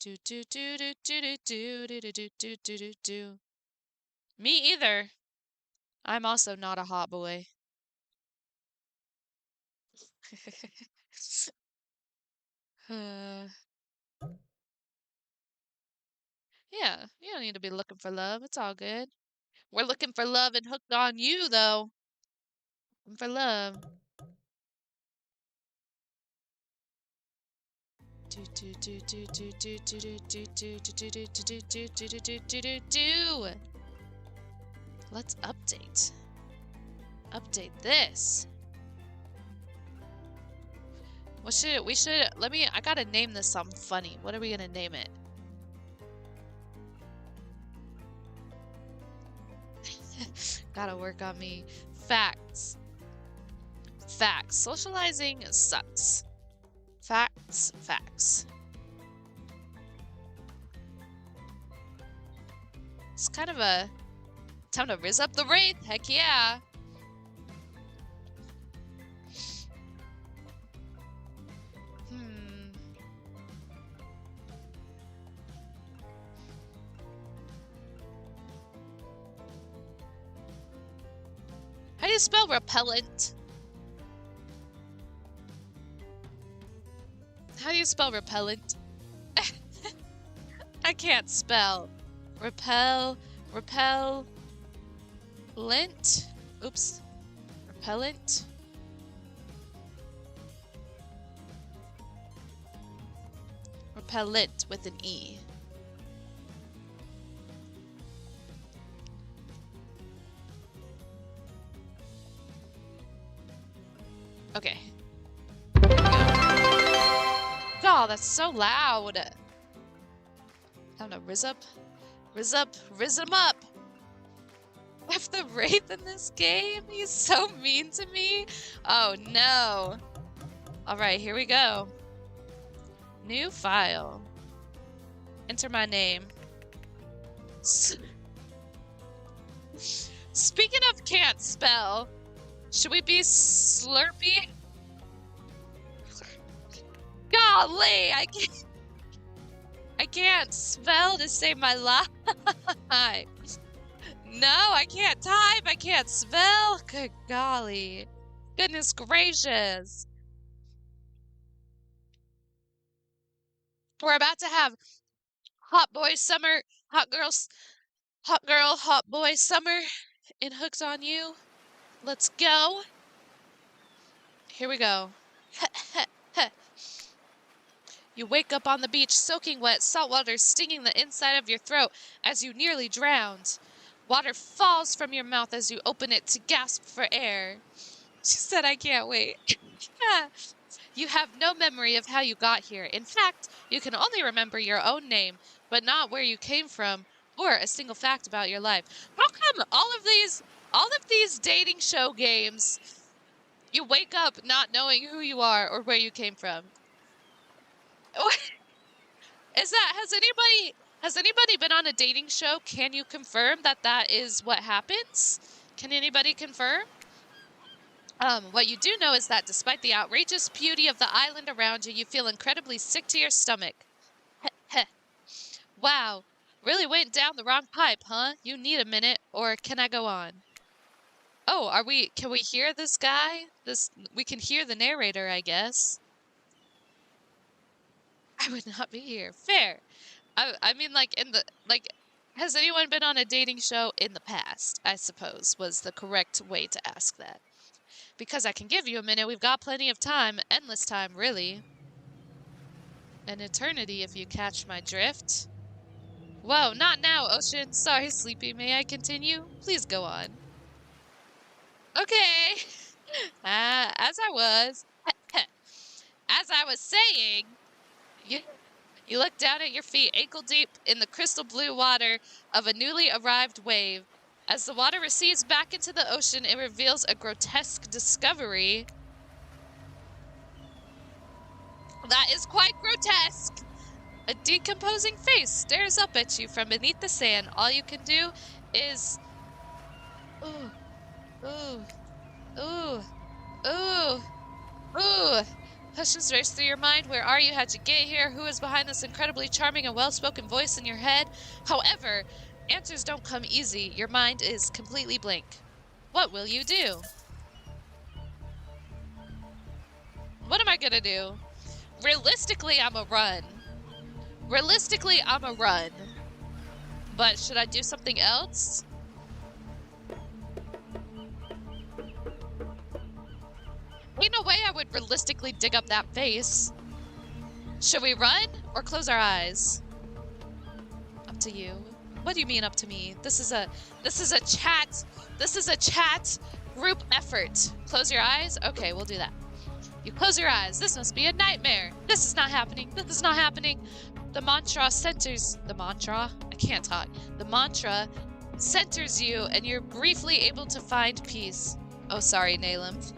Do do do do do do do do do do do do do. Me either. I'm also not a hot boy. uh, yeah, you don't need to be looking for love. It's all good. We're looking for love and hooked on you, though. Looking for love. Do do do do do do do do do do do do do do do do do do do. Let's update. Update this. What should we should let me I gotta name this something funny. What are we gonna name it? Gotta work on me. Facts. Facts. Socializing sucks. Facts. Facts. It's kind of a time to rizz up the wraith. Heck yeah. How do you spell repellent? How do you spell repellent? I can't spell. Repellent. Oops. Repellent. Repellent with an E. Okay. God, that's so loud. Time to rizz up. Rizz him up. Left the wraith in this game? He's so mean to me. Oh no. Alright, here we go. New file. Enter my name. Speaking of can't spell, should we be Slurpee? Golly, I can't spell to save my life. No, I can't type. I can't spell. Good golly. Goodness gracious. We're about to have hot boy summer, hot girl, hot boy summer in Hooks on You. Let's go. Here we go. You wake up on the beach soaking wet, salt water stinging the inside of your throat as you nearly drowned. Water falls from your mouth as you open it to gasp for air. She said, I can't wait. You have no memory of how you got here. In fact, you can only remember your own name, but not where you came from or a single fact about your life. How come all of these dating show games, you wake up not knowing who you are or where you came from? Has anybody been on a dating show? Can you confirm that that is what happens? Can anybody confirm? What you do know is that despite the outrageous beauty of the island around you, you feel incredibly sick to your stomach. Wow, really went down the wrong pipe, huh? You need a minute, or can I go on? Oh, can we hear this guy? We can hear the narrator, I guess. I would not be here. Fair. I mean, has anyone been on a dating show in the past, I suppose, was the correct way to ask that. Because I can give you a minute, we've got plenty of time. Endless time, really. An eternity, if you catch my drift. Whoa, not now, Ocean. Sorry, Sleepy. May I continue? Please go on. Okay. As I was saying, you look down at your feet, ankle deep in the crystal blue water of a newly arrived wave. As the water recedes back into the ocean, it reveals a grotesque discovery. That is quite grotesque. A decomposing face stares up at you from beneath the sand. All you can do is... Ooh. Ooh. Ooh. Ooh. Ooh. Questions race through your mind. Where are you? How'd you get here? Who is behind this incredibly charming and well-spoken voice in your head? However, answers don't come easy. Your mind is completely blank. What will you do? What am I gonna do? Realistically, I'm a run. But should I do something else? Ain't no way I would realistically dig up that face. Should we run or close our eyes? Up to you. What do you mean up to me? This is a chat group effort. Close your eyes? Okay, we'll do that. You close your eyes. This must be a nightmare. This is not happening. This is not happening. The mantra centers you and you're briefly able to find peace. Oh, sorry, Nalem.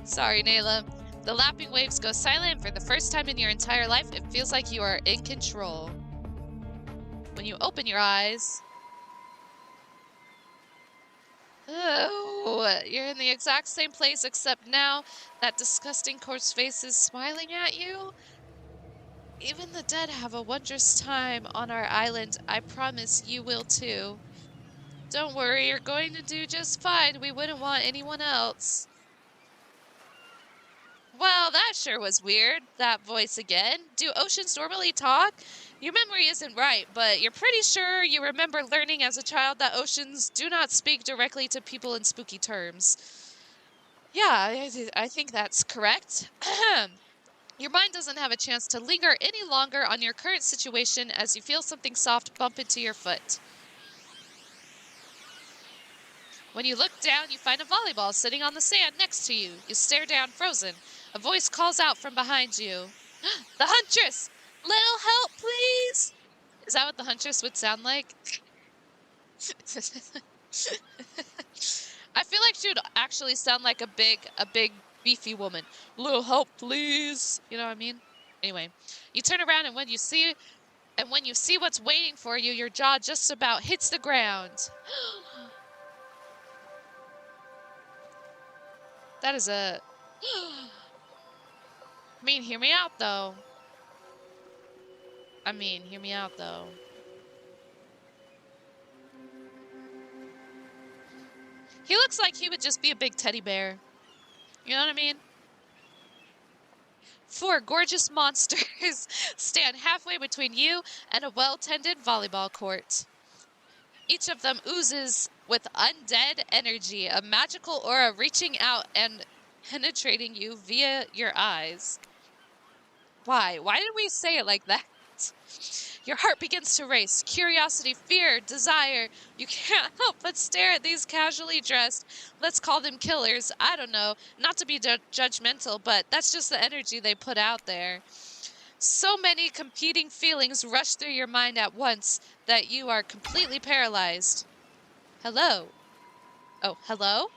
Sorry, Nayla. The lapping waves go silent. For the first time in your entire life, it feels like you are in control. When you open your eyes... Oh, you're in the exact same place, except now that disgusting corpse face is smiling at you. Even the dead have a wondrous time on our island. I promise you will too. Don't worry, you're going to do just fine. We wouldn't want anyone else. Well, that sure was weird, that voice again. Do oceans normally talk? Your memory isn't right, but you're pretty sure you remember learning as a child that oceans do not speak directly to people in spooky terms. Yeah, I think that's correct. Your mind doesn't have a chance to linger any longer on your current situation as you feel something soft bump into your foot. When you look down, you find a volleyball sitting on the sand next to you. You stare down, frozen. A voice calls out from behind you. The Huntress! Little help, please! Is that what the Huntress would sound like? I feel like she would actually sound like a big, beefy woman. Little help, please! You know what I mean? Anyway, you turn around and when you see what's waiting for you, your jaw just about hits the ground. That is a... hear me out, though. He looks like he would just be a big teddy bear. You know what I mean? 4 gorgeous monsters stand halfway between you and a well-tended volleyball court. Each of them oozes with undead energy, a magical aura reaching out and penetrating you via your eyes. Why? Why did we say it like that? Your heart begins to race. Curiosity, fear, desire. You can't help but stare at these casually dressed, let's call them killers. I don't know. Not to be judgmental, but that's just the energy they put out there. So many competing feelings rush through your mind at once that you are completely paralyzed. Hello? Oh, hello?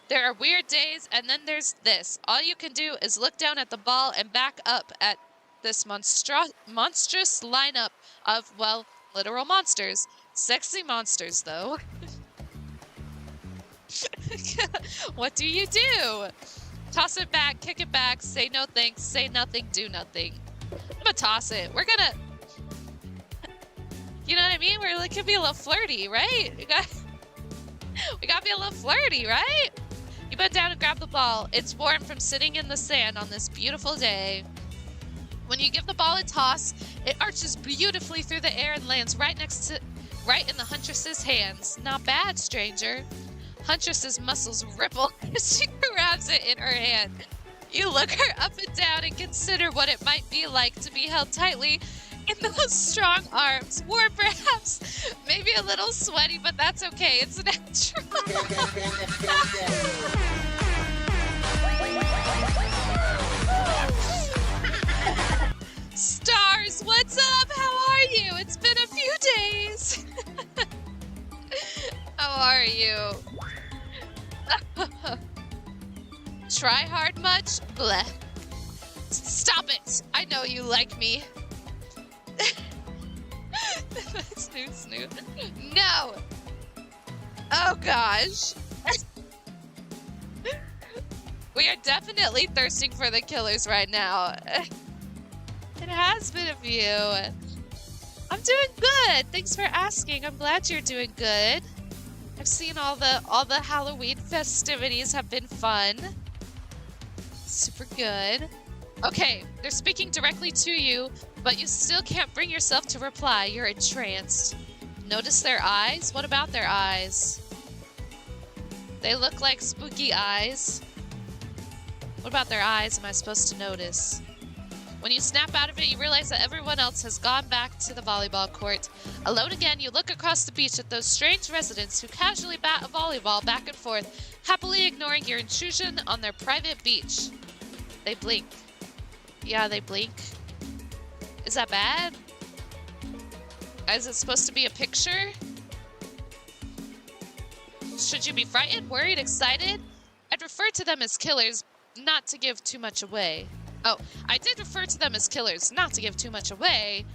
There are weird days, and then there's this. All you can do is look down at the ball and back up at this monstrous lineup of, well, literal monsters. Sexy monsters, though. What do you do? Toss it back, kick it back, say no thanks, say nothing, do nothing. I'm gonna toss it. We're gonna... You know what I mean? We're like, gonna be a little flirty, right? We gotta be a little flirty, right? You bend down and grab the ball. It's warm from sitting in the sand on this beautiful day. When you give the ball a toss, it arches beautifully through the air and lands right in the Huntress's hands. Not bad, stranger. Huntress's muscles ripple as she grabs it in her hand. You look her up and down and consider what it might be like to be held tightly in those strong arms. Warm, perhaps, maybe a little sweaty, but that's okay. It's natural. Stars, what's up? How are you? It's been a few days. How are you? Try hard much? Bleh. Stop it! I know you like me. Snoot. No! Oh gosh. We are definitely thirsting for the killers right now. It has been a few. I'm doing good. Thanks for asking. I'm glad you're doing good. I've seen all the Halloween festivities have been fun. Super good. Okay, they're speaking directly to you, but you still can't bring yourself to reply. You're entranced. Notice their eyes? What about their eyes? They look like spooky eyes. What about their eyes am I supposed to notice? When you snap out of it, you realize that everyone else has gone back to the volleyball court. Alone again, you look across the beach at those strange residents who casually bat a volleyball back and forth, happily ignoring your intrusion on their private beach. They blink. Yeah, they blink. Is that bad? Is it supposed to be a picture? Should you be frightened, worried, excited? I'd refer to them as killers, not to give too much away. Oh, I did refer to them as killers, not to give too much away,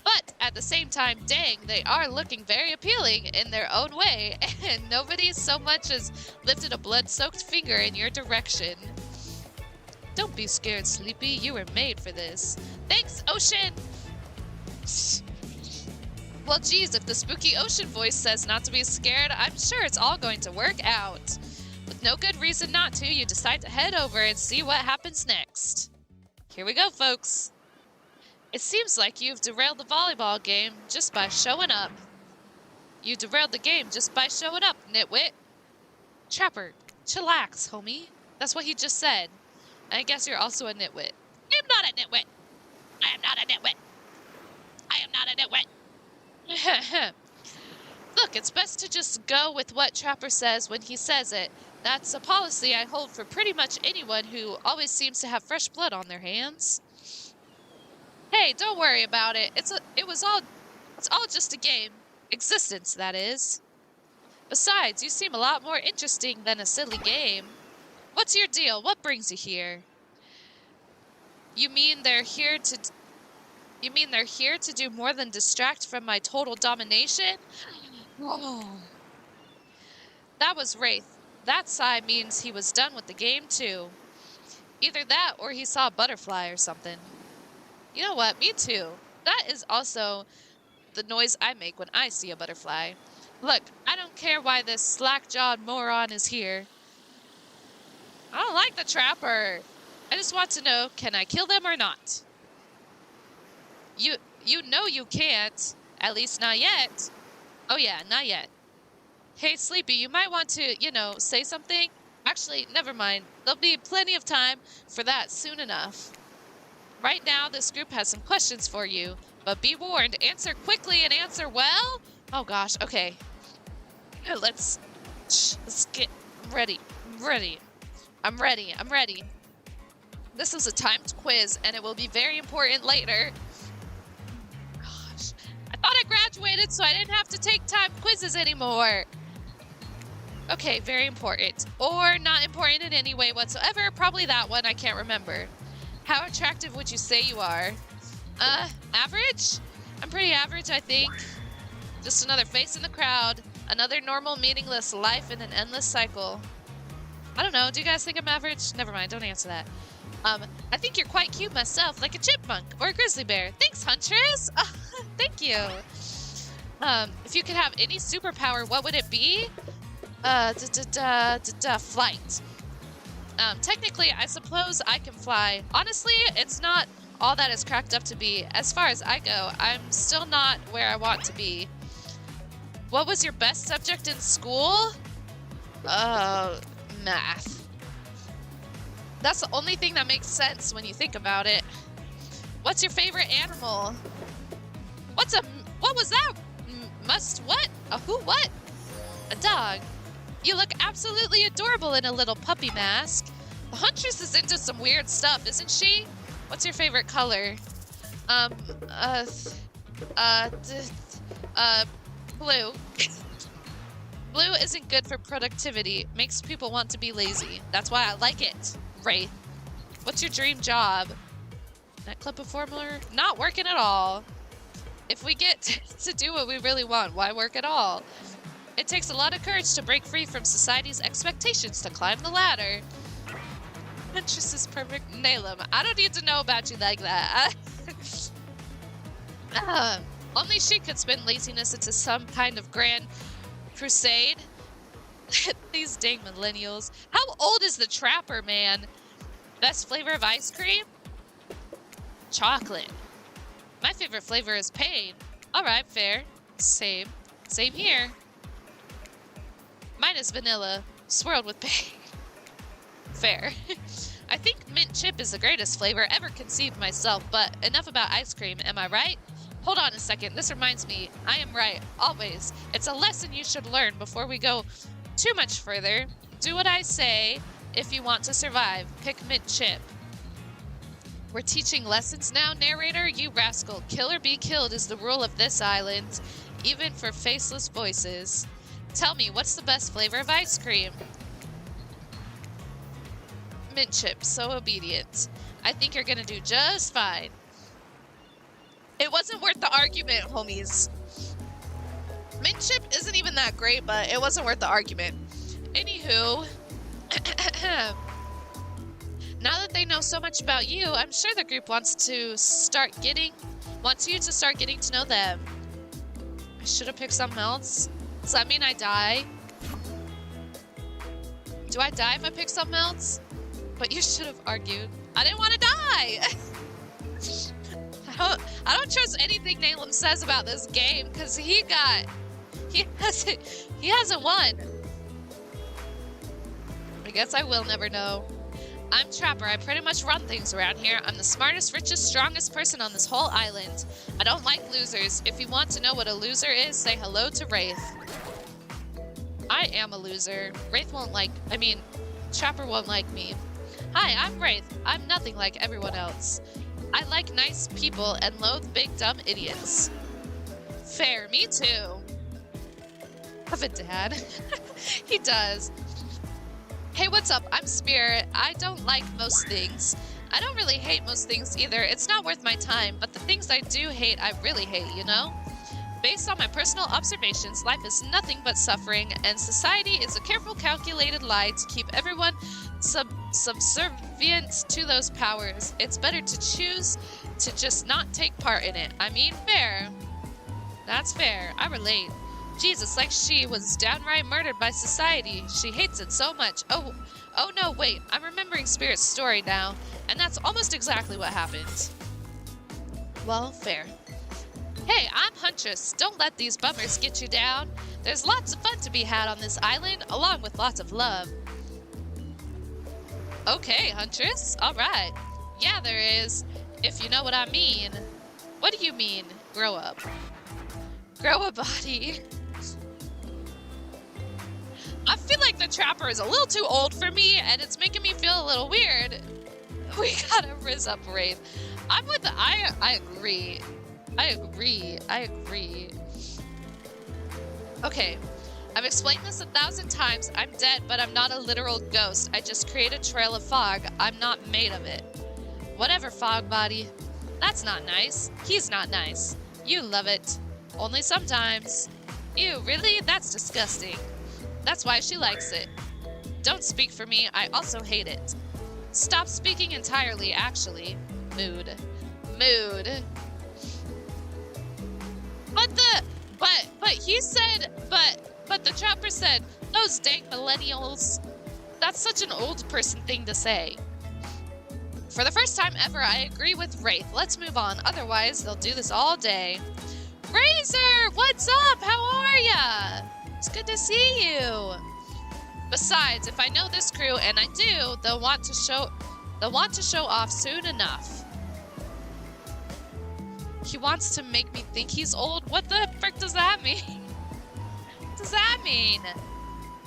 but at the same time, dang, they are looking very appealing in their own way, and nobody so much as lifted a blood-soaked finger in your direction. Don't be scared, Sleepy. You were made for this. Thanks, Ocean! Well, geez, if the spooky Ocean voice says not to be scared, I'm sure it's all going to work out. With no good reason not to, you decide to head over and see what happens next. Here we go, folks. It seems like you've derailed the volleyball game just by showing up. You derailed the game just by showing up, nitwit. Trapper, chillax, homie. That's what he just said. And I guess you're also a nitwit. I am not a nitwit. I am not a nitwit. I am not a nitwit. Look, it's best to just go with what Trapper says when he says it. That's a policy I hold for pretty much anyone who always seems to have fresh blood on their hands. Hey, don't worry about it. It's all just a game. Existence, that is. Besides, you seem a lot more interesting than a silly game. What's your deal? What brings you here? You mean they're here to do more than distract from my total domination? Oh. That was Wraith. That sigh means he was done with the game too. Either that or he saw a butterfly or something. You know what? Me too. That is also the noise I make when I see a butterfly. Look, I don't care why this slack-jawed moron is here. I don't like the Trapper. I just want to know, can I kill them or not? You know you can't. At least not yet. Oh yeah, not yet. Hey, Sleepy, you might want to, say something. Actually, never mind. There'll be plenty of time for that soon enough. Right now, this group has some questions for you. But be warned, answer quickly and answer well. Oh gosh, okay. Let's get ready. I'm ready. This is a timed quiz, and it will be very important later. Gosh, I thought I graduated, so I didn't have to take timed quizzes anymore. Okay, very important. Or not important in any way whatsoever. Probably that one, I can't remember. How attractive would you say you are? Average? I'm pretty average, I think. Just another face in the crowd. Another normal, meaningless life in an endless cycle. I don't know, do you guys think I'm average? Never mind, don't answer that. I think you're quite cute myself, like a chipmunk or a grizzly bear. Thanks, Huntress! Thank you. If you could have any superpower, what would it be? Flight. Technically, I suppose I can fly. Honestly, it's not all that it's cracked up to be. As far as I go, I'm still not where I want to be. What was your best subject in school? Math. That's the only thing that makes sense when you think about it. What's your favorite animal? What was that? What? A who what? A dog. You look absolutely adorable in a little puppy mask. The Huntress is into some weird stuff, isn't she? What's your favorite color? Blue. Blue isn't good for productivity. Makes people want to be lazy. That's why I like it. Wraith. What's your dream job? Nightclub performer? Not working at all. If we get to do what we really want, why work at all? It takes a lot of courage to break free from society's expectations to climb the ladder. Huntress is perfect. Nail him. I don't need to know about you like that. Only she could spin laziness into some kind of grand crusade. These dang millennials. How old is the Trapper, man? Best flavor of ice cream? Chocolate. My favorite flavor is pain. Alright, fair. Same. Same here. Mine is vanilla, swirled with pain. Fair. I think mint chip is the greatest flavor ever conceived myself, but enough about ice cream, am I right? Hold on a second, this reminds me, I am right, always. It's a lesson you should learn before we go too much further. Do what I say if you want to survive. Pick mint chip. We're teaching lessons now, narrator? You rascal. Kill or be killed is the rule of this island, even for faceless voices. Tell me, what's the best flavor of ice cream? Mint chip, so obedient. I think you're gonna do just fine. It wasn't worth the argument, homies. Mint chip isn't even that great, but it wasn't worth the argument. Anywho, now that they know so much about you, I'm sure the group wants you to start getting to know them. I should have picked something else. Does that mean I die? Do I die if I pick something else? But you should have argued. I didn't want to die! I don't trust anything Nalem says about this game, because he hasn't won. I guess I will never know. I'm Trapper. I pretty much run things around here. I'm the smartest, richest, strongest person on this whole island. I don't like losers. If you want to know what a loser is, say hello to Wraith. I am a loser. Trapper won't like me. Hi, I'm Wraith. I'm nothing like everyone else. I like nice people and loathe big dumb idiots. Fair, me too. Have a dad. He does. Hey, what's up? I'm Spirit. I don't like most things. I don't really hate most things either. It's not worth my time, but the things I do hate, I really hate, you know? Based on my personal observations, life is nothing but suffering, and society is a careful, calculated lie to keep everyone subservient to those powers. It's better to choose to just not take part in it. I mean, fair. That's fair. I relate. Jesus, like she was downright murdered by society. She hates it so much. Oh no, wait. I'm remembering Spirit's story now, and that's almost exactly what happened. Well, fair. Hey, I'm Huntress. Don't let these bummers get you down. There's lots of fun to be had on this island, along with lots of love. Okay, Huntress. All right. Yeah, there is. If you know what I mean. What do you mean, grow up? Grow a body. I feel like the Trapper is a little too old for me, and it's making me feel a little weird. We gotta rizz up Wraith. I'm with the... I agree. I agree. Okay. I've explained this 1,000 times. I'm dead, but I'm not a literal ghost. I just create a trail of fog. I'm not made of it. Whatever, fog body. That's not nice. He's not nice. You love it. Only sometimes. Ew, really? That's disgusting. That's why she likes it. Don't speak for me. I also hate it. Stop speaking entirely, actually. Mood. But he said, but the Trapper said, those dang millennials. That's such an old person thing to say. For the first time ever, I agree with Wraith. Let's move on, otherwise they'll do this all day. Razor, what's up? How are ya? It's good to see you. Besides, if I know this crew, and I do, they'll want to show off soon enough. He wants to make me think he's old? What the frick does that mean? What does that mean?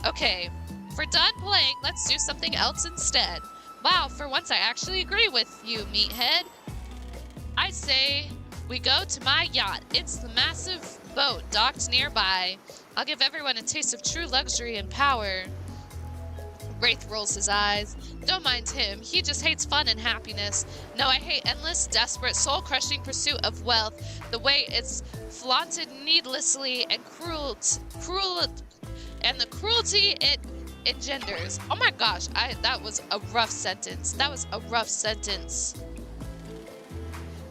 Okay, if we're done playing, let's do something else instead. Wow, for once I actually agree with you, meathead. I say we go to my yacht. It's the massive boat docked nearby. I'll give everyone a taste of true luxury and power. Wraith rolls his eyes. Don't mind him. He just hates fun and happiness. No, I hate endless, desperate, soul-crushing pursuit of wealth. The way it's flaunted needlessly and the cruelty it engenders. Oh my gosh, that was a rough sentence. That was a rough sentence.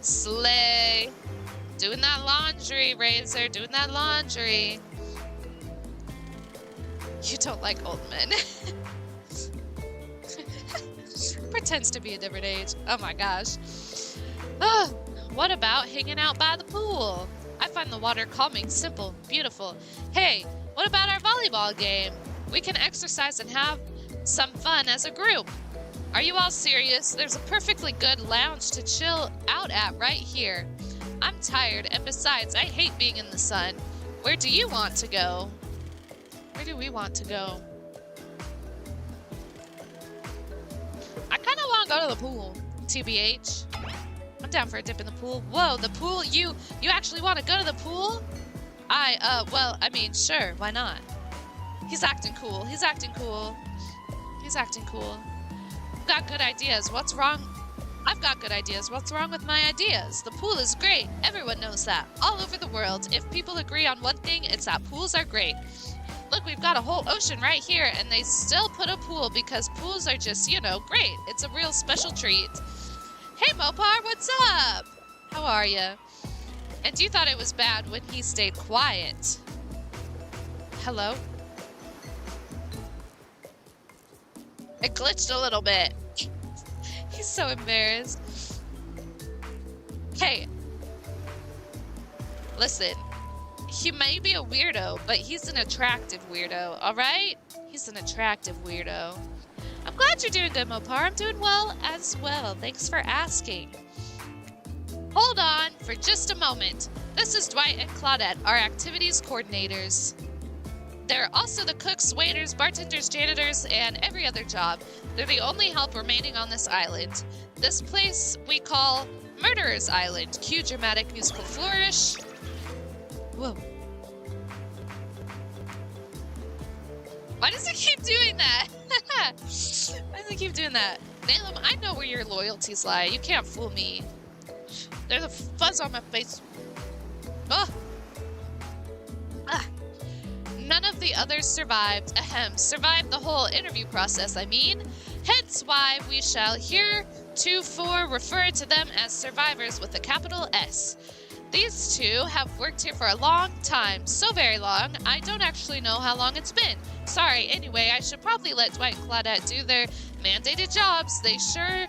Slay. Doing that laundry, Razor. Doing that laundry. You don't like old men. Pretends to be a different age. Oh my gosh. Oh, what about hanging out by the pool? I find the water calming, simple, beautiful. Hey, what about our volleyball game? We can exercise and have some fun as a group. Are you all serious? There's a perfectly good lounge to chill out at right here. I'm tired, and besides, I hate being in the sun. Where do you want to go? Where do we want to go? I kind of want to go to the pool, TBH. I'm down for a dip in the pool. Whoa, the pool? You actually want to go to the pool? Well, I mean, sure, why not? He's acting cool. He's acting cool. He's acting cool. Got good ideas. What's wrong? I've got good ideas. What's wrong with my ideas? The pool is great. Everyone knows that. All over the world. If people agree on one thing, it's that pools are great. Look, we've got a whole ocean right here, and they still put a pool because pools are just, you know, great. It's a real special treat. Hey, Mopar, what's up? How are you? And you thought it was bad when he stayed quiet. Hello? It glitched a little bit. He's so embarrassed. Hey. Listen. He may be a weirdo, but he's an attractive weirdo, alright? He's an attractive weirdo. I'm glad you're doing good, Mopar. I'm doing well as well. Thanks for asking. Hold on for just a moment. This is Dwight and Claudette, our activities coordinators. They're also the cooks, waiters, bartenders, janitors, and every other job. They're the only help remaining on this island. This place we call Murderer's Island. Cue dramatic musical flourish. Whoa. Why does it keep doing that? Why does it keep doing that? Nalem, I know where your loyalties lie. You can't fool me. There's a fuzz on my face. Oh. Ah. None of the others survived. Ahem. Survived the whole interview process, I mean. Hence why we shall heretofore refer to them as survivors with a capital S. These two have worked here for a long time. So very long, I don't actually know how long it's been. Sorry, anyway, I should probably let Dwight and Claudette do their mandated jobs. They sure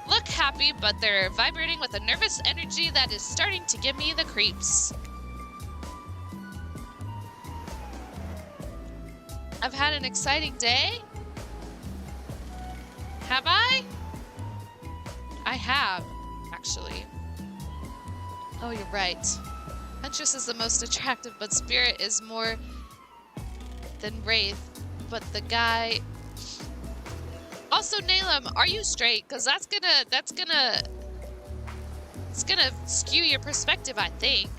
look happy, but they're vibrating with a nervous energy that is starting to give me the creeps. I've had an exciting day. Have I? I have, actually. Oh, you're right. Huntress is the most attractive, but Spirit is more than Wraith. But the guy... Also, Nalem, are you straight? Because it's gonna skew your perspective, I think.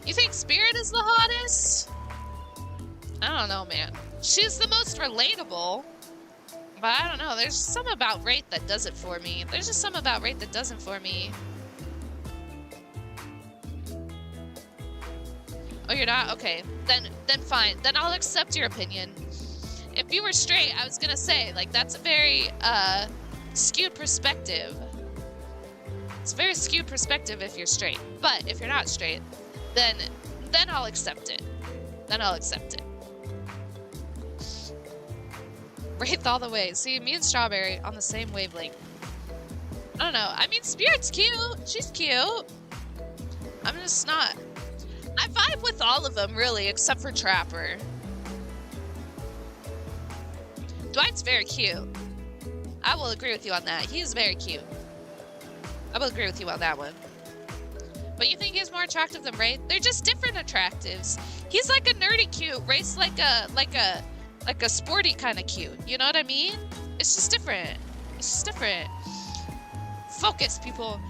You think Spirit is the hottest? I don't know, man. She's the most relatable. But I don't know. There's something about Wraith that does it for me. There's just something about Wraith that doesn't for me. Oh, you're not? Okay. Then fine. Then I'll accept your opinion. If you were straight, I was gonna say, like, that's a very, skewed perspective. It's a very skewed perspective if you're straight. But if you're not straight, then I'll accept it. Then I'll accept it. Wraith all the way. See, me and Strawberry on the same wavelength. I don't know. I mean, Spirit's cute. She's cute. I'm just not... I vibe with all of them, really, except for Trapper. Dwight's very cute. I will agree with you on that. He is very cute. I will agree with you on that one. But you think he's more attractive than Wraith? They're just different attractives. He's like a nerdy cute. Wraith's like a sporty kind of cute. You know what I mean? It's just different. It's just different. Focus, people.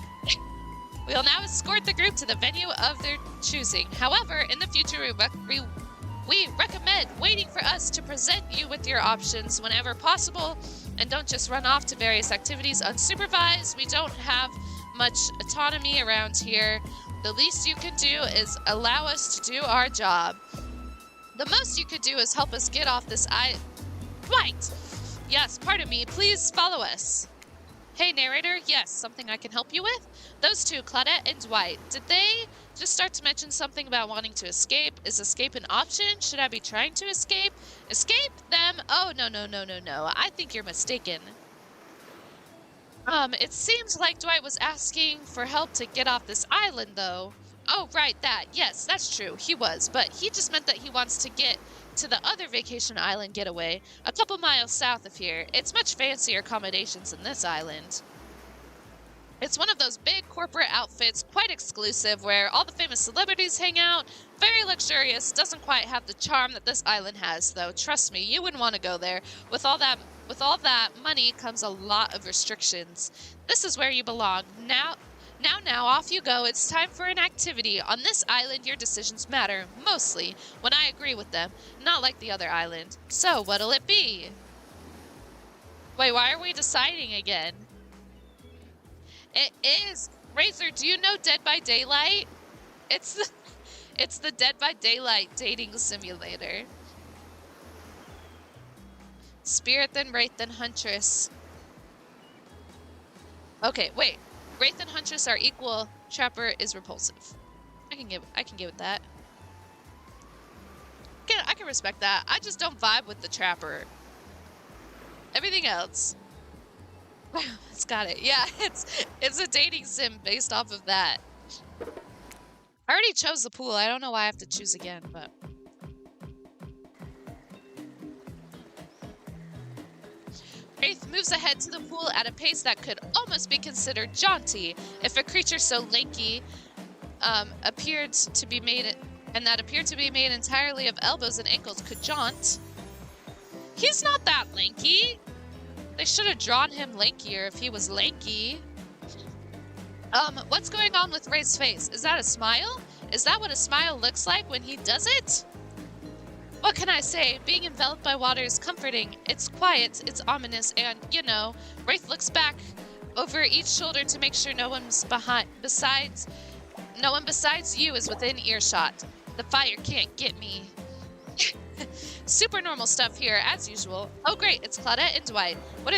We will now escort the group to the venue of their choosing. However, in the future, we recommend waiting for us to present you with your options whenever possible, and don't just run off to various activities unsupervised. We don't have much autonomy around here. The least you can do is allow us to do our job. The most you could do is help us get off this Dwight! Yes, pardon me. Please follow us. Hey, narrator. Yes, something I can help you with? Those two, Claudette and Dwight, did they just start to mention something about wanting to escape? Is escape an option? Should I be trying to escape? Escape them? Oh, no. I think you're mistaken. It seems like Dwight was asking for help to get off this island, though. Oh, right, that. Yes, that's true. He was, but he just meant that he wants to get to the other vacation island getaway, a couple miles south of here. It's much fancier accommodations than this island. It's one of those big corporate outfits, quite exclusive, where all the famous celebrities hang out. Very luxurious, doesn't quite have the charm that this island has, though. Trust me, you wouldn't want to go there. With all that money comes a lot of restrictions. This is where you belong. Now, off you go. It's time for an activity. On this island, your decisions matter, mostly, when I agree with them, not like the other island. So, what'll it be? Wait, why are we deciding again? It is. Razor, do you know Dead by Daylight? It's the Dead by Daylight dating simulator. Spirit, then Wraith, then Huntress. Okay, wait. Wraith and Huntress are equal. Trapper is repulsive. I can give it that. I can respect that. I just don't vibe with the Trapper. Everything else. It's got it. Yeah, it's a dating sim based off of that. I already chose the pool. I don't know why I have to choose again, but... Wraith moves ahead to the pool at a pace that could almost be considered jaunty if a creature so lanky appeared to be made entirely of elbows and ankles could jaunt. He's not that lanky. They should have drawn him lankier if he was lanky. What's going on with Wraith's face? Is that a smile? Is that what a smile looks like when he does it? What can I say? Being enveloped by water is comforting. It's quiet, it's ominous, and, you know, Wraith looks back over each shoulder to make sure no one besides you is within earshot. The fire can't get me. Super normal stuff here, as usual. Oh great, it's Claudette and Dwight. What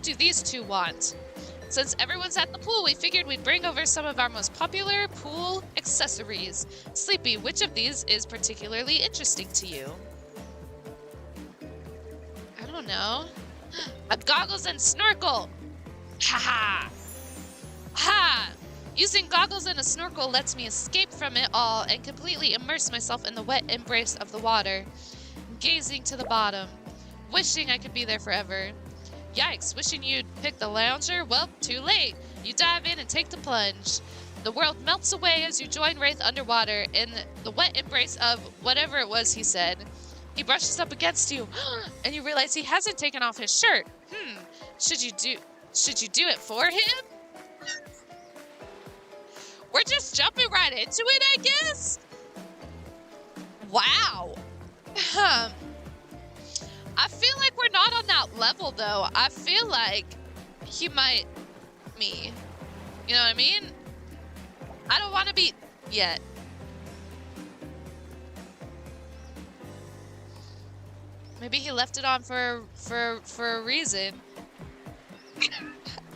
do these two want? Since everyone's at the pool, we figured we'd bring over some of our most popular pool accessories. Sleepy, which of these is particularly interesting to you? I don't know. A goggles and snorkel! Ha ha! Ha! Using goggles and a snorkel lets me escape from it all and completely immerse myself in the wet embrace of the water, gazing to the bottom, wishing I could be there forever. Yikes, wishing you'd pick the lounger? Well, too late. You dive in and take the plunge. The world melts away as you join Wraith underwater in the wet embrace of whatever it was he said. He brushes up against you, and you realize he hasn't taken off his shirt. Should you do it for him? We're just jumping right into it, I guess? Wow. I feel like we're not on that level, though. I feel like he might... me. You know what I mean? I don't want to be... yet. Maybe he left it on for a reason.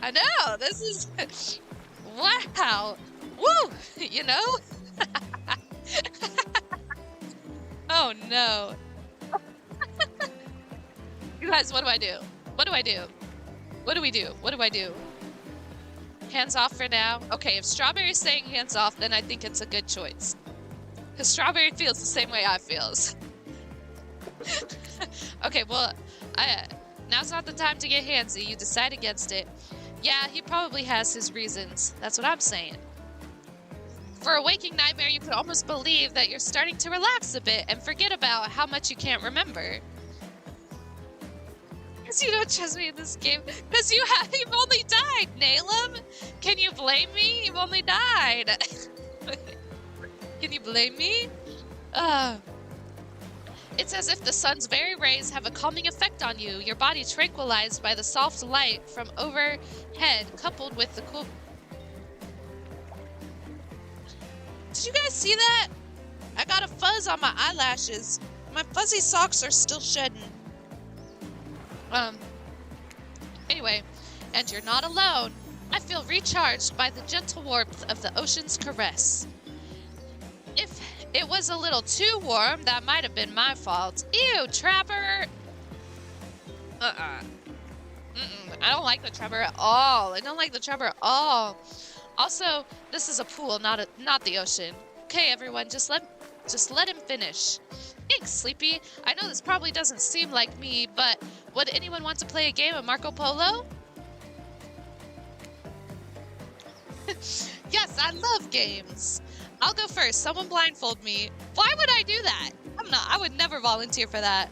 I know, this is... wow. Woo! You know? Oh, no. You guys, what do I do? What do I do? What do we do? What do I do? Hands off for now? Okay, if Strawberry's saying hands off, then I think it's a good choice. Because Strawberry feels the same way I feels. Okay, well, now's not the time to get handsy. You decide against it. Yeah, he probably has his reasons. That's what I'm saying. For a waking nightmare, you could almost believe that you're starting to relax a bit and forget about how much you can't remember. Because you don't trust me in this game. Because you've only died, Nalem. Can you blame me? You've only died. Can you blame me? It's as if the sun's very rays have a calming effect on you, your body tranquilized by the soft light from overhead, coupled with the cool... Did you guys see that? I got a fuzz on my eyelashes. My fuzzy socks are still shedding. Anyway, and you're not alone. I feel recharged by the gentle warmth of the ocean's caress. If it was a little too warm, that might have been my fault. Ew, Trapper! I don't like the Trapper at all. I don't like the Trapper at all. Also, this is a pool, not the ocean. Okay, everyone, just let him finish. Thanks, Sleepy. I know this probably doesn't seem like me, but would anyone want to play a game of Marco Polo? Yes, I love games. I'll go first. Someone blindfold me. Why would I do that? I would never volunteer for that.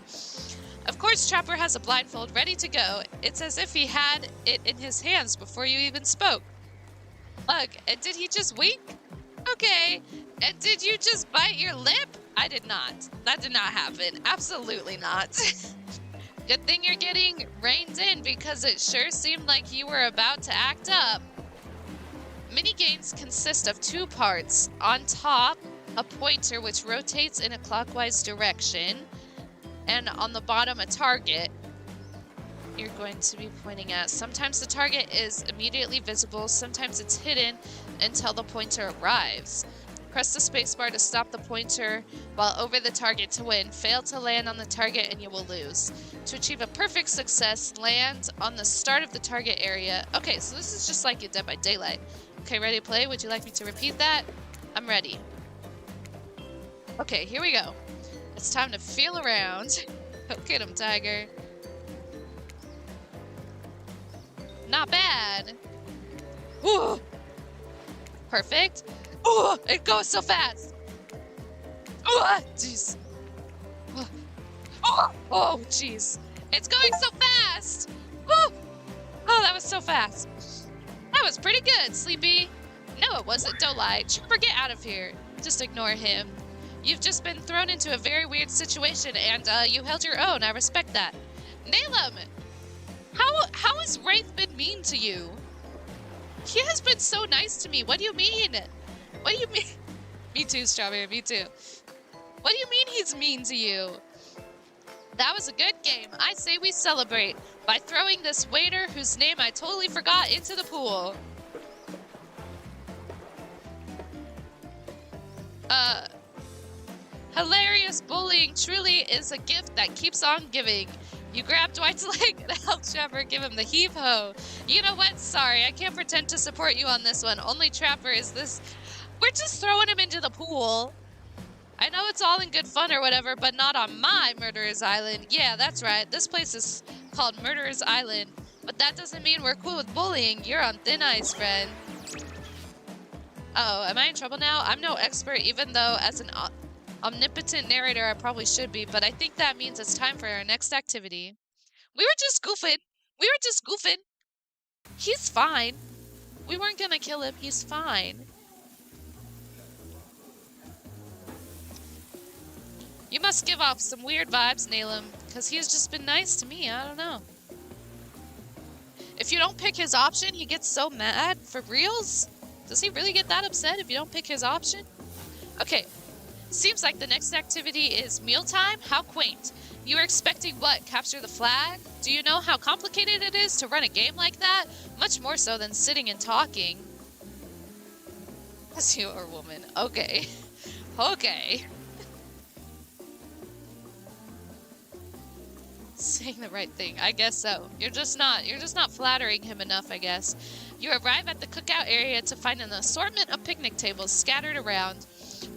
Of course, Trapper has a blindfold ready to go. It's as if he had it in his hands before you even spoke. Ugh, and did he just wink? Okay. And did you just bite your lip? I did not. That did not happen. Absolutely not. Good thing you're getting reined in because it sure seemed like you were about to act up. Minigames consist of two parts. On top, a pointer which rotates in a clockwise direction, and on the bottom, a target you're going to be pointing at. Sometimes the target is immediately visible, sometimes it's hidden until the pointer arrives. Press the spacebar to stop the pointer while over the target to win. Fail to land on the target and you will lose. To achieve a perfect success, land on the start of the target area. Okay, so this is just like Dead by Daylight. Okay, ready to play? Would you like me to repeat that? I'm ready. Okay, here we go. It's time to feel around. Go get him, Tiger. Not bad. Ooh. Perfect. Oh, it goes so fast. Oh, jeez. Oh, jeez. It's going so fast. Oh, that was so fast. That was pretty good, Sleepy. No, it wasn't. Don't lie. Trapper, get out of here. Just ignore him. You've just been thrown into a very weird situation, and you held your own. I respect that. Nail him. How has Wraith been mean to you? He has been so nice to me. What do you mean? What do you mean? Me too, Strawberry. Me too. What do you mean he's mean to you? That was a good game. I say we celebrate by throwing this waiter, whose name I totally forgot, into the pool. Hilarious bullying truly is a gift that keeps on giving. You grab Dwight's leg and help Trapper give him the heave-ho. You know what? Sorry, I can't pretend to support you on this one. Only Trapper is this. We're just throwing him into the pool. I know it's all in good fun or whatever, but not on my Murderer's Island. Yeah, that's right. This place is called Murderer's Island. But that doesn't mean we're cool with bullying. You're on thin ice, friend. Uh-oh, am I in trouble now? I'm no expert, even though as an omnipotent narrator I probably should be, but I think that means it's time for our next activity. We were just goofing. He's fine. We weren't gonna kill him. He's fine. You must give off some weird vibes, Nalem, because he's just been nice to me. I don't know. If you don't pick his option, he gets so mad. For reals? Does he really get that upset if you don't pick his option? Okay. Seems like the next activity is mealtime. How quaint. You were expecting what? Capture the flag? Do you know how complicated it is to run a game like that? Much more so than sitting and talking. As you are a woman. Okay. Okay. Saying the right thing. I guess so. You're just not flattering him enough, I guess. You arrive at the cookout area to find an assortment of picnic tables scattered around.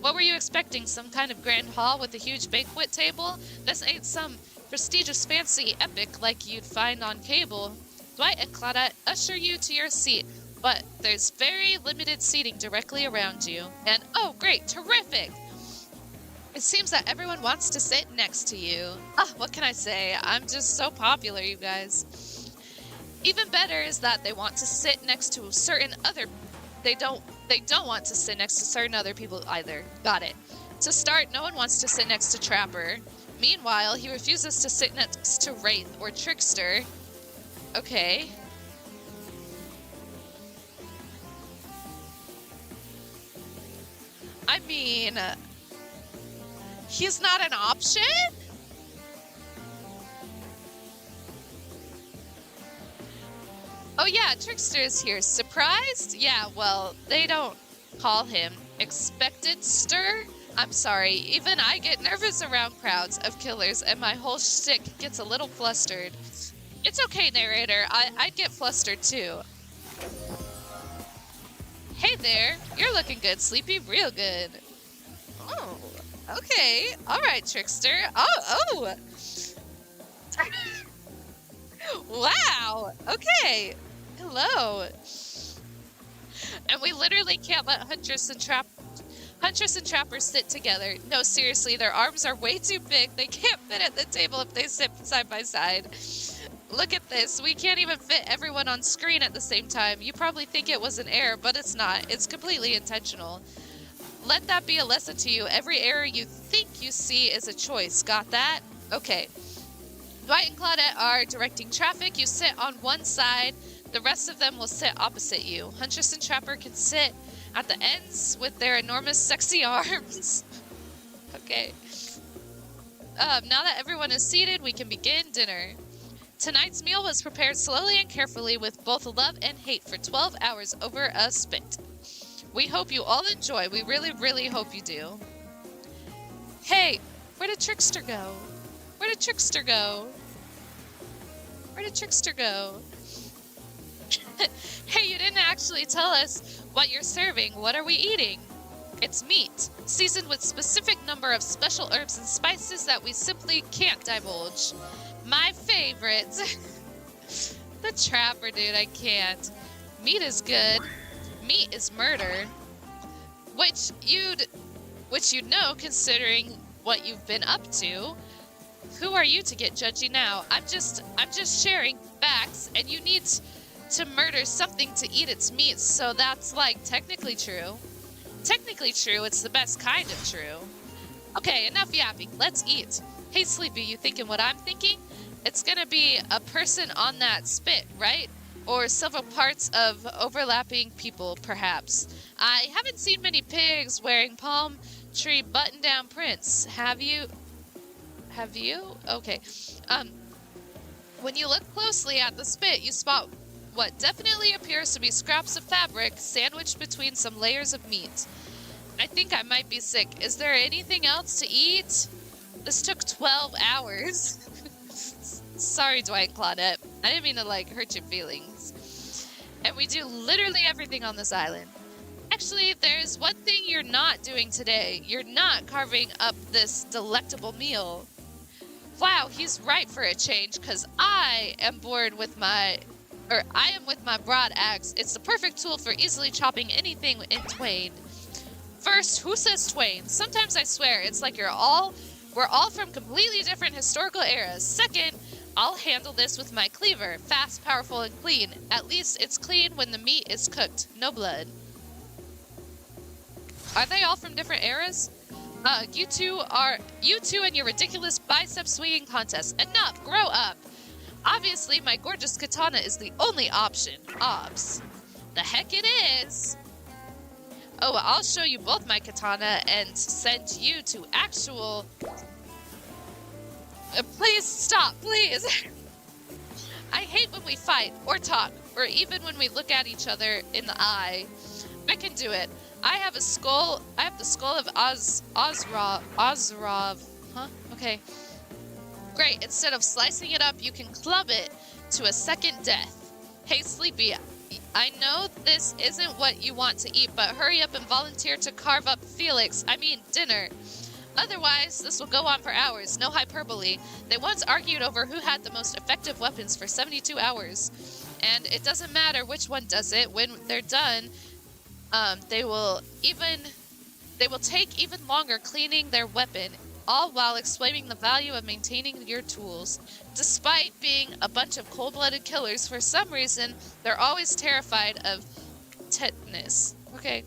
What were you expecting? Some kind of grand hall with a huge banquet table? This ain't some prestigious fancy epic like you'd find on cable. Dwight and Claudette usher you to your seat, but there's very limited seating directly around you. And oh great, terrific! It seems that everyone wants to sit next to you. What can I say? I'm just so popular, you guys. Even better is that they want to sit next to certain other... They don't want to sit next to certain other people either. Got it. To start, no one wants to sit next to Trapper. Meanwhile, he refuses to sit next to Wraith or Trickster. Okay. I mean... He's not an option? Oh yeah, Trickster is here. Surprised? Yeah, well, they don't call him Expected Stir. I'm sorry, even I get nervous around crowds of killers and my whole shtick gets a little flustered. It's okay, narrator. I'd get flustered too. Hey there, you're looking good, Sleepy, real good. Oh, okay. All right, Trickster. Oh. Wow. Okay. Hello. And we literally can't let Huntress and Trappers sit together. No, seriously, their arms are way too big. They can't fit at the table if they sit side by side. Look at this. We can't even fit everyone on screen at the same time. You probably think it was an error, but it's not. It's completely intentional. Let that be a lesson to you. Every error you think you see is a choice. Got that? Okay. Dwight and Claudette are directing traffic. You sit on one side. The rest of them will sit opposite you. Huntress and Trapper can sit at the ends with their enormous sexy arms. Okay. Now that everyone is seated, we can begin dinner. Tonight's meal was prepared slowly and carefully with both love and hate for 12 hours over a spit. We hope you all enjoy. We really, really hope you do. Hey, where did Trickster go? Where did Trickster go? Where did Trickster go? Hey, you didn't actually tell us what you're serving. What are we eating? It's meat, seasoned with specific number of special herbs and spices that we simply can't divulge. My favorite. The Trapper, dude, I can't. Meat is good. Meat is murder. Which you'd know considering what you've been up to. Who are you to get judgy now? I'm just sharing facts, and you need to murder something to eat its meat, so that's like technically true. Technically true, it's the best kind of true. Okay, enough yapping. Let's eat. Hey, Sleepy, you thinking what I'm thinking? It's gonna be a person on that spit, right? Or several parts of overlapping people, perhaps. I haven't seen many pigs wearing palm tree button-down prints. Have you? Have you? Okay. When you look closely at the spit, you spot what definitely appears to be scraps of fabric sandwiched between some layers of meat. I think I might be sick. Is there anything else to eat? This took 12 hours. Sorry, Dwight and Claudette. I didn't mean to, hurt your feelings. And we do literally everything on this island. Actually, there's one thing you're not doing today. You're not carving up this delectable meal. Wow, he's right for a change, because I am with my broad axe. It's the perfect tool for easily chopping anything in twain. First, who says twain? Sometimes I swear it's like we're all from completely different historical eras. Second, I'll handle this with my cleaver. Fast, powerful, and clean. At least it's clean when the meat is cooked. No blood. Are they all from different eras? You two and your ridiculous bicep swinging contest. Enough! Grow up! Obviously, my gorgeous katana is the only option. Obs. The heck it is! Oh, I'll show you both my katana and send you to actual... please stop, please! I hate when we fight, or talk, or even when we look at each other in the eye. I can do it. I have the skull of Ozrov. Huh? Okay. Great, instead of slicing it up, you can club it to a second death. Hey, Sleepy, I know this isn't what you want to eat, but hurry up and volunteer to carve up dinner. Otherwise, this will go on for hours, no hyperbole. They once argued over who had the most effective weapons for 72 hours. And it doesn't matter which one does it, when they're done, they will take even longer cleaning their weapon, all while explaining the value of maintaining your tools. Despite being a bunch of cold-blooded killers, for some reason, they're always terrified of tetanus. Okay.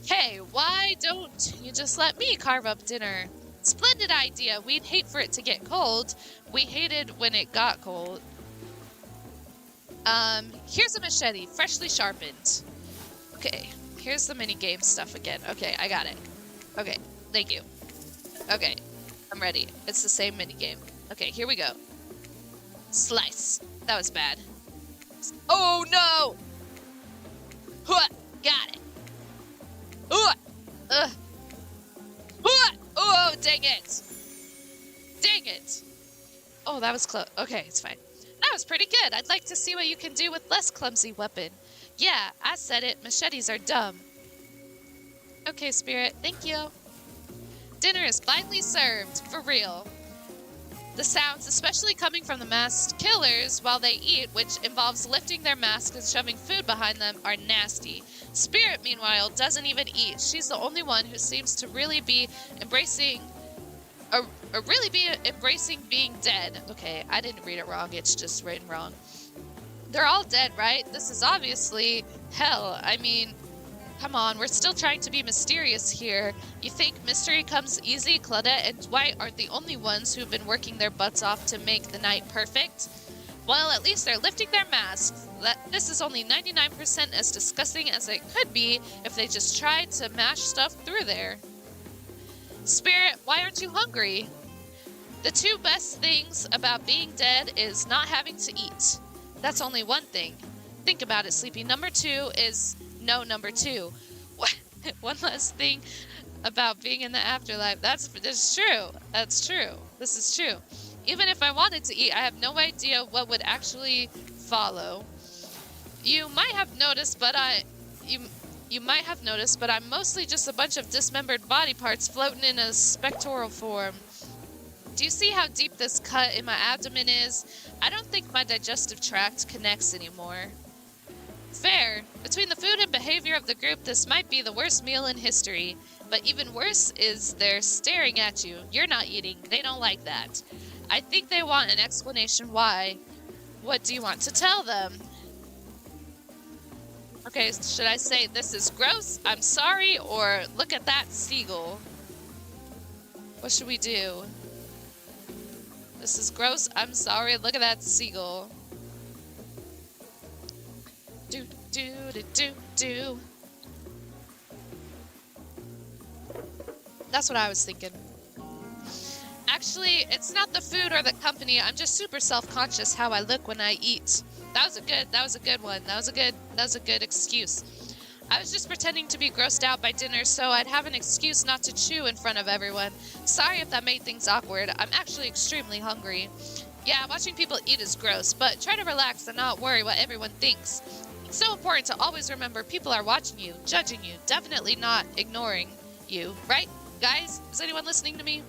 Hey, why don't you just let me carve up dinner? Splendid idea. We'd hate for it to get cold. We hated when it got cold. Here's a machete, freshly sharpened. Okay, here's the minigame stuff again. Okay, I got it. Okay, thank you. Okay, I'm ready. It's the same minigame. Okay, here we go. Slice. That was bad. Oh no! Huh, got it. Ugh. Oh, dang it. Dang it. Oh, that was close. Okay, it's fine. That was pretty good. I'd like to see what you can do with less clumsy weapon. Yeah, I said it. Machetes are dumb. Okay, Spirit. Thank you. Dinner is finally served. For real. The sounds, especially coming from the masked killers while they eat, which involves lifting their masks and shoving food behind them, are nasty. Spirit, meanwhile, doesn't even eat. She's the only one who seems to really be embracing being dead. Okay, I didn't read it wrong. It's just written wrong. They're all dead, right? This is obviously hell. I mean, come on, we're still trying to be mysterious here. You think mystery comes easy? Claudette and Dwight aren't the only ones who've been working their butts off to make the night perfect. Well, at least they're lifting their masks. This is only 99% as disgusting as it could be if they just tried to mash stuff through there. Spirit, why aren't you hungry? The two best things about being dead is not having to eat. That's only one thing. Think about it, Sleepy. Number two is no number two. One last thing about being in the afterlife. That's true. That's true. This is true. Even if I wanted to eat, I have no idea what would actually follow. You might have noticed, but I'm mostly just a bunch of dismembered body parts floating in a spectral form. Do you see how deep this cut in my abdomen is? I don't think my digestive tract connects anymore. Fair. Between the food and behavior of the group, this might be the worst meal in history. But even worse is they're staring at you. You're not eating. They don't like that. I think they want an explanation why. What do you want to tell them? Okay, should I say this is gross, I'm sorry, or look at that seagull? What should we do? This is gross, I'm sorry, look at that seagull. Do, do, do, do, do. That's what I was thinking. Actually, it's not the food or the company. I'm just super self-conscious how I look when I eat. That was a good one. That was a good excuse. I was just pretending to be grossed out by dinner so I'd have an excuse not to chew in front of everyone. Sorry if that made things awkward. I'm actually extremely hungry. Yeah, watching people eat is gross, but try to relax and not worry what everyone thinks. It's so important to always remember people are watching you, judging you, definitely not ignoring you, right? Guys, is anyone listening to me?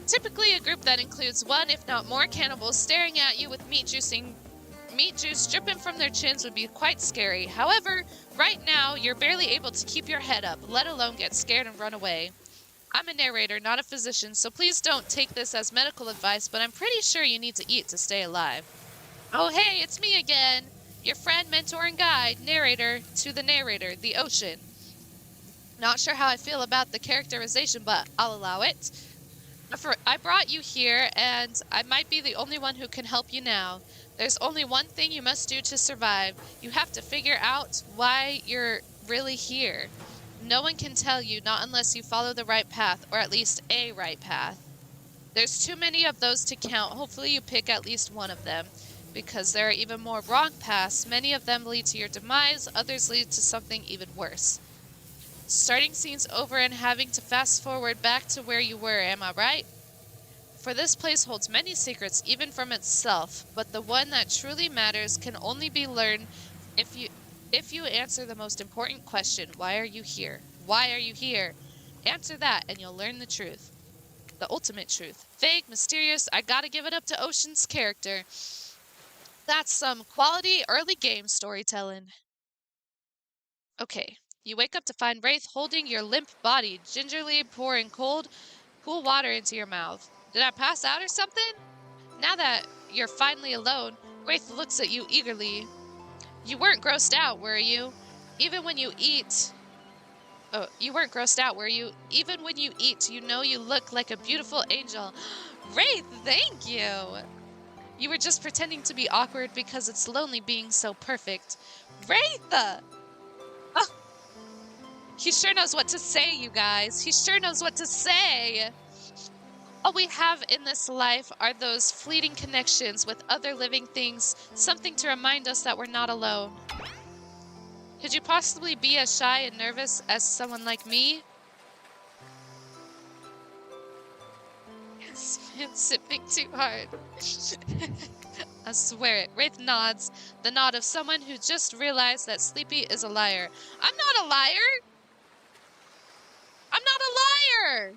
Typically a group that includes one, if not more, cannibals staring at you with meat juice dripping from their chins would be quite scary. However, right now, you're barely able to keep your head up, let alone get scared and run away. I'm a narrator, not a physician, so please don't take this as medical advice, but I'm pretty sure you need to eat to stay alive. Oh hey, it's me again! Your friend, mentor, and guide, narrator to the narrator, the ocean. Not sure how I feel about the characterization, but I'll allow it. I brought you here, and I might be the only one who can help you now. There's only one thing you must do to survive. You have to figure out why you're really here. No one can tell you, not unless you follow the right path, or at least a right path. There's too many of those to count. Hopefully you pick at least one of them, because there are even more wrong paths. Many of them lead to your demise, others lead to something even worse. Starting scenes over and having to fast forward back to where you were, am I right? For this place holds many secrets, even from itself, but the one that truly matters can only be learned if you answer the most important question, why are you here? Why are you here? Answer that and you'll learn the truth. The ultimate truth. Vague, mysterious, I gotta give it up to Ocean's character. That's some quality early game storytelling. Okay. You wake up to find Wraith holding your limp body, gingerly pouring cool water into your mouth. Did I pass out or something? Now that you're finally alone, Wraith looks at you eagerly. You weren't grossed out, were you? Even when you eat... Oh, you weren't grossed out, were you? Even when you eat, you know you look like a beautiful angel. Wraith, thank you! You were just pretending to be awkward because it's lonely being so perfect. Wraith! He sure knows what to say, you guys. He sure knows what to say. All we have in this life are those fleeting connections with other living things, something to remind us that we're not alone. Could you possibly be as shy and nervous as someone like me? This man's sipping too hard. I swear it. Wraith nods, the nod of someone who just realized that Sleepy is a liar. I'm not a liar! I'm not a liar!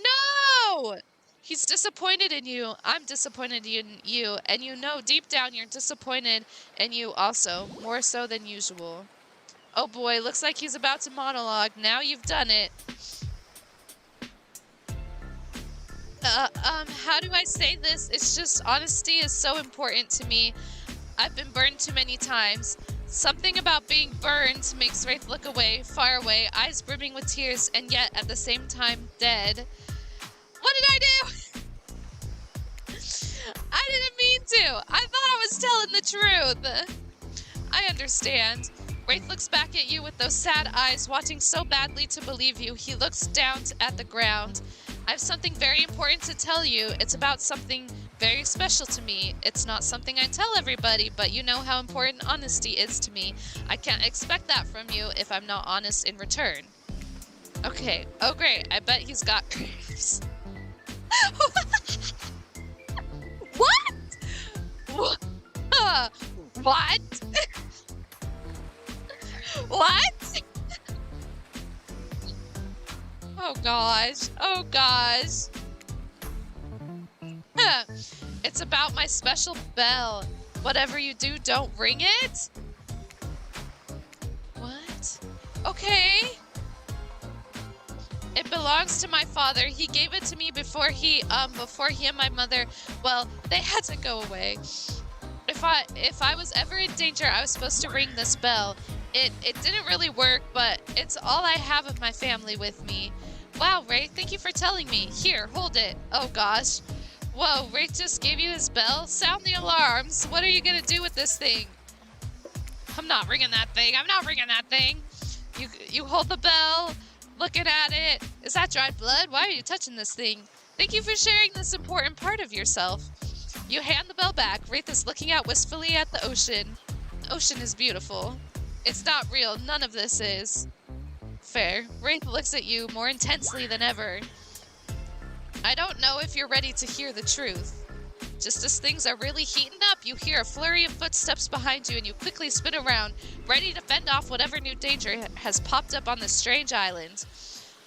No! He's disappointed in you. I'm disappointed in you. And you know deep down you're disappointed in you also. More so than usual. Oh boy, looks like he's about to monologue. Now you've done it. How do I say this? It's just honesty is so important to me. I've been burned too many times. Something about being burned makes Wraith look away, far away, eyes brimming with tears, and yet at the same time dead. What did I do? I didn't mean to. I thought I was telling the truth. I understand. Wraith looks back at you with those sad eyes, wanting so badly to believe you. He looks down at the ground. I have something very important to tell you. It's about something very special to me. It's not something I tell everybody, but you know how important honesty is to me. I can't expect that from you if I'm not honest in return. Okay. Oh, great. I bet he's got cramps. What? What? What? Oh gosh. Oh gosh. It's about my special bell. Whatever you do, don't ring it? What? Okay. It belongs to my father. He gave it to me before he and my mother, well, they had to go away. If I was ever in danger, I was supposed to ring this bell. It didn't really work, but it's all I have of my family with me. Wow, Wraith, thank you for telling me. Here, hold it. Oh gosh. Whoa, Wraith just gave you his bell? Sound the alarms. What are you gonna do with this thing? I'm not ringing that thing. I'm not ringing that thing. You hold the bell, looking at it. Is that dried blood? Why are you touching this thing? Thank you for sharing this important part of yourself. You hand the bell back. Wraith is looking out wistfully at the ocean. The ocean is beautiful. It's not real. None of this is. Fair. Wraith looks at you more intensely than ever. I don't know if you're ready to hear the truth. Just as things are really heating up, you hear a flurry of footsteps behind you and you quickly spin around, ready to fend off whatever new danger has popped up on this strange island.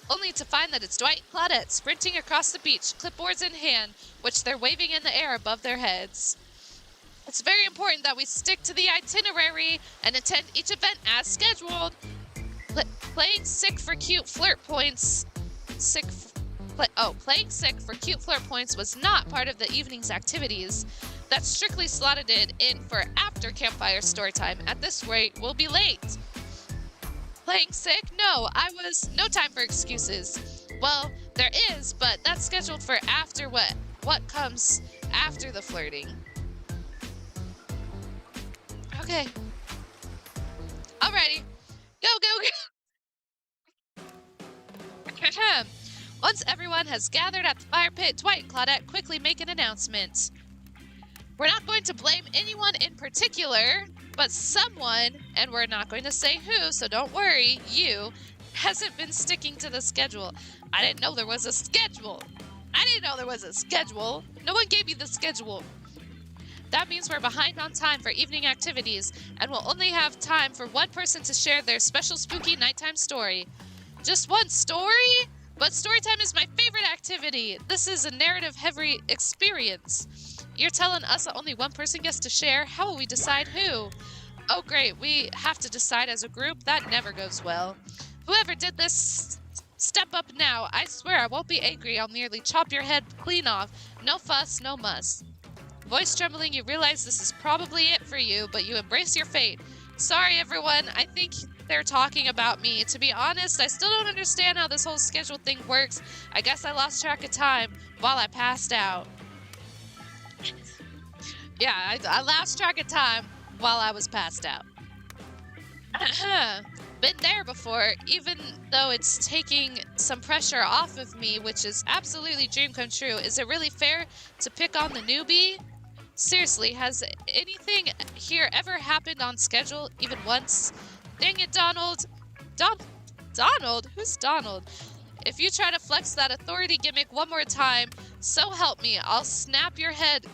Only to find that it's Dwight and Claudette sprinting across the beach, clipboards in hand, which they're waving in the air above their heads. It's very important that we stick to the itinerary and attend each event as scheduled. Playing sick for cute flirt points. Playing sick for cute flirt points was not part of the evening's activities. That's strictly slotted in for after campfire story time. At this rate, we'll be late. Playing sick? No time for excuses. Well, there is, but that's scheduled for after what comes after the flirting. Okay. Alrighty. Go. Once everyone has gathered at the fire pit, Dwight and Claudette quickly make an announcement. We're not going to blame anyone in particular, but someone, and we're not going to say who, so don't worry, you, hasn't been sticking to the schedule. I didn't know there was a schedule. No one gave me the schedule. That means we're behind on time for evening activities, and we'll only have time for one person to share their special spooky nighttime story. Just one story? But storytime is my favorite activity. This is a narrative-heavy experience. You're telling us that only one person gets to share? How will we decide who? Oh great, we have to decide as a group? That never goes well. Whoever did this, step up now. I swear I won't be angry. I'll merely chop your head clean off. No fuss, no muss. Voice trembling, you realize this is probably it for you, but you embrace your fate. Sorry everyone, I think they're talking about me. To be honest, I still don't understand how this whole schedule thing works. I guess I lost track of time while I passed out. Yeah, I lost track of time while I was passed out. been there before, even though it's taking some pressure off of me, which is absolutely dream come true. Is it really fair to pick on the newbie? Seriously, has anything here ever happened on schedule, even once? Dang it, Donald. Donald? Who's Donald? If you try to flex that authority gimmick one more time, so help me, I'll snap your head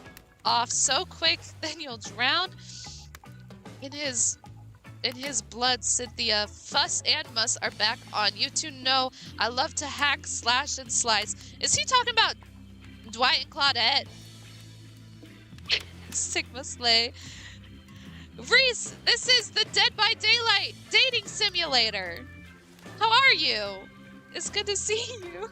off so quick, then you'll drown in his blood. Cynthia, Fuss and Muss are back on. You two know I love to hack, slash, and slice. Is he talking about Dwight and Claudette? Sigma Slay. Reese, this is the Dead by Daylight dating simulator. How are you? It's good to see you.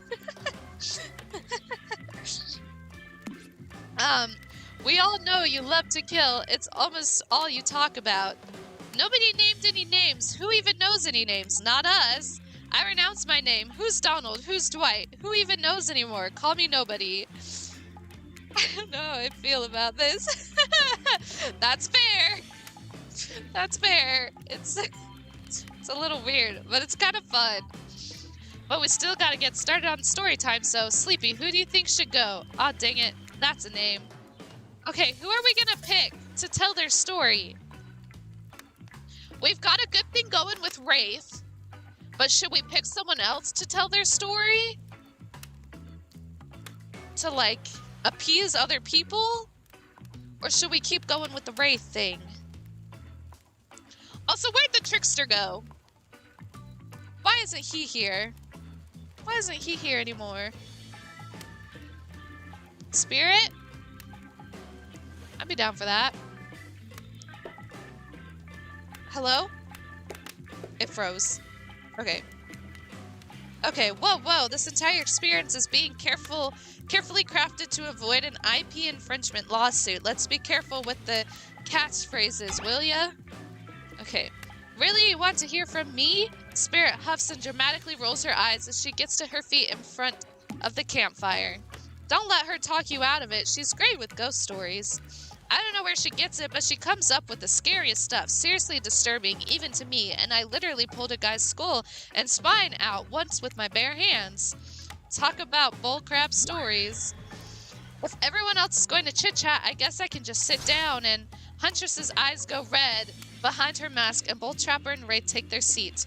We all know you love to kill. It's almost all you talk about. Nobody named any names. Who even knows any names? Not us. I renounce my name. Who's Donald? Who's Dwight? Who even knows anymore? Call me nobody. I don't know how I feel about this. That's fair. That's fair. It's a little weird, but it's kind of fun. But we still gotta get started on story time, so Sleepy, who do you think should go? Aw, dang it. That's a name. Okay, who are we gonna pick to tell their story? We've got a good thing going with Wraith, but should we pick someone else to tell their story? To, like, appease other people? Or should we keep going with the Wraith thing? Also, where'd the Trickster go? Why isn't he here? Why isn't he here anymore? Spirit? I'd be down for that. Hello? It froze. Okay. Okay, whoa. This entire experience is being carefully crafted to avoid an IP infringement lawsuit. Let's be careful with the catchphrases, will ya? Okay. Really, you want to hear from me? Spirit huffs and dramatically rolls her eyes as she gets to her feet in front of the campfire. Don't let her talk you out of it. She's great with ghost stories. I don't know where she gets it, but she comes up with the scariest stuff. Seriously disturbing, even to me, and I literally pulled a guy's skull and spine out once with my bare hands. Talk about bullcrap stories. If everyone else is going to chit-chat, I guess I can just sit down. And Huntress's eyes go red behind her mask, and both Trapper and Wraith take their seats.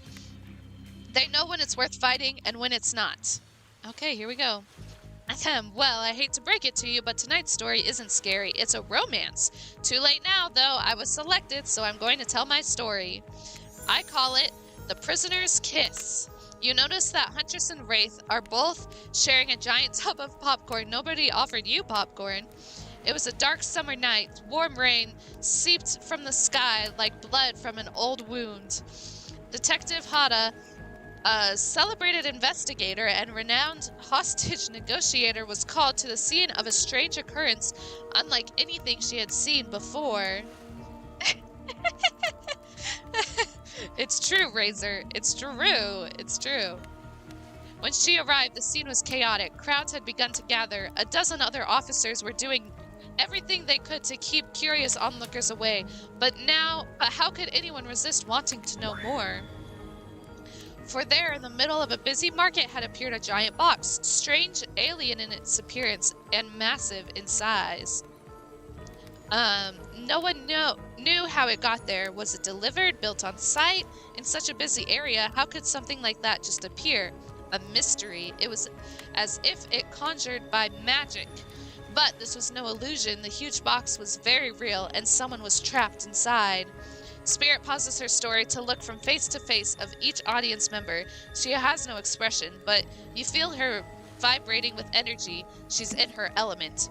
They know when it's worth fighting and when it's not. Okay, here we go. Well, I hate to break it to you, but tonight's story isn't scary. It's a romance. Too late now, though. I was selected, so I'm going to tell my story. I call it The Prisoner's Kiss. You notice that Huntress and Wraith are both sharing a giant tub of popcorn. Nobody offered you popcorn. It was a dark summer night. Warm rain seeped from the sky like blood from an old wound. Detective Hada, a celebrated investigator and renowned hostage negotiator, was called to the scene of a strange occurrence unlike anything she had seen before. It's true, Razor. It's true. It's true. When she arrived, the scene was chaotic. Crowds had begun to gather. A dozen other officers were doing everything they could to keep curious onlookers away. But how could anyone resist wanting to know more? For there, in the middle of a busy market, had appeared a giant box, strange, alien in its appearance, and massive in size. No one knew how it got there. Was it delivered, built on site? In such a busy area, how could something like that just appear? A mystery. It was as if it conjured by magic. But this was no illusion. The huge box was very real, and someone was trapped inside. Spirit pauses her story to look from face to face of each audience member. She has no expression, but you feel her vibrating with energy. She's in her element.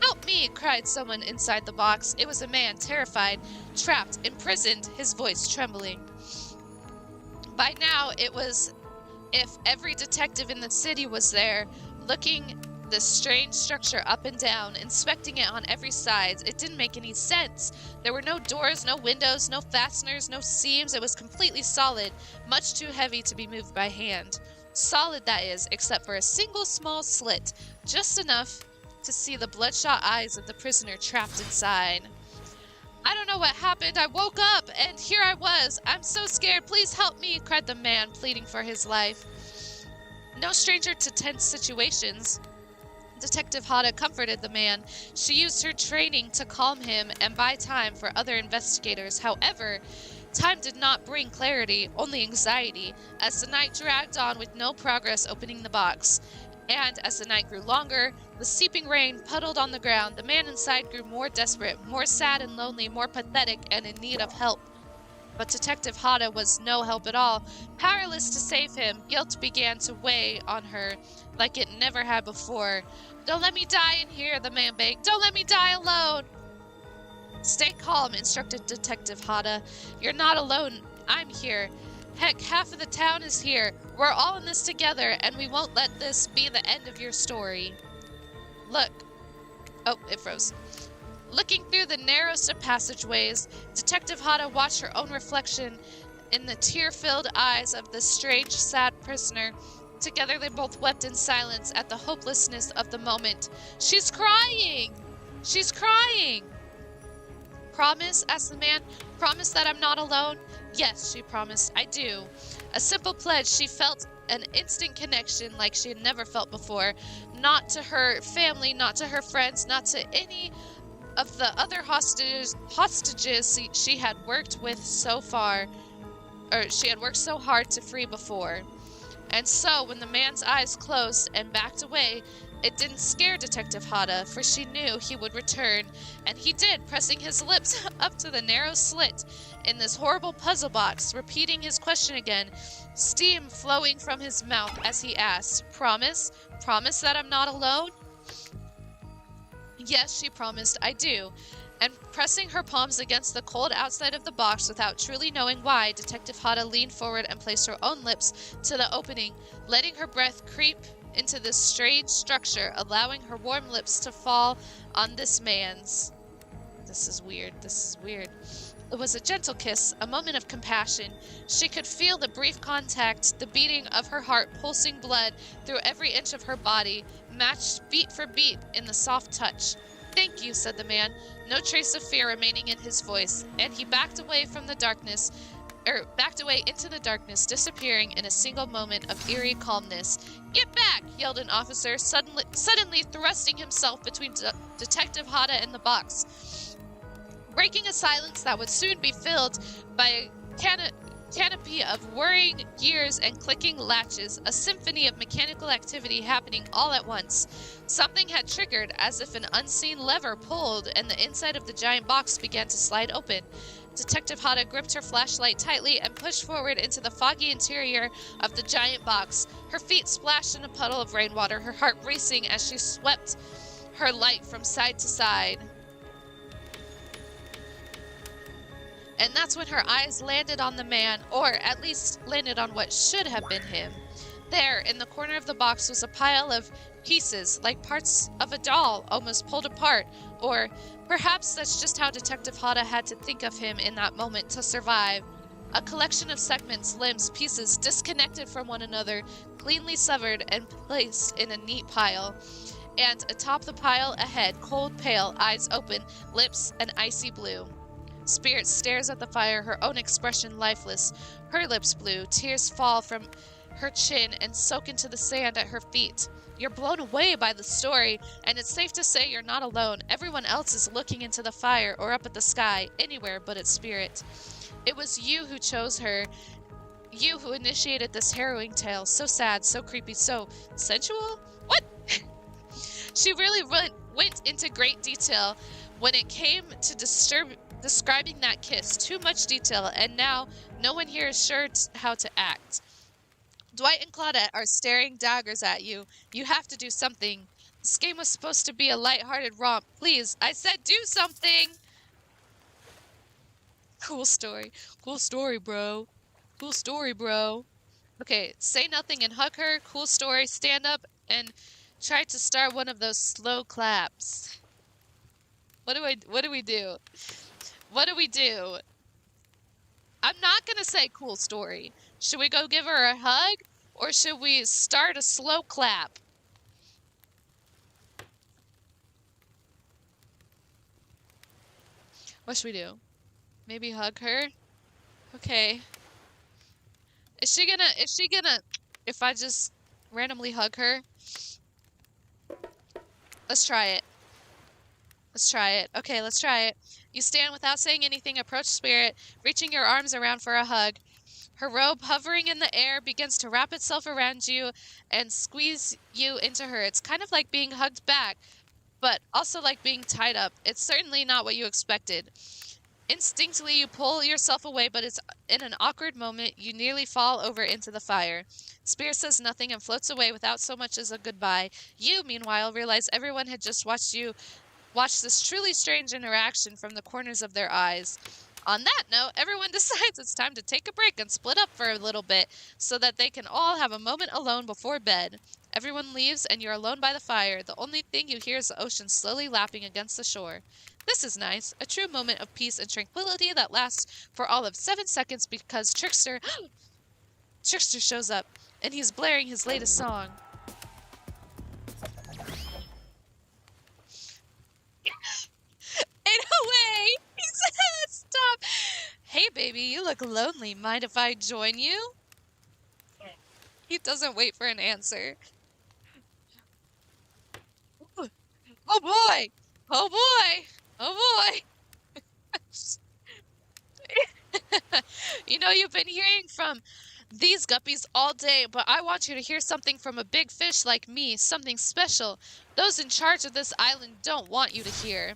"Help me!" cried someone inside the box. It was a man, terrified, trapped, imprisoned, his voice trembling. By now, it was if every detective in the city was there, looking this strange structure up and down, inspecting it on every side. It didn't make any sense. There were no doors, no windows, no fasteners, no seams. It was completely solid, much too heavy to be moved by hand. Solid, that is, except for a single small slit, just enough to see the bloodshot eyes of the prisoner trapped inside. I don't know what happened. I woke up and here I was. I'm so scared. Please help me, cried the man, pleading for his life. No stranger to tense situations, Detective Hada comforted the man. She used her training to calm him and buy time for other investigators. However, time did not bring clarity, only anxiety, as the night dragged on with no progress opening the box. And as the night grew longer, the seeping rain puddled on the ground. The man inside grew more desperate, more sad and lonely, more pathetic, and in need of help. But Detective Hada was no help at all. Powerless to save him, guilt began to weigh on her like it never had before. Don't let me die in here, the man begged. Don't let me die alone. Stay calm, instructed Detective Hada. You're not alone. I'm here. Heck, half of the town is here. We're all in this together, and we won't let this be the end of your story. Look. Oh, it froze. Looking through the narrowest of passageways, Detective Hada watched her own reflection in the tear-filled eyes of the strange, sad prisoner. Together they both wept in silence at the hopelessness of the moment. She's crying! She's crying! Promise? Asked the man. Promise that I'm not alone? Yes, she promised. I do. A simple pledge. She felt an instant connection like she had never felt before. Not to her family, not to her friends, not to any of the other hostages she had worked with so far, or she had worked so hard to free before. And so, when the man's eyes closed and backed away, it didn't scare Detective Hada, for she knew he would return, and he did, pressing his lips up to the narrow slit in this horrible puzzle box, repeating his question again, steam flowing from his mouth as he asked, Promise? Promise that I'm not alone? Yes, she promised, I do. And pressing her palms against the cold outside of the box without truly knowing why, Detective Hada leaned forward and placed her own lips to the opening, letting her breath creep into this strange structure, allowing her warm lips to fall on this man's. This is weird. It was a gentle kiss, a moment of compassion. She could feel the brief contact, the beating of her heart pulsing blood through every inch of her body, matched beat for beat in the soft touch. Thank you, said the man, no trace of fear remaining in his voice, and he backed away into the darkness, disappearing in a single moment of eerie calmness. Get back! Yelled an officer, suddenly thrusting himself between Detective Hada and the box, breaking a silence that would soon be filled by a canopy of whirring gears and clicking latches, a symphony of mechanical activity happening all at once. Something had triggered, as if an unseen lever pulled, and the inside of the giant box began to slide open. Detective Hada gripped her flashlight tightly and pushed forward into the foggy interior of the giant box. Her feet splashed in a puddle of rainwater, her heart racing as she swept her light from side to side. And that's when her eyes landed on the man, or at least landed on what should have been him. There, in the corner of the box, was a pile of pieces, like parts of a doll, almost pulled apart, or perhaps that's just how Detective Hada had to think of him in that moment to survive. A collection of segments, limbs, pieces, disconnected from one another, cleanly severed and placed in a neat pile. And atop the pile, a head, cold pale, eyes open, lips an icy blue. Spirit stares at the fire, her own expression lifeless. Her lips blue, tears fall from her chin and soak into the sand at her feet. You're blown away by the story, and it's safe to say you're not alone. Everyone else is looking into the fire or up at the sky, anywhere but at Spirit. It was you who chose her. You who initiated this harrowing tale. So sad, so creepy, so sensual? What? She really went into great detail when it came to describing that kiss. Too much detail, and now no one here is sure how to act. Dwight and Claudette are staring daggers at you. You have to do something. This game was supposed to be a light-hearted romp. Please, I said do something! Cool story. Cool story, bro. Cool story, bro. Okay, say nothing and hug her. Cool story. Stand up and try to start one of those slow claps. What do we do? What do we do? I'm not gonna say cool story. Should we go give her a hug? Or should we start a slow clap? What should we do? Maybe hug her? Okay. Is she gonna, if I just randomly hug her? Let's try it. Let's try it. Okay, let's try it. You stand without saying anything, approach Spirit, reaching your arms around for a hug. Her robe, hovering in the air, begins to wrap itself around you and squeeze you into her. It's kind of like being hugged back, but also like being tied up. It's certainly not what you expected. Instinctively, you pull yourself away, but it's in an awkward moment, you nearly fall over into the fire. Spirit says nothing and floats away without so much as a goodbye. You, meanwhile, realize everyone had just watched this truly strange interaction from the corners of their eyes. On that note, everyone decides it's time to take a break and split up for a little bit so that they can all have a moment alone before bed. Everyone leaves and you're alone by the fire. The only thing you hear is the ocean slowly lapping against the shore. This is nice, a true moment of peace and tranquility that lasts for all of 7 seconds because Trickster shows up and he's blaring his latest song. In a way, he says, stop. Hey, baby, you look lonely. Mind if I join you? He doesn't wait for an answer. Oh boy! Oh boy! Oh boy! You know, you've been hearing from these guppies all day, but I want you to hear something from a big fish like me, something special. Those in charge of this island don't want you to hear.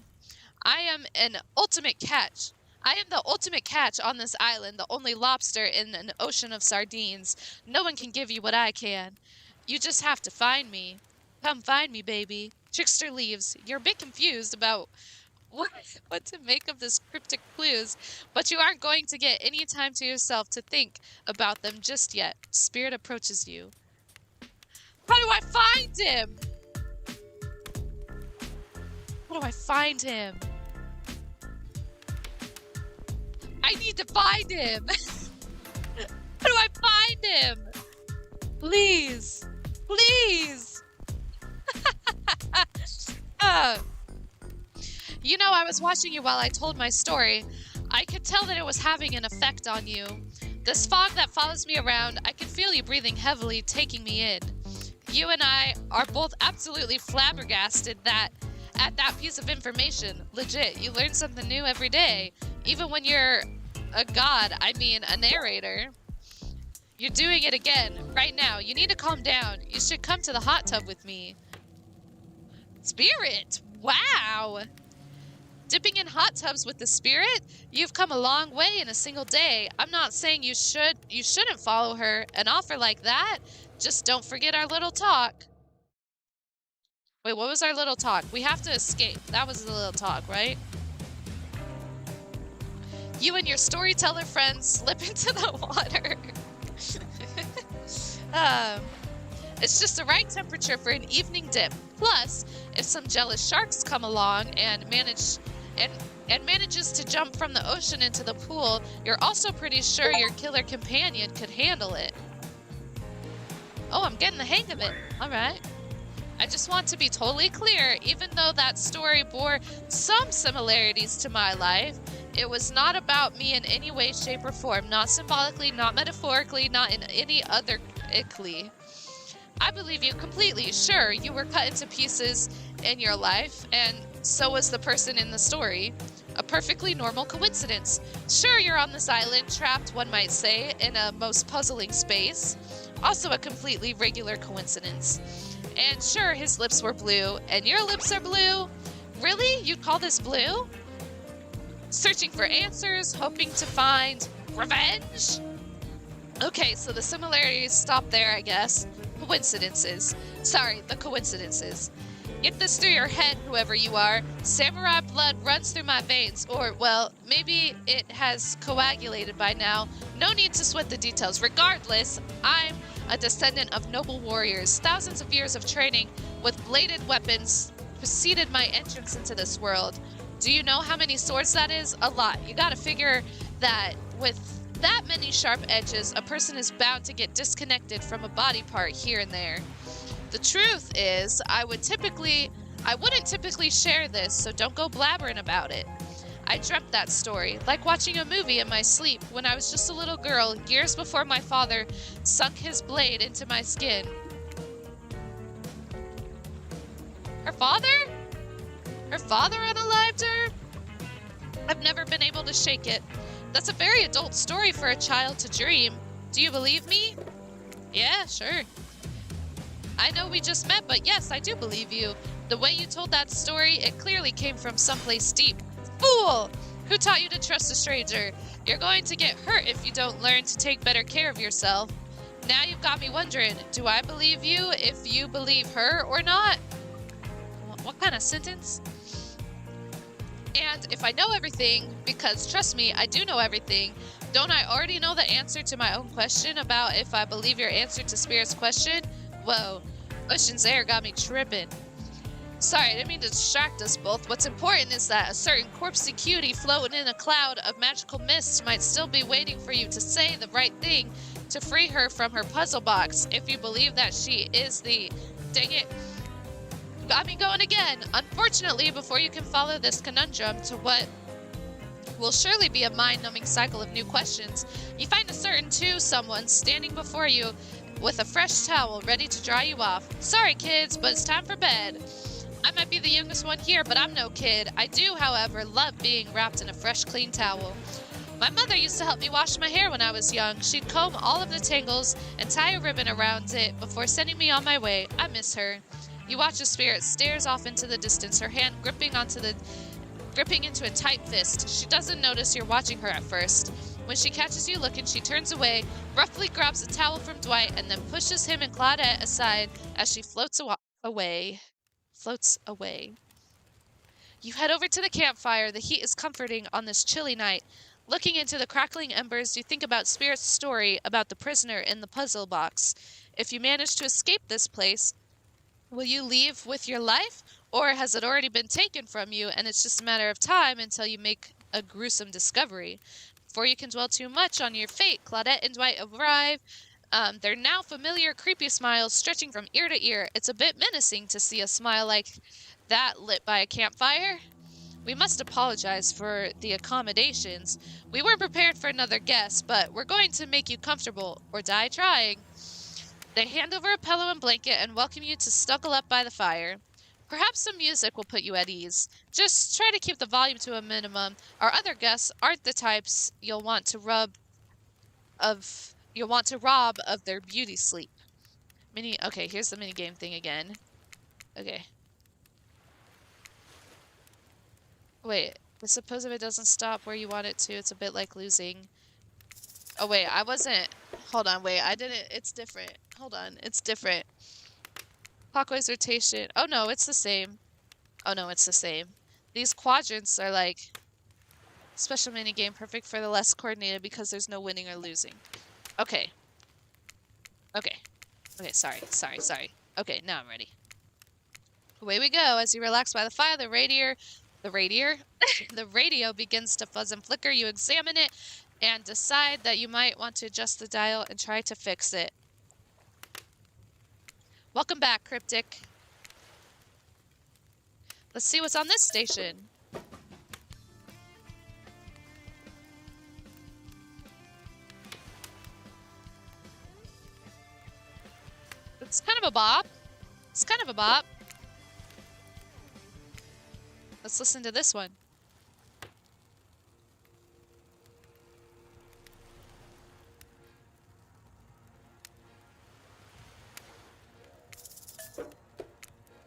I am the ultimate catch on this island, the only lobster in an ocean of sardines. No one can give you what I can. You just have to find me. Come find me, baby. Trickster leaves. You're a bit confused about what to make of this cryptic clues, but you aren't going to get any time to yourself to think about them just yet. Spirit approaches you. How do I find him? How do I find him? I need to find him. How do I find him? Please. Please. You know, I was watching you while I told my story. I could tell that it was having an effect on you. This fog that follows me around, I can feel you breathing heavily, taking me in. You and I are both absolutely flabbergasted at that piece of information. Legit, you learn something new every day. Even when you're a narrator. You're doing it again, right now. You need to calm down. You should come to the hot tub with me. Spirit! Wow! Dipping in hot tubs with the Spirit? You've come a long way in a single day. I'm not saying you shouldn't follow her. An offer like that? Just don't forget our little talk. Wait, what was our little talk? We have to escape. That was the little talk, right? You and your storyteller friends slip into the water. It's just the right temperature for an evening dip. Plus, if some jealous sharks come along and manages to jump from the ocean into the pool, you're also pretty sure your killer companion could handle it. Oh, I'm getting the hang of it. All right. I just want to be totally clear, even though that story bore some similarities to my life, it was not about me in any way, shape, or form. Not symbolically, not metaphorically, not in any other ickly. I believe you completely. Sure, you were cut into pieces in your life, and so was the person in the story. A perfectly normal coincidence. Sure, you're on this island, trapped, one might say, in a most puzzling space. Also a completely regular coincidence. And sure, his lips were blue, and your lips are blue? Really? You'd call this blue? Searching for answers, hoping to find revenge? Okay, so the similarities stop there, I guess. Coincidences. Sorry, the coincidences. Get this through your head, whoever you are. Samurai blood runs through my veins, or, well, maybe it has coagulated by now. No need to sweat the details. Regardless, I'm a descendant of noble warriors. Thousands of years of training with bladed weapons preceded my entrance into this world. Do you know how many swords that is? A lot. You gotta figure that with that many sharp edges, a person is bound to get disconnected from a body part here and there. The truth is, I wouldn't typically share this, so don't go blabbering about it. I dreamt that story, like watching a movie in my sleep when I was just a little girl, years before my father sunk his blade into my skin. Her father? Her father unalived her? I've never been able to shake it. That's a very adult story for a child to dream. Do you believe me? Yeah, sure. I know we just met, but yes, I do believe you. The way you told that story, it clearly came from someplace deep. Fool! Who taught you to trust a stranger? You're going to get hurt if you don't learn to take better care of yourself. Now you've got me wondering, do I believe you if you believe her or not? What kind of sentence? And if I know everything, because trust me, I do know everything, don't I already know the answer to my own question about if I believe your answer to Spirit's question? Whoa, Ocean's Air got me tripping. Sorry, I didn't mean to distract us both. What's important is that a certain corpsey cutie floating in a cloud of magical mist might still be waiting for you to say the right thing to free her from her puzzle box, if you believe that she is the... Dang it. Got me going again. Unfortunately, before you can follow this conundrum to what will surely be a mind-numbing cycle of new questions, you find a certain someone standing before you with a fresh towel ready to dry you off. Sorry, kids, but it's time for bed. I might be the youngest one here, but I'm no kid. I do, however, love being wrapped in a fresh, clean towel. My mother used to help me wash my hair when I was young. She'd comb all of the tangles and tie a ribbon around it before sending me on my way. I miss her. You watch as Spirit stares off into the distance, her hand gripping into a tight fist. She doesn't notice you're watching her at first. When she catches you looking, she turns away, roughly grabs a towel from Dwight, and then pushes him and Claudette aside as she floats away. You head over to the campfire. The heat is comforting on this chilly night. Looking into the crackling embers, you think about Spirit's story about the prisoner in the puzzle box. If you manage to escape this place, will you leave with your life, or has it already been taken from you and it's just a matter of time until you make a gruesome discovery? Before you can dwell too much on your fate, Claudette and Dwight arrive. Their now familiar creepy smiles stretching from ear to ear. It's a bit menacing to see a smile like that lit by a campfire. We must apologize for the accommodations. We weren't prepared for another guest, but we're going to make you comfortable, or die trying. They hand over a pillow and blanket and welcome you to snuggle up by the fire. Perhaps some music will put you at ease. Just try to keep the volume to a minimum. Our other guests aren't the types you'll want to rob of their beauty sleep. Okay, here's the mini game thing again. Okay. Wait, I suppose if it doesn't stop where you want it to, it's a bit like losing. Oh wait, I wasn't. Hold on, wait, I didn't. It's different. Hold on, it's different. Clockwise rotation. Oh no, it's the same. Oh no, it's the same. These quadrants are like special minigame, perfect for the less coordinated because there's no winning or losing. Okay. Okay. Okay, sorry. Okay, now I'm ready. Away we go. As you relax by the fire, the radio begins to fuzz and flicker. You examine it and decide that you might want to adjust the dial and try to fix it. Welcome back, Cryptic. Let's see what's on this station. It's kind of a bop. It's kind of a bop. Let's listen to this one.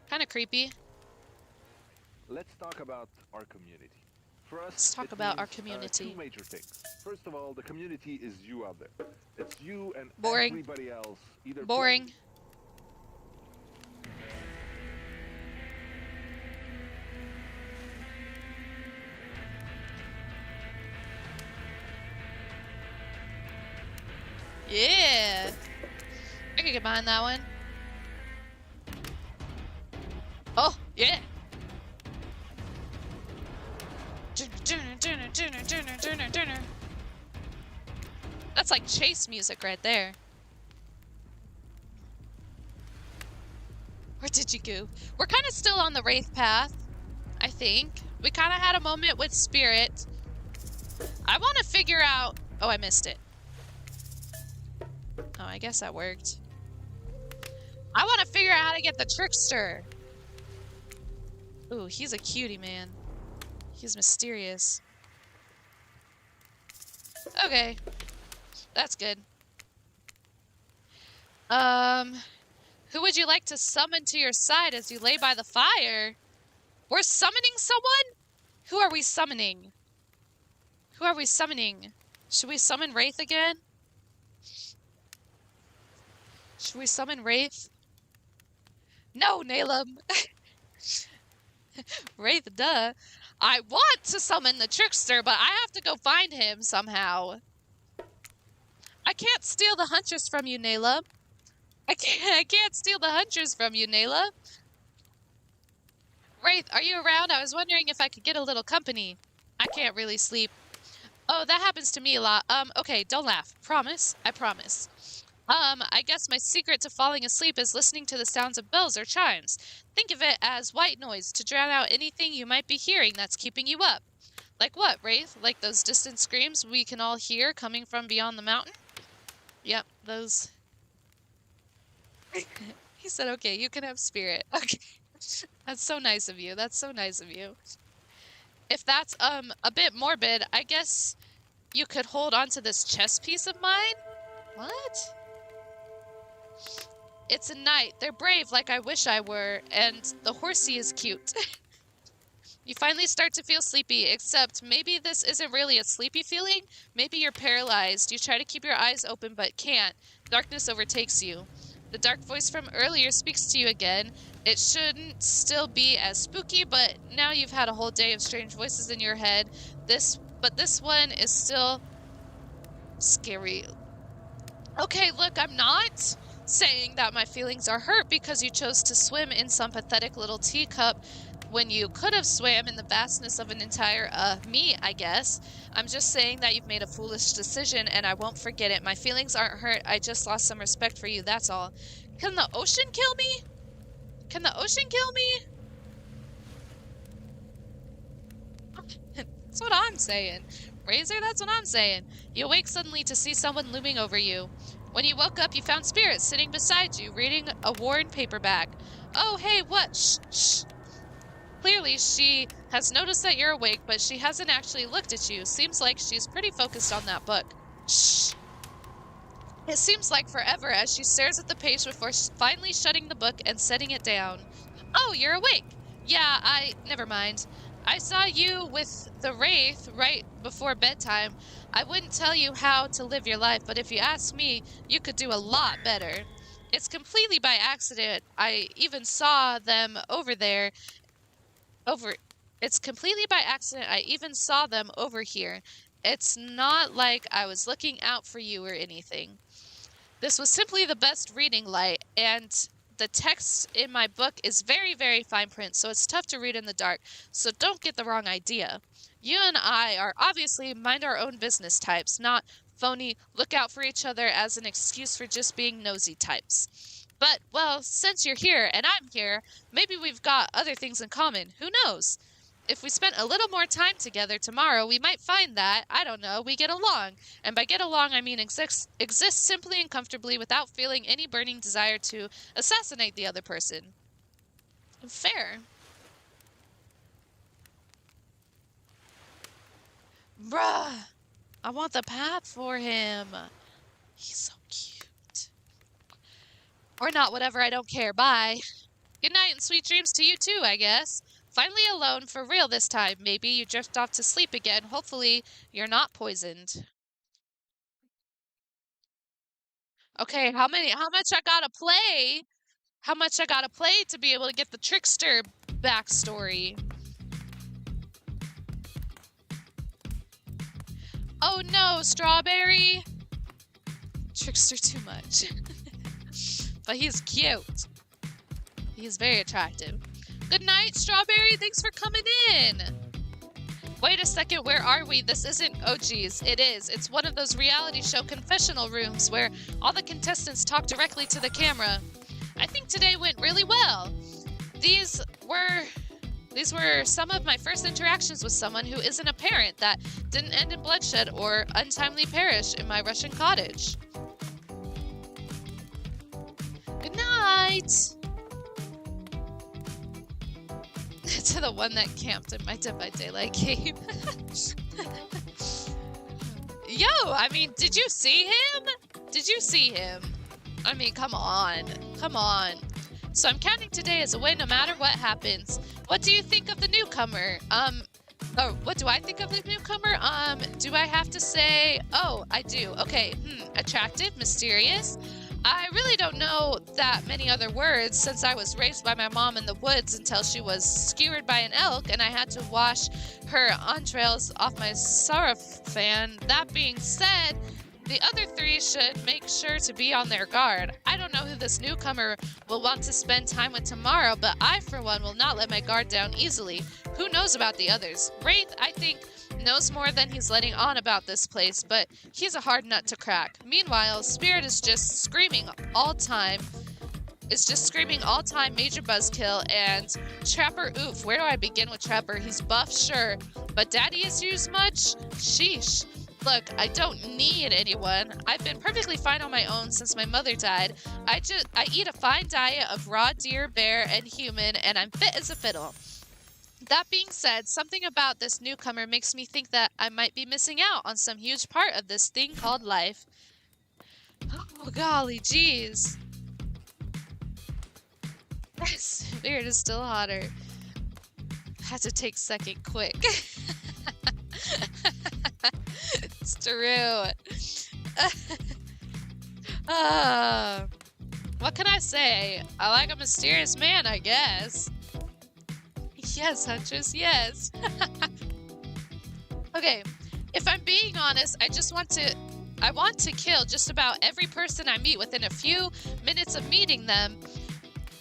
Kind of creepy. Let's talk about our community. For us, Let's talk about our community. Two major things. First of all, the community is you out there. It's you and Boring. everybody else. Either Boring. Yeah. I can get behind that one. Oh, yeah. That's like chase music right there. Where did you go? We're kind of still on the Wraith path, I think. We kind of had a moment with Spirit. I want to figure out... Oh, I missed it. Oh, I guess that worked. I want to figure out how to get the Trickster. Ooh, he's a cutie, man. He's mysterious. Okay. That's good. Who would you like to summon to your side as you lay by the fire? We're summoning someone? Who are we summoning? Who are we summoning? Should we summon Wraith again? Should we summon Wraith? No, Nalum! Wraith, duh. I want to summon the Trickster, but I have to go find him somehow. I can't steal the Huntress from you, Nayla. I can't steal the Huntress from you, Nayla. Wraith, are you around? I was wondering if I could get a little company. I can't really sleep. Oh, that happens to me a lot. Okay, don't laugh. Promise? I promise. I guess my secret to falling asleep is listening to the sounds of bells or chimes. Think of it as white noise to drown out anything you might be hearing that's keeping you up. Like what, Wraith? Like those distant screams we can all hear coming from beyond the mountain? Yep, those... He said, okay, you can have Spirit. Okay. That's so nice of you. That's so nice of you. If that's, a bit morbid, I guess you could hold on to this chess piece of mine? What? It's a knight. They're brave like I wish I were, and the horsey is cute. You finally start to feel sleepy, except maybe this isn't really a sleepy feeling. Maybe you're paralyzed. You try to keep your eyes open but can't. Darkness overtakes you. The dark voice from earlier speaks to you again. It shouldn't still be as spooky, but now you've had a whole day of strange voices in your head. But this one is still scary. Okay, look, I'm not saying that my feelings are hurt because you chose to swim in some pathetic little teacup when you could have swam in the vastness of an entire, me, I guess. I'm just saying that you've made a foolish decision and I won't forget it. My feelings aren't hurt. I just lost some respect for you, that's all. Can the ocean kill me? Can the ocean kill me? That's what I'm saying. Razor, that's what I'm saying. You awake suddenly to see someone looming over you. When you woke up, you found Spirit sitting beside you, reading a worn paperback. Oh, hey, what? Shh, shh. Clearly, she has noticed that you're awake, but she hasn't actually looked at you. Seems like she's pretty focused on that book. Shh. It seems like forever as she stares at the page before finally shutting the book and setting it down. Oh, you're awake. Yeah, never mind. I saw you with the Wraith right before bedtime. I wouldn't tell you how to live your life, but if you ask me, you could do a lot better. It's completely by accident. I even saw them over there. It's completely by accident. I even saw them over here. It's not like I was looking out for you or anything. This was simply the best reading light, and the text in my book is very, very fine print, so it's tough to read in the dark, so don't get the wrong idea. You and I are obviously mind our own business types, not phony look out for each other as an excuse for just being nosy types. But, well, since you're here and I'm here, maybe we've got other things in common. Who knows? If we spent a little more time together tomorrow, we might find that, I don't know, we get along. And by get along, I mean exist simply and comfortably without feeling any burning desire to assassinate the other person. Fair. Bruh, I want the path for him. He's so cute. Or not, whatever, I don't care. Bye. Good night and sweet dreams to you too, I guess. Finally alone for real this time. Maybe you drift off to sleep again. Hopefully you're not poisoned. Okay, how much I gotta play? How much I gotta play to be able to get the Trickster backstory? Oh no, Strawberry! Trickster too much. But he's cute. He's very attractive. Good night, Strawberry. Thanks for coming in. Wait a second, where are we? This isn't... Oh, geez, it is. It's one of those reality show confessional rooms where all the contestants talk directly to the camera. I think today went really well. These were These were some of my first interactions with someone who isn't a parent that didn't end in bloodshed or untimely perish in my Russian cottage. Good night! To the one that camped in my Dead by Daylight game. Yo, I mean, did you see him? Did you see him? I mean, come on. Come on. So I'm counting today as a win no matter what happens. What do you think of the newcomer? What do I think of the newcomer? Do I have to say, oh, I do. Okay, attractive, mysterious. I really don't know that many other words since I was raised by my mom in the woods until she was skewered by an elk and I had to wash her entrails off my sarafan. That being said, the other three should make sure to be on their guard. I don't know who this newcomer will want to spend time with tomorrow, but I, for one, will not let my guard down easily. Who knows about the others? Wraith, I think, knows more than he's letting on about this place, but he's a hard nut to crack. Meanwhile, Spirit is just screaming all time. It's just screaming all time major buzzkill, and Trapper, oof, where do I begin with Trapper? He's buff, sure, but daddy issues much? Sheesh. Look, I don't need anyone. I've been perfectly fine on my own since my mother died. I eat a fine diet of raw deer, bear, and human, and I'm fit as a fiddle. That being said, something about this newcomer makes me think that I might be missing out on some huge part of this thing called life. Oh, golly jeez. Spirit is still hotter. Had to take second quick. It's true. What can I say? I like a mysterious man, I guess. Yes, Huntress, yes. Okay, if I'm being honest, I want to kill just about every person I meet within a few minutes of meeting them.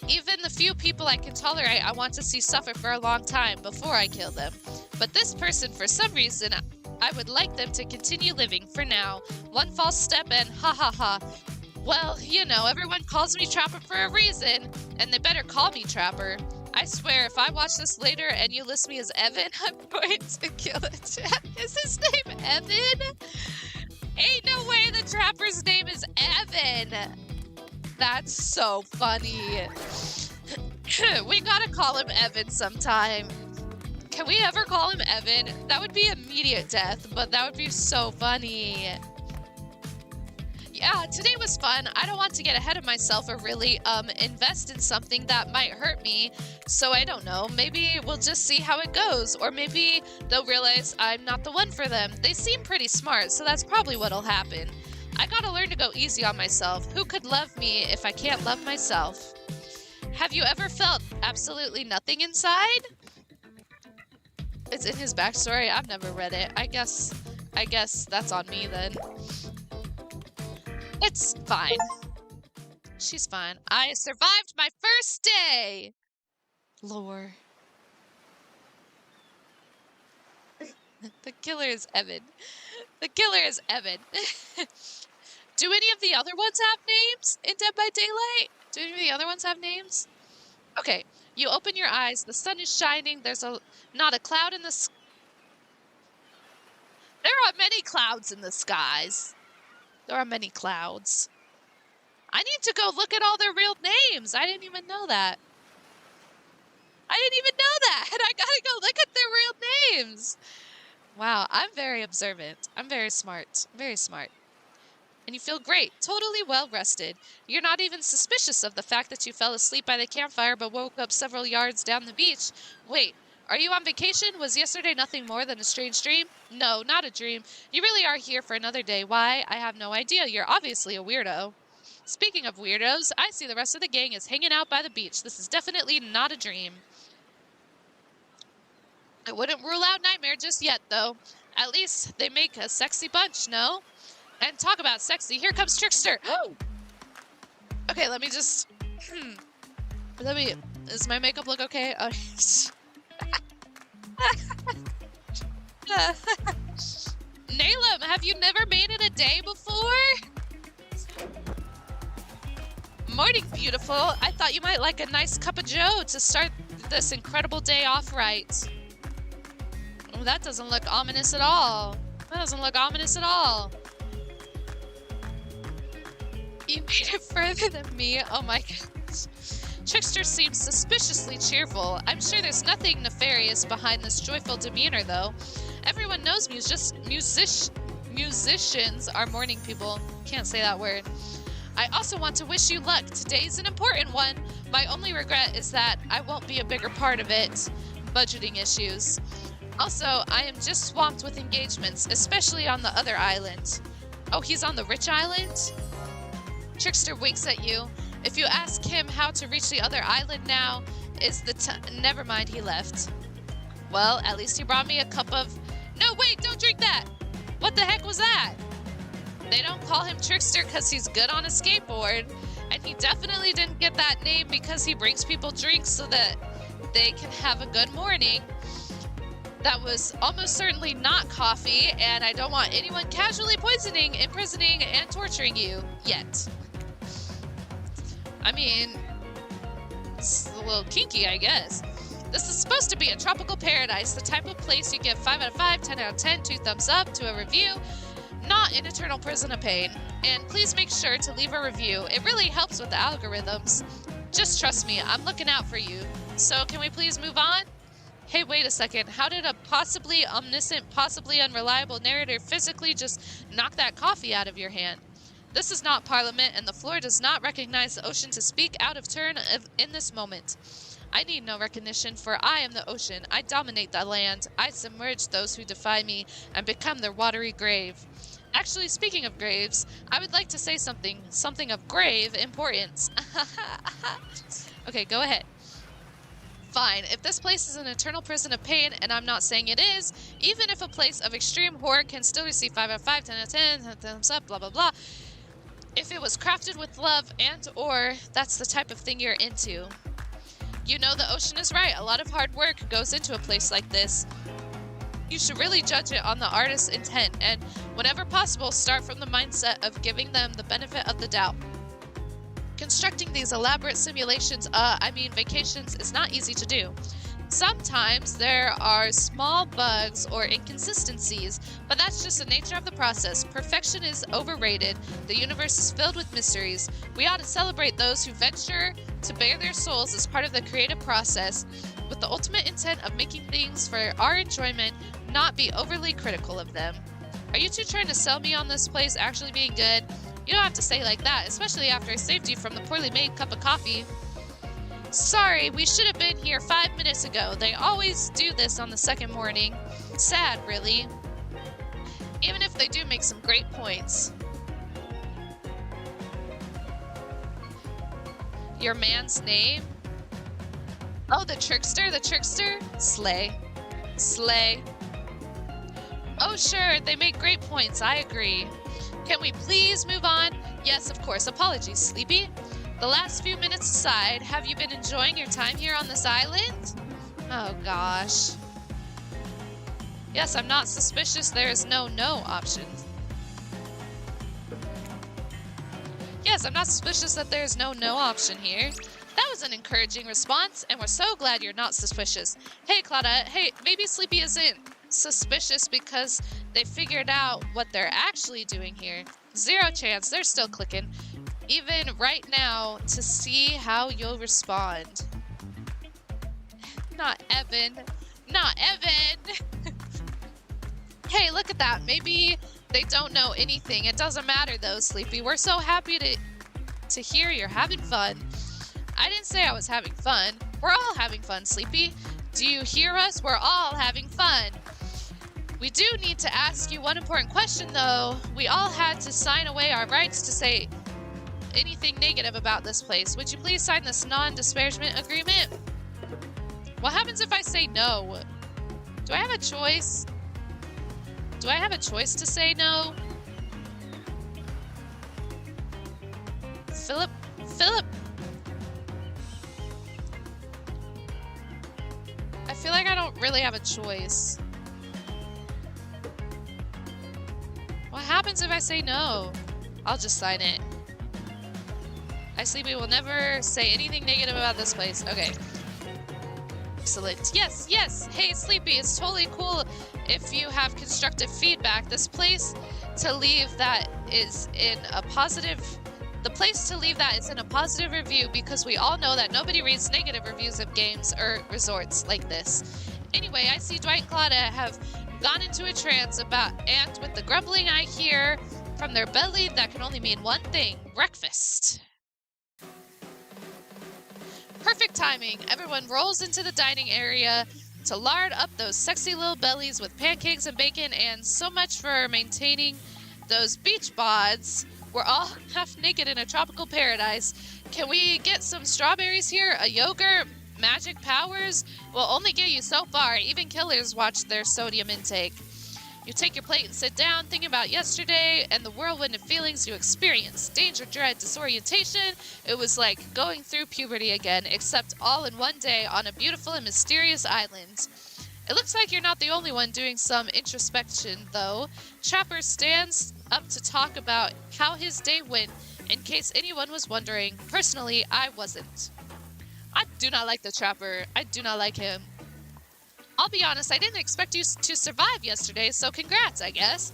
Even the few people I can tolerate, I want to see suffer for a long time before I kill them. But this person, for some reason, I would like them to continue living for now. One false step and ha ha ha. Well, you know, everyone calls me Trapper for a reason, and they better call me Trapper. I swear, if I watch this later and you list me as Evan, I'm going to kill it. Is his name Evan? Ain't no way the Trapper's name is Evan. That's so funny. We gotta call him Evan sometime. Can we ever call him Evan? That would be immediate death, but that would be so funny. Yeah, today was fun. I don't want to get ahead of myself or really invest in something that might hurt me. So I don't know, maybe we'll just see how it goes. Or maybe they'll realize I'm not the one for them. They seem pretty smart, so that's probably what'll happen. I gotta learn to go easy on myself. Who could love me if I can't love myself? Have you ever felt absolutely nothing inside? It's in his backstory. I've never read it. I guess that's on me then. It's fine. She's fine. I survived my first day! Lore. The killer is Evan. The killer is Evan. Do any of the other ones have names in Dead by Daylight? Do any of the other ones have names? Okay. You open your eyes. The sun is shining. There's not a cloud in the sky. There are many clouds in the skies. There are many clouds. I need to go look at all their real names. I didn't even know that. I didn't even know that. And I gotta go look at their real names. Wow, I'm very observant. I'm very smart. Very smart. And you feel great. Totally well rested. You're not even suspicious of the fact that you fell asleep by the campfire but woke up several yards down the beach. Wait, are you on vacation? Was yesterday nothing more than a strange dream? No, not a dream. You really are here for another day. Why? I have no idea. You're obviously a weirdo. Speaking of weirdos, I see the rest of the gang is hanging out by the beach. This is definitely not a dream. I wouldn't rule out Nightmare just yet, though. At least they make a sexy bunch, no? And talk about sexy. Here comes Trickster. Okay, let me just... Does my makeup look okay? Oh, Nalem, have you never made it a day before? Morning, beautiful. I thought you might like a nice cup of joe to start this incredible day off right. Oh, that doesn't look ominous at all. That doesn't look ominous at all. You made it further than me. Oh my gosh. Trickster seems suspiciously cheerful. I'm sure there's nothing nefarious behind this joyful demeanor, though. Everyone knows musicians are morning people. Can't say that word. I also want to wish you luck. Today's an important one. My only regret is that I won't be a bigger part of it. Budgeting issues. Also, I am just swamped with engagements, especially on the other island. Oh, he's on the rich island? Trickster winks at you. If you ask him how to reach the other island now, never mind, he left. Well, at least he brought me a cup of... No, wait, don't drink that! What the heck was that? They don't call him Trickster because he's good on a skateboard. And he definitely didn't get that name because he brings people drinks so that they can have a good morning. That was almost certainly not coffee, and I don't want anyone casually poisoning, imprisoning, and torturing you yet. I mean, it's a little kinky, I guess. This is supposed to be a tropical paradise, the type of place you give 5 out of 5, 10 out of 10, 2 thumbs up to a review, not an eternal prison of pain. And please make sure to leave a review. It really helps with the algorithms. Just trust me, I'm looking out for you. So can we please move on? Hey, wait a second. How did a possibly omniscient, possibly unreliable narrator physically just knock that coffee out of your hand? This is not Parliament, and the floor does not recognize the ocean to speak out of turn in this moment. I need no recognition, for I am the ocean. I dominate the land. I submerge those who defy me and become their watery grave. Actually, speaking of graves, I would like to say something of grave importance. Okay, go ahead. Fine, if this place is an eternal prison of pain, and I'm not saying it is, even if a place of extreme horror can still receive 5 out of 5, 10 out of 10, thumbs up, blah, blah, blah. If it was crafted with love and/or that's the type of thing you're into. You know, the ocean is right. A lot of hard work goes into a place like this. You should really judge it on the artist's intent, and whenever possible, start from the mindset of giving them the benefit of the doubt. Constructing these elaborate simulations, vacations, is not easy to do. Sometimes there are small bugs or inconsistencies, but that's just the nature of the process. Perfection is overrated. The universe is filled with mysteries. We ought to celebrate those who venture to bare their souls as part of the creative process, with the ultimate intent of making things for our enjoyment, not be overly critical of them. Are you two trying to sell me on this place actually being good? You don't have to say like that, especially after I saved you from the poorly made cup of coffee. Sorry, we should have been here 5 minutes ago. They always do this on the second morning. Sad, really. Even if they do make some great points. Your man's name? Oh, the trickster? The trickster? Slay. Slay. Oh, sure, they make great points. I agree. Can we please move on? Yes, of course. Apologies, Sleepy. The last few minutes aside, have you been enjoying your time here on this island? Oh, gosh. Yes, I'm not suspicious. There is no option. Yes, I'm not suspicious that there is no option here. That was an encouraging response, and we're so glad you're not suspicious. Hey, Claudette. Hey, maybe Sleepy isn't suspicious because they figured out what they're actually doing here. Zero chance. They're still clicking. Even right now, to see how you'll respond. Not Evan. Not Evan! Hey, look at that. Maybe they don't know anything. It doesn't matter though, Sleepy. We're so happy to hear you're having fun. I didn't say I was having fun. We're all having fun, Sleepy. Do you hear us? We're all having fun. We do need to ask you one important question, though. We all had to sign away our rights to say anything negative about this place. Would you please sign this non-disparagement agreement? What happens if I say no? Do I have a choice? Do I have a choice to say no? Philip? I feel like I don't really have a choice. What happens if I say no? I'll just sign it. I see we will never say anything negative about this place. Okay. Excellent. Yes, yes. Hey, Sleepy, it's totally cool if you have constructive feedback. This place to leave that is in a positive... The place to leave that is in a positive review because we all know that nobody reads negative reviews of games or resorts like this. Anyway, I see Dwight and Claudia have gone into a trance and with the grumbling I hear from their belly, that can only mean one thing: breakfast. Perfect timing. Everyone rolls into the dining area to lard up those sexy little bellies with pancakes and bacon, and so much for maintaining those beach bods. We're all half naked in a tropical paradise. Can we get some strawberries here? A yogurt? Magic powers will only get you so far. Even killers watch their sodium intake. You take your plate and sit down, thinking about yesterday and the whirlwind of feelings you experienced. Danger, dread, disorientation. It was like going through puberty again, except all in one day on a beautiful and mysterious island. It looks like you're not the only one doing some introspection, though. Trapper stands up to talk about how his day went, in case anyone was wondering. Personally, I wasn't. I do not like the Trapper. I do not like him. I'll be honest, I didn't expect you to survive yesterday, so congrats, I guess.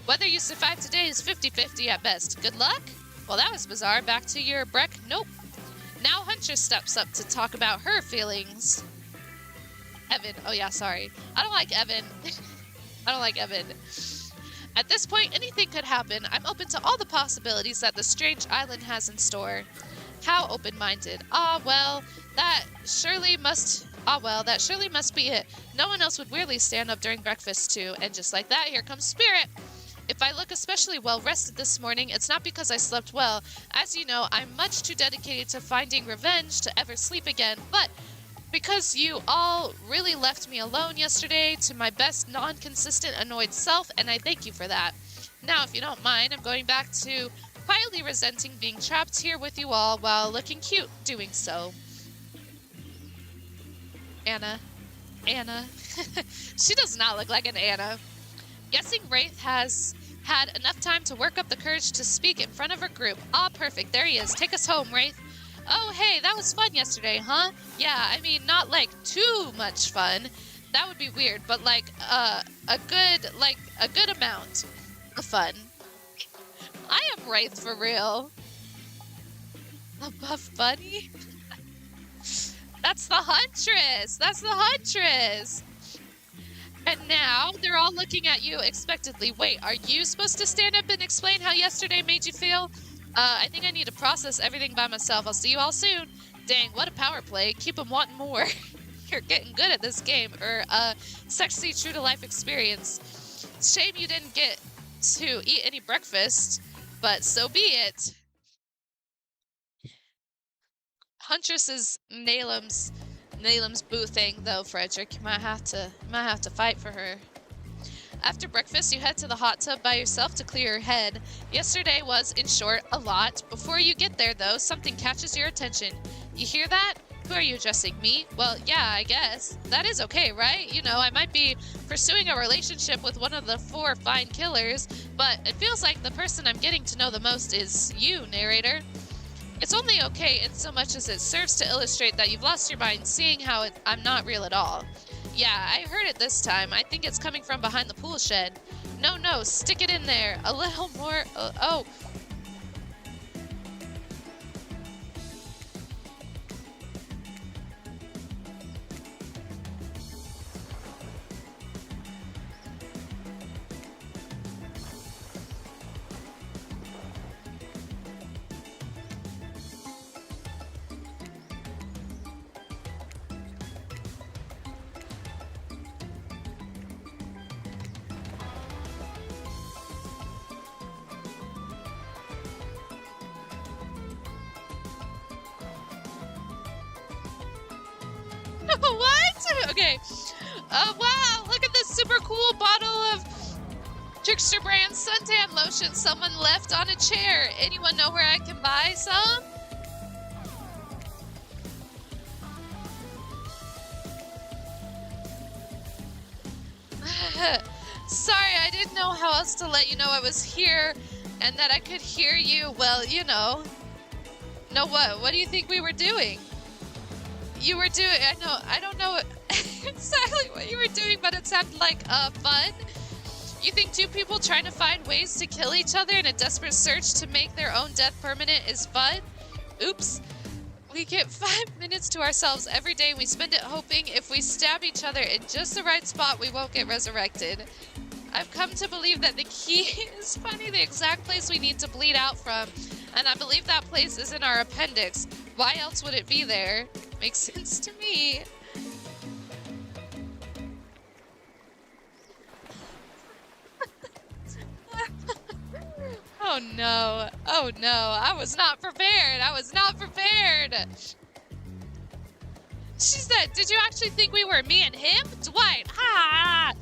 Whether you survive today is 50-50 at best. Good luck? Well, that was bizarre. Back to your Breck. Nope. Now Huntress steps up to talk about her feelings. Evan. Oh yeah, sorry. I don't like Evan. I don't like Evan. At this point, anything could happen. I'm open to all the possibilities that the strange island has in store. How open-minded. That surely must be it. No one else would weirdly stand up during breakfast too. And just like that, here comes Spirit. If I look especially well rested this morning, it's not because I slept well. As you know, I'm much too dedicated to finding revenge to ever sleep again, but because you all really left me alone yesterday to my best non-consistent annoyed self, and I thank you for that. Now, if you don't mind, I'm going back to quietly resenting being trapped here with you all while looking cute doing so. Anna. She does not look like an Anna. Guessing Wraith has had enough time to work up the courage to speak in front of her group. Ah, perfect. There he is. Take us home, Wraith. Oh, hey, that was fun yesterday, huh? Yeah, I mean, not like too much fun. That would be weird, but like a good amount of fun. I am Wraith for real. A buff bunny? That's the Huntress! That's the Huntress! And now they're all looking at you expectantly. Wait, are you supposed to stand up and explain how yesterday made you feel? I think I need to process everything by myself. I'll see you all soon. Dang, what a power play. Keep them wanting more. You're getting good at this game. Or a sexy true-to-life experience. Shame you didn't get to eat any breakfast, but so be it. Huntress is Nalem's boo thing, though, Frederick. You might have to fight for her. After breakfast, you head to the hot tub by yourself to clear your head. Yesterday was, in short, a lot. Before you get there, though, something catches your attention. You hear that? Who are you addressing? Me? Well, yeah, I guess. That is okay, right? You know, I might be pursuing a relationship with one of the 4 fine killers, but it feels like the person I'm getting to know the most is you, narrator. It's only okay in so much as it serves to illustrate that you've lost your mind seeing how I'm not real at all. Yeah, I heard it this time. I think it's coming from behind the pool shed. No, stick it in there. A little more. Oh. What? Okay. Wow, look at this super cool bottle of Trickster brand suntan lotion someone left on a chair. Anyone know where I can buy some? Sorry, I didn't know how else to let you know I was here and that I could hear you. Well, you know. Know what? What do you think we were doing? you were doing. I don't know exactly what you were doing, but it sounded like fun. You think two people trying to find ways to kill each other in a desperate search to make their own death permanent is fun? Oops. We get 5 minutes to ourselves every day. We spend it hoping if we stab each other in just the right spot, we won't get resurrected. I've come to believe that the key is finding the exact place we need to bleed out from, and I believe that place is in our appendix. Why else would it be there? Makes sense to me. Oh no. Oh no. I was not prepared. I was not prepared. She said, did you actually think we were me and him? Dwight, ha!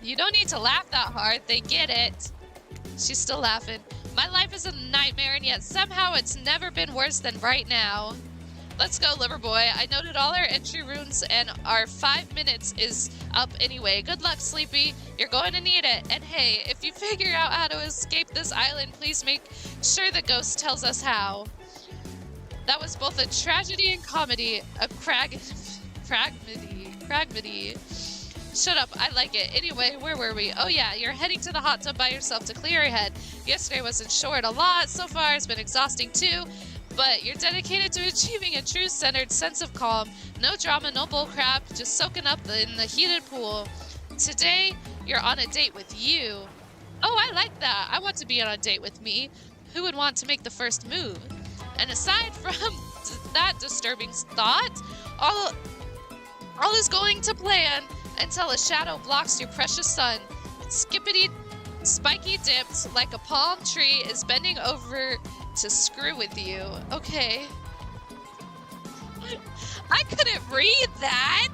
You don't need to laugh that hard. They get it. She's still laughing. My life is a nightmare, and yet somehow it's never been worse than right now. Let's go, Liverboy. I noted all our entry runes, and our 5 minutes is up anyway. Good luck, Sleepy. You're going to need it. And hey, if you figure out how to escape this island, please make sure the ghost tells us how. That was both a tragedy and comedy. A cragmedy. Shut up, I like it. Anyway, where were we? Oh yeah, you're heading to the hot tub by yourself to clear your head. Yesterday wasn't short a lot. So far, it's been exhausting too. But you're dedicated to achieving a true centered sense of calm. No drama, no bullcrap, just soaking up in the heated pool. Today, you're on a date with you. Oh, I like that. I want to be on a date with me. Who would want to make the first move? And aside from that disturbing thought, all is going to plan until a shadow blocks your precious sun. Skippity spiky dipped like a palm tree is bending over to screw with you. Okay. I couldn't read that!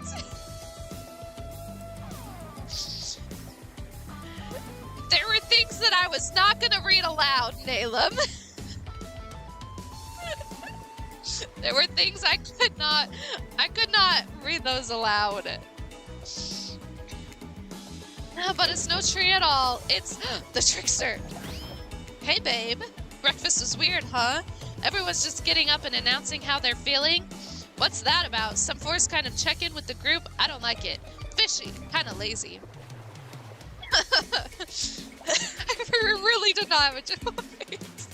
There were things that I was not gonna read aloud, Nalem. There were things I could not read those aloud. No, but it's no tree at all. It's the trickster. Hey, babe. Breakfast was weird, huh? Everyone's just getting up and announcing how they're feeling. What's that about? Some forced kind of check-in with the group? I don't like it. Fishy. Kind of lazy. I really did not have a choice.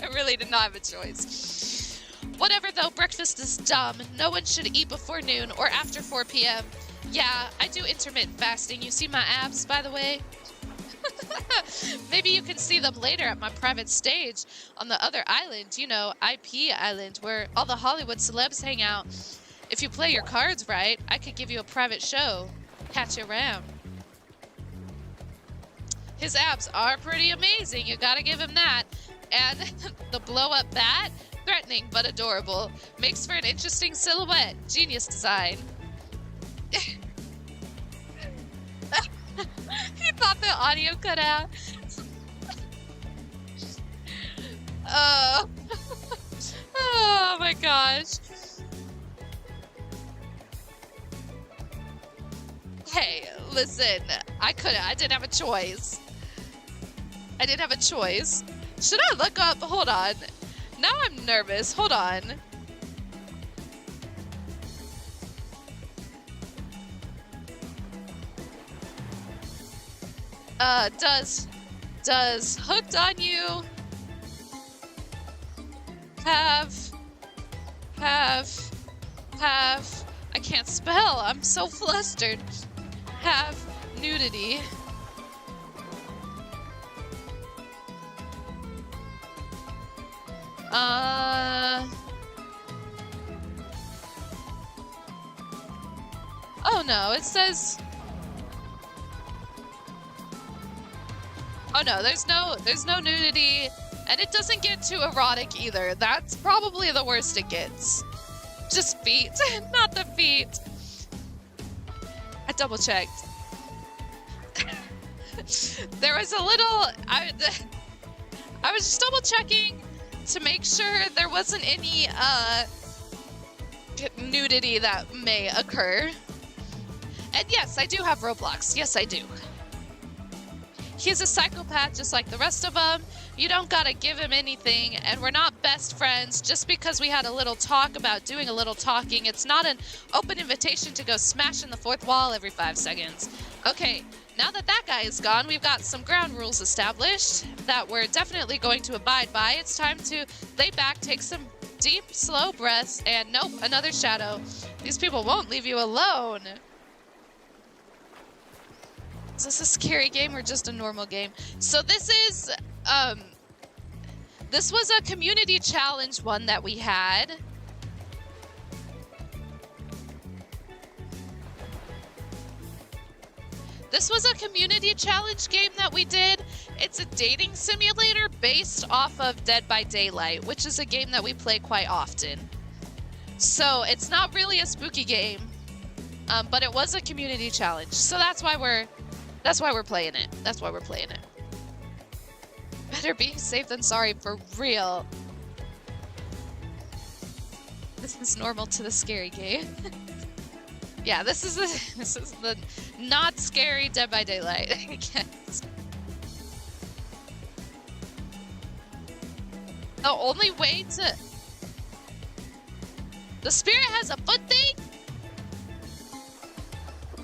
I really did not have a choice. Whatever though, breakfast is dumb. No one should eat before noon or after 4 p.m. Yeah, I do intermittent fasting. You see my abs, by the way? Maybe you can see them later at my private stage on the other island, you know, IP Island, where all the Hollywood celebs hang out. If you play your cards right, I could give you a private show. Catch you around. His abs are pretty amazing, you gotta give him that. And the blow-up bat, threatening but adorable. Makes for an interesting silhouette. Genius design. He thought the audio cut out. Oh my gosh. Hey, listen, I didn't have a choice. I didn't have a choice. Should I look up? Hold on. Now I'm nervous. Hold on. Does Hooked on You have, I can't spell, I'm so flustered. Have nudity. Oh no, it says, oh no, there's no nudity, and it doesn't get too erotic either. That's probably the worst it gets. Just feet, not the feet. I double checked. There was a little, I was just double checking to make sure there wasn't any nudity that may occur. And yes, I do have Roblox. Yes, I do. He's a psychopath just like the rest of them. You don't gotta give him anything, and we're not best friends just because we had a little talk about doing a little talking. It's not an open invitation to go smash in the fourth wall every 5 seconds. Okay, now that that guy is gone, we've got some ground rules established that we're definitely going to abide by. It's time to lay back, take some deep, slow breaths, and nope, another shadow. These people won't leave you alone. Is this a scary game or just a normal game? So this is, this was a community challenge one that we had. This was a community challenge game that we did. It's a dating simulator based off of Dead by Daylight, which is a game that we play quite often. So it's not really a spooky game, but it was a community challenge. So that's why we're playing it. That's why we're playing it. Better be safe than sorry, for real. This is normal to the scary game. Yeah, this is the not scary Dead by Daylight, I guess. The only way to... The spirit has a foot thing?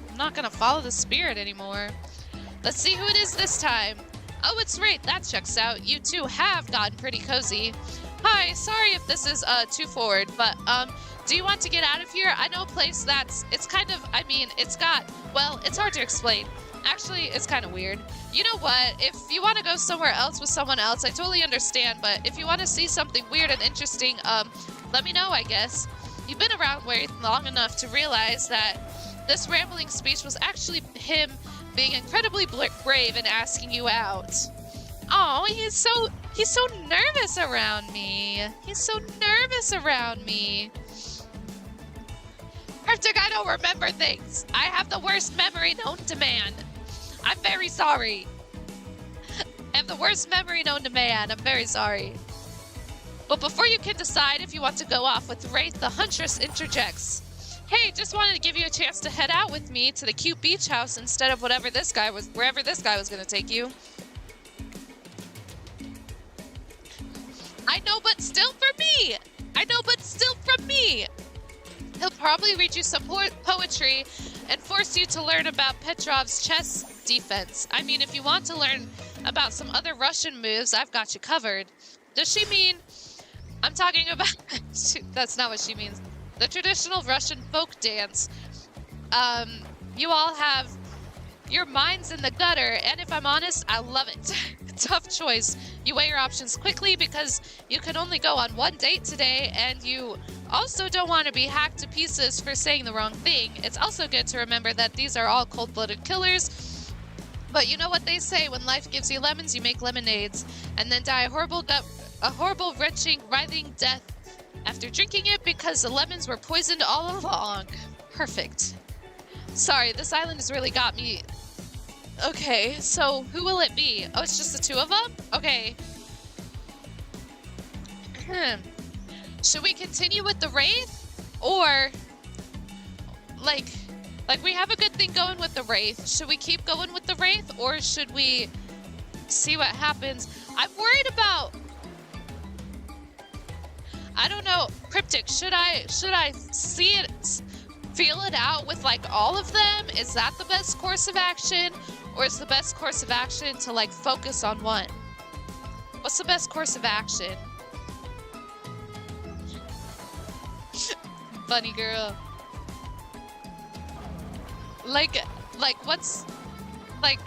I'm not gonna follow the spirit anymore. Let's see who it is this time. Oh, it's Wraith. That checks out. You two have gotten pretty cozy. Hi, sorry if this is too forward, but do you want to get out of here? I know a place that's, it's kind of, I mean, it's got, well, it's hard to explain. Actually, it's kind of weird. You know what? If you want to go somewhere else with someone else, I totally understand, but if you want to see something weird and interesting, let me know, I guess. You've been around Wraith long enough to realize that this rambling speech was actually him being incredibly brave and asking you out. Oh, he's so nervous around me. He's so nervous around me. Cryptic, I don't remember things. I have the worst memory known to man. I'm very sorry. I have the worst memory known to man. I'm very sorry. But before you can decide if you want to go off with Wraith, the Huntress interjects. Hey, just wanted to give you a chance to head out with me to the cute beach house instead of wherever this guy was going to take you. I know, but still for me. I know, but still from me. He'll probably read you some poetry and force you to learn about Petrov's chess defense. I mean, if you want to learn about some other Russian moves, I've got you covered. Does she mean... I'm talking about... That's not what she means. The traditional Russian folk dance. You all have your minds in the gutter, and if I'm honest, I love it. Tough choice. You weigh your options quickly because you can only go on one date today, and you also don't want to be hacked to pieces for saying the wrong thing. It's also good to remember that these are all cold-blooded killers, but you know what they say, when life gives you lemons, you make lemonades, and then die a horrible, wrenching, writhing death after drinking it because the lemons were poisoned all along. Perfect. Sorry, this island has really got me. Okay, so who will it be? Oh, it's just the two of them? Okay. Should we continue with the Wraith? Or, like we have a good thing going with the Wraith. Should we keep going with the Wraith? Or should we see what happens? I'm worried about... I don't know, Cryptic, should I see it, feel it out with like all of them? Is that the best course of action? Or is the best course of action to like focus on one? What's the best course of action? Bunny girl. Like what's, like,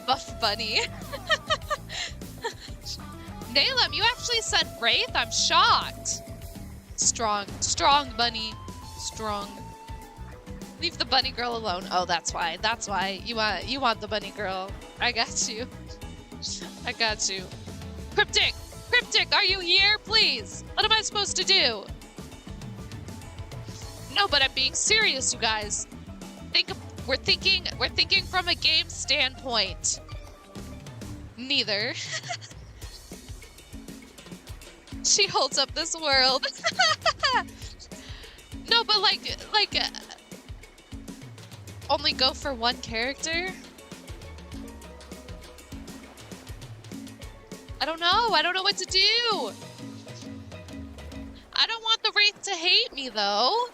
Buff Bunny. Nalem, you actually said Wraith? I'm shocked. Strong bunny. Strong. Leave the bunny girl alone. Oh, that's why. That's why. You want the bunny girl. I got you. I got you. Cryptic, are you here? Please. What am I supposed to do? No, but I'm being serious, you guys. We're thinking from a game standpoint. Neither. She holds up this world. No, but like, only go for one character? I don't know. I don't know what to do. I don't want the Wraith to hate me, though.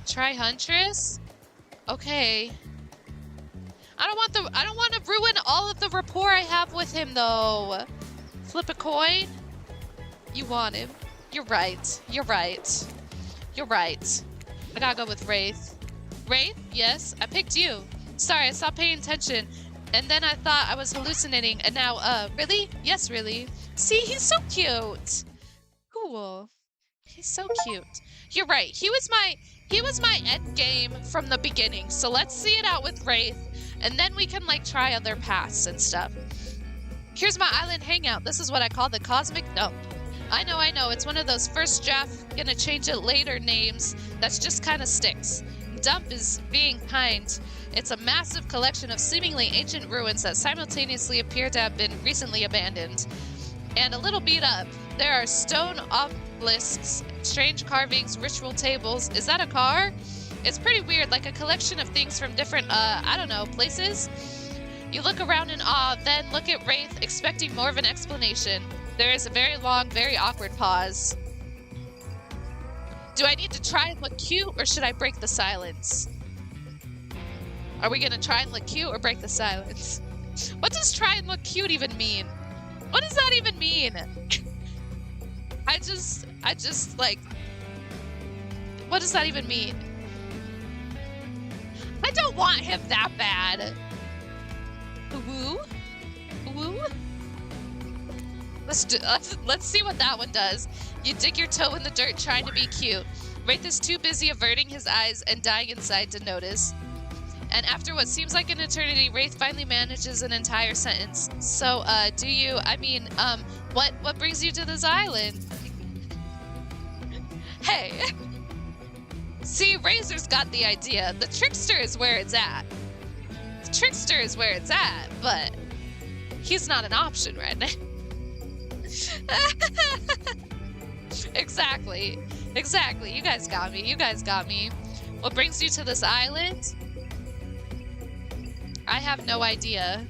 Try Huntress? Okay. I don't want to ruin all of the rapport I have with him, though. Flip a coin? You want him. You're right. You're right. You're right. I gotta go with Wraith. Wraith? Yes, I picked you. Sorry, I stopped paying attention. And then I thought I was hallucinating, and now, really? Yes, really. See, he's so cute. Cool. He's so cute. You're right. He was my end game from the beginning. So let's see it out with Wraith, and then we can like try other paths and stuff. Here's my island hangout. This is what I call the Cosmic Dump. I know. It's one of those first draft, gonna change it later names that's just kind of sticks. Dump is being kind. It's a massive collection of seemingly ancient ruins that simultaneously appear to have been recently abandoned. And a little beat up. There are stone obelisks, strange carvings, ritual tables. Is that a car? It's pretty weird, like a collection of things from different, I don't know, places? You look around in awe, then look at Wraith, expecting more of an explanation. There is a very long, very awkward pause. Do I need to try and look cute, or should I break the silence? Are we gonna try and look cute or break the silence? What does try and look cute even mean? What does that even mean? I just like, what does that even mean? I don't want him that bad. Woo? Woo? Let's see what that one does. You dig your toe in the dirt trying to be cute. Wraith is too busy averting his eyes and dying inside to notice. And after what seems like an eternity, Wraith finally manages an entire sentence. So, what brings you to this island? Hey. See, Razor's got the idea. The trickster is where it's at. The trickster is where it's at, but he's not an option right now. Exactly. You guys got me. What brings you to this island? I have no idea.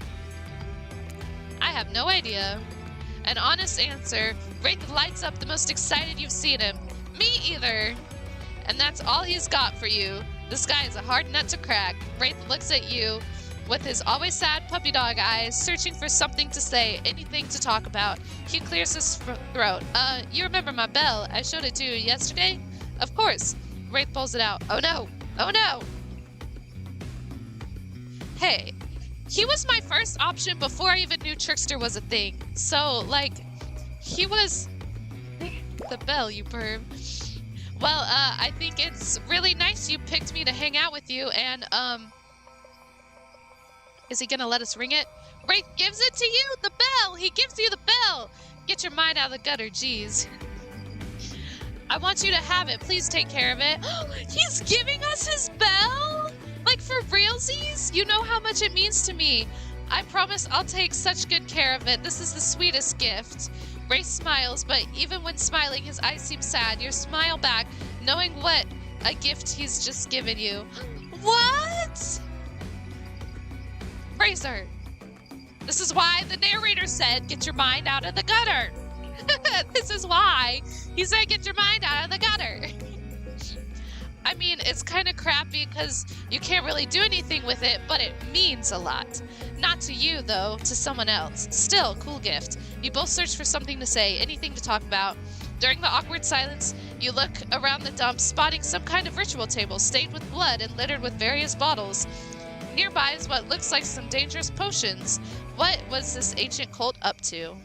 An honest answer. Wraith lights up the most excited you've seen him. Me either. And that's all he's got for you. This guy is a hard nut to crack. Wraith looks at you with his always sad puppy dog eyes, searching for something to say, anything to talk about. He clears his throat. You remember my bell? I showed it to you yesterday? Of course. Wraith pulls it out. Oh no. Hey, he was my first option before I even knew Trickster was a thing. So, like, he was the bell, you perv. Well, I think it's really nice you picked me to hang out with you, and, is he gonna let us ring it? Wraith gives it to you? The bell! He gives you the bell! Get your mind out of the gutter, jeez. I want you to have it. Please take care of it. He's giving us his bell? Like, for realsies? You know how much it means to me. I promise I'll take such good care of it. This is the sweetest gift. Wraith smiles, but even when smiling, his eyes seem sad. You smile back, knowing what a gift he's just given you. What? Razor. This is why the narrator said, get your mind out of the gutter. This is why he said, get your mind out of the gutter. I mean, it's kind of crappy because you can't really do anything with it, but it means a lot. Not to you, though, to someone else. Still, cool gift. You both search for something to say, anything to talk about. During the awkward silence, you look around the dump, spotting some kind of ritual table stained with blood and littered with various bottles. Nearby is what looks like some dangerous potions. What was this ancient cult up to?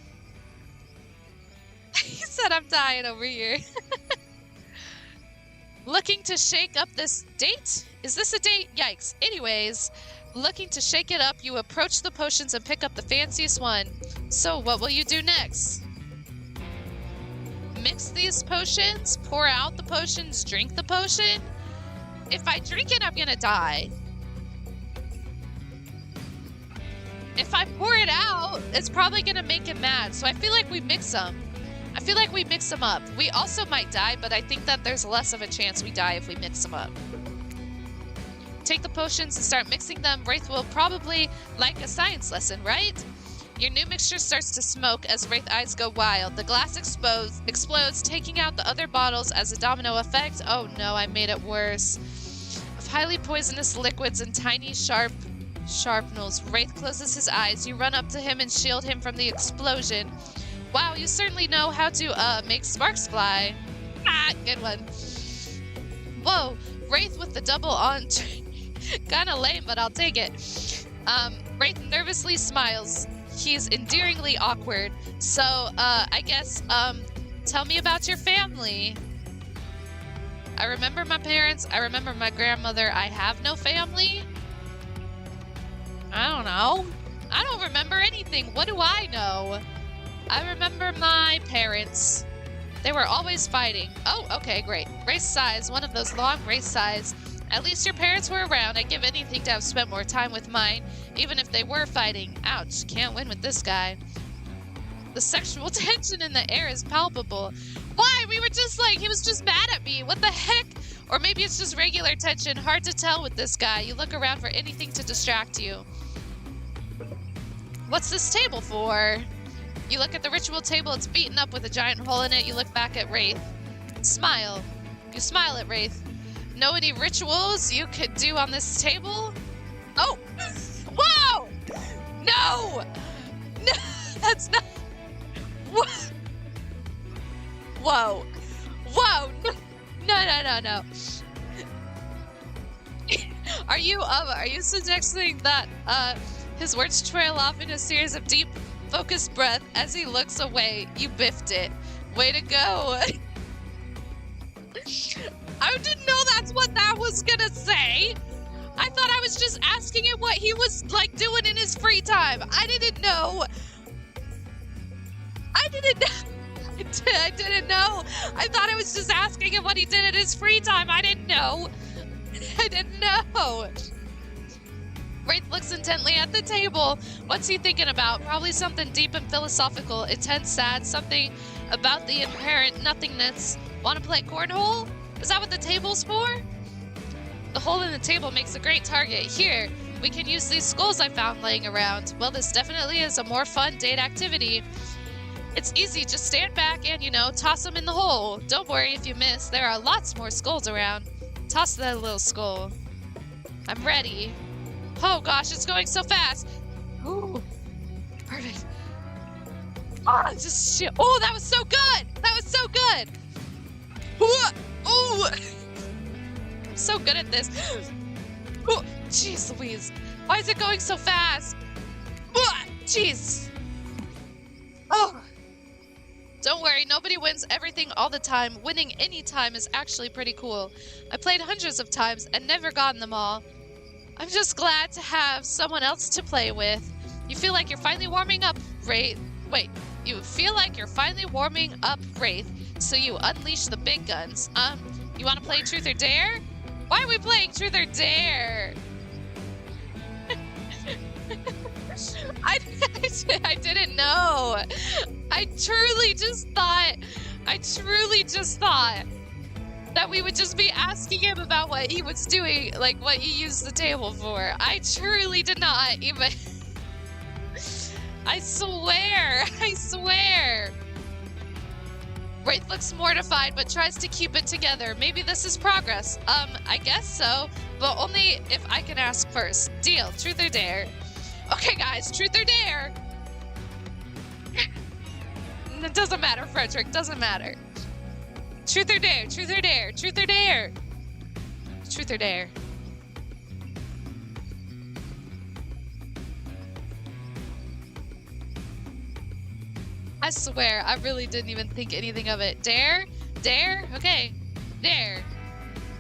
He said I'm dying over here. Looking to shake up this date? Is this a date? Yikes. Anyways, looking to shake it up, you approach the potions and pick up the fanciest one. So what will you do next? Mix these potions? Pour out the potions? Drink the potion? If I drink it, I'm gonna die. If I pour it out, it's probably gonna make him mad. So I feel like we mix them. I feel like we mix them up. We also might die, but I think that there's less of a chance we die if we mix them up. Take the potions and start mixing them. Wraith will probably like a science lesson, right? Your new mixture starts to smoke as Wraith eyes go wild. The glass explodes, taking out the other bottles as a domino effect. Oh no, I made it worse. Of highly poisonous liquids and tiny sharpnels. Wraith closes his eyes. You run up to him and shield him from the explosion. Wow, you certainly know how to make sparks fly. Ah, good one. Whoa, Wraith with the double on. Kinda lame, but I'll take it. Wraith nervously smiles. He's endearingly awkward. So, I guess, tell me about your family. I remember my parents. I remember my grandmother. I have no family. I don't know. I don't remember anything. What do I know? I remember my parents. They were always fighting. Oh, okay, great. Race size, one of those long race size. At least your parents were around. I'd give anything to have spent more time with mine, even if they were fighting. Ouch, can't win with this guy. The sexual tension in the air is palpable. Why? We were just like, he was just mad at me. What the heck? Or maybe it's just regular tension. Hard to tell with this guy. You look around for anything to distract you. What's this table for? You look at the ritual table. It's beaten up with a giant hole in it. You look back at Wraith. Smile. You smile at Wraith. Know any rituals you could do on this table? Oh! Whoa! No! No! That's not... Whoa! Whoa! No. Are you suggesting that, his words trail off in a series of deep, focused breath as he looks away? You biffed it. Way to go. I didn't know that's what that was gonna say. I thought I was just asking him what he was, like, doing in his free time. I didn't know. I didn't know. I thought I was just asking him what he did in his free time. I didn't know. Wraith looks intently at the table. What's he thinking about? Probably something deep and philosophical, intense, sad, something about the inherent nothingness. Want to play cornhole? Is that what the table's for? The hole in the table makes a great target. Here, we can use these skulls I found laying around. Well, this definitely is a more fun date activity. It's easy, just stand back and, toss them in the hole. Don't worry if you miss, there are lots more skulls around. Toss that little skull. I'm ready. Oh gosh, it's going so fast. Ooh, perfect. Oh, just shit. Oh, that was so good. Ooh. I'm so good at this. Oh, jeez Louise. Why is it going so fast? Jeez. Oh. Don't worry, nobody wins everything all the time. Winning any time is actually pretty cool. I played hundreds of times and never gotten them all. I'm just glad to have someone else to play with. You feel like you're finally warming up, Wraith. Wait, you feel like you're finally warming up, Wraith, so you unleash the big guns. You want to play Truth or Dare? Why are we playing Truth or Dare? I didn't know. I truly just thought that we would just be asking him about what he was doing, like what he used the table for. I truly did not even... I swear. Wraith looks mortified, but tries to keep it together. Maybe this is progress. I guess so, but only if I can ask first. Deal, Truth or Dare. Okay, guys, Truth or Dare. It doesn't matter, Frederick, doesn't matter. Truth or Dare, Truth or Dare, Truth or Dare. Truth or Dare. I swear, I really didn't even think anything of it. Dare? Dare? Okay. Dare.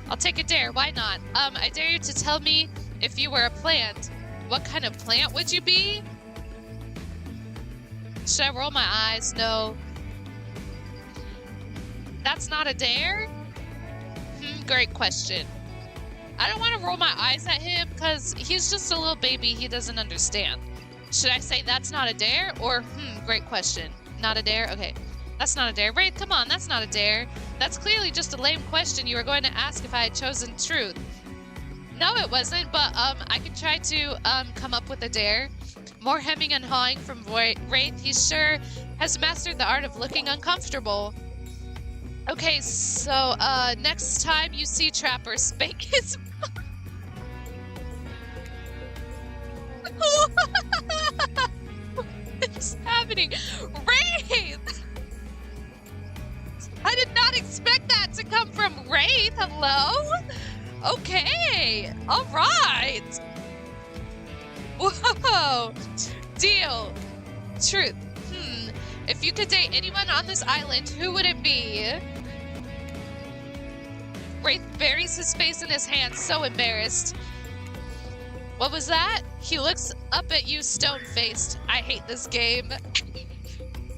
I'll take a dare, why not? I dare you to tell me if you were a plant. What kind of plant would you be? Should I roll my eyes? No. That's not a dare? Great question. I don't want to roll my eyes at him because he's just a little baby. He doesn't understand. Should I say that's not a dare or, great question. Not a dare? Okay. That's not a dare. Wraith, come on, that's not a dare. That's clearly just a lame question you were going to ask if I had chosen truth. No, it wasn't, but I could try to come up with a dare. More hemming and hawing from Wraith. He sure has mastered the art of looking uncomfortable. Okay, so next time you see Trapper, spank his... What's happening? Wraith! I did not expect that to come from Wraith. Hello? Okay. All right. Whoa. Deal. Truth. If you could date anyone on this island, who would it be? Wraith buries his face in his hands, so embarrassed. What was that? He looks up at you stone-faced. I hate this game.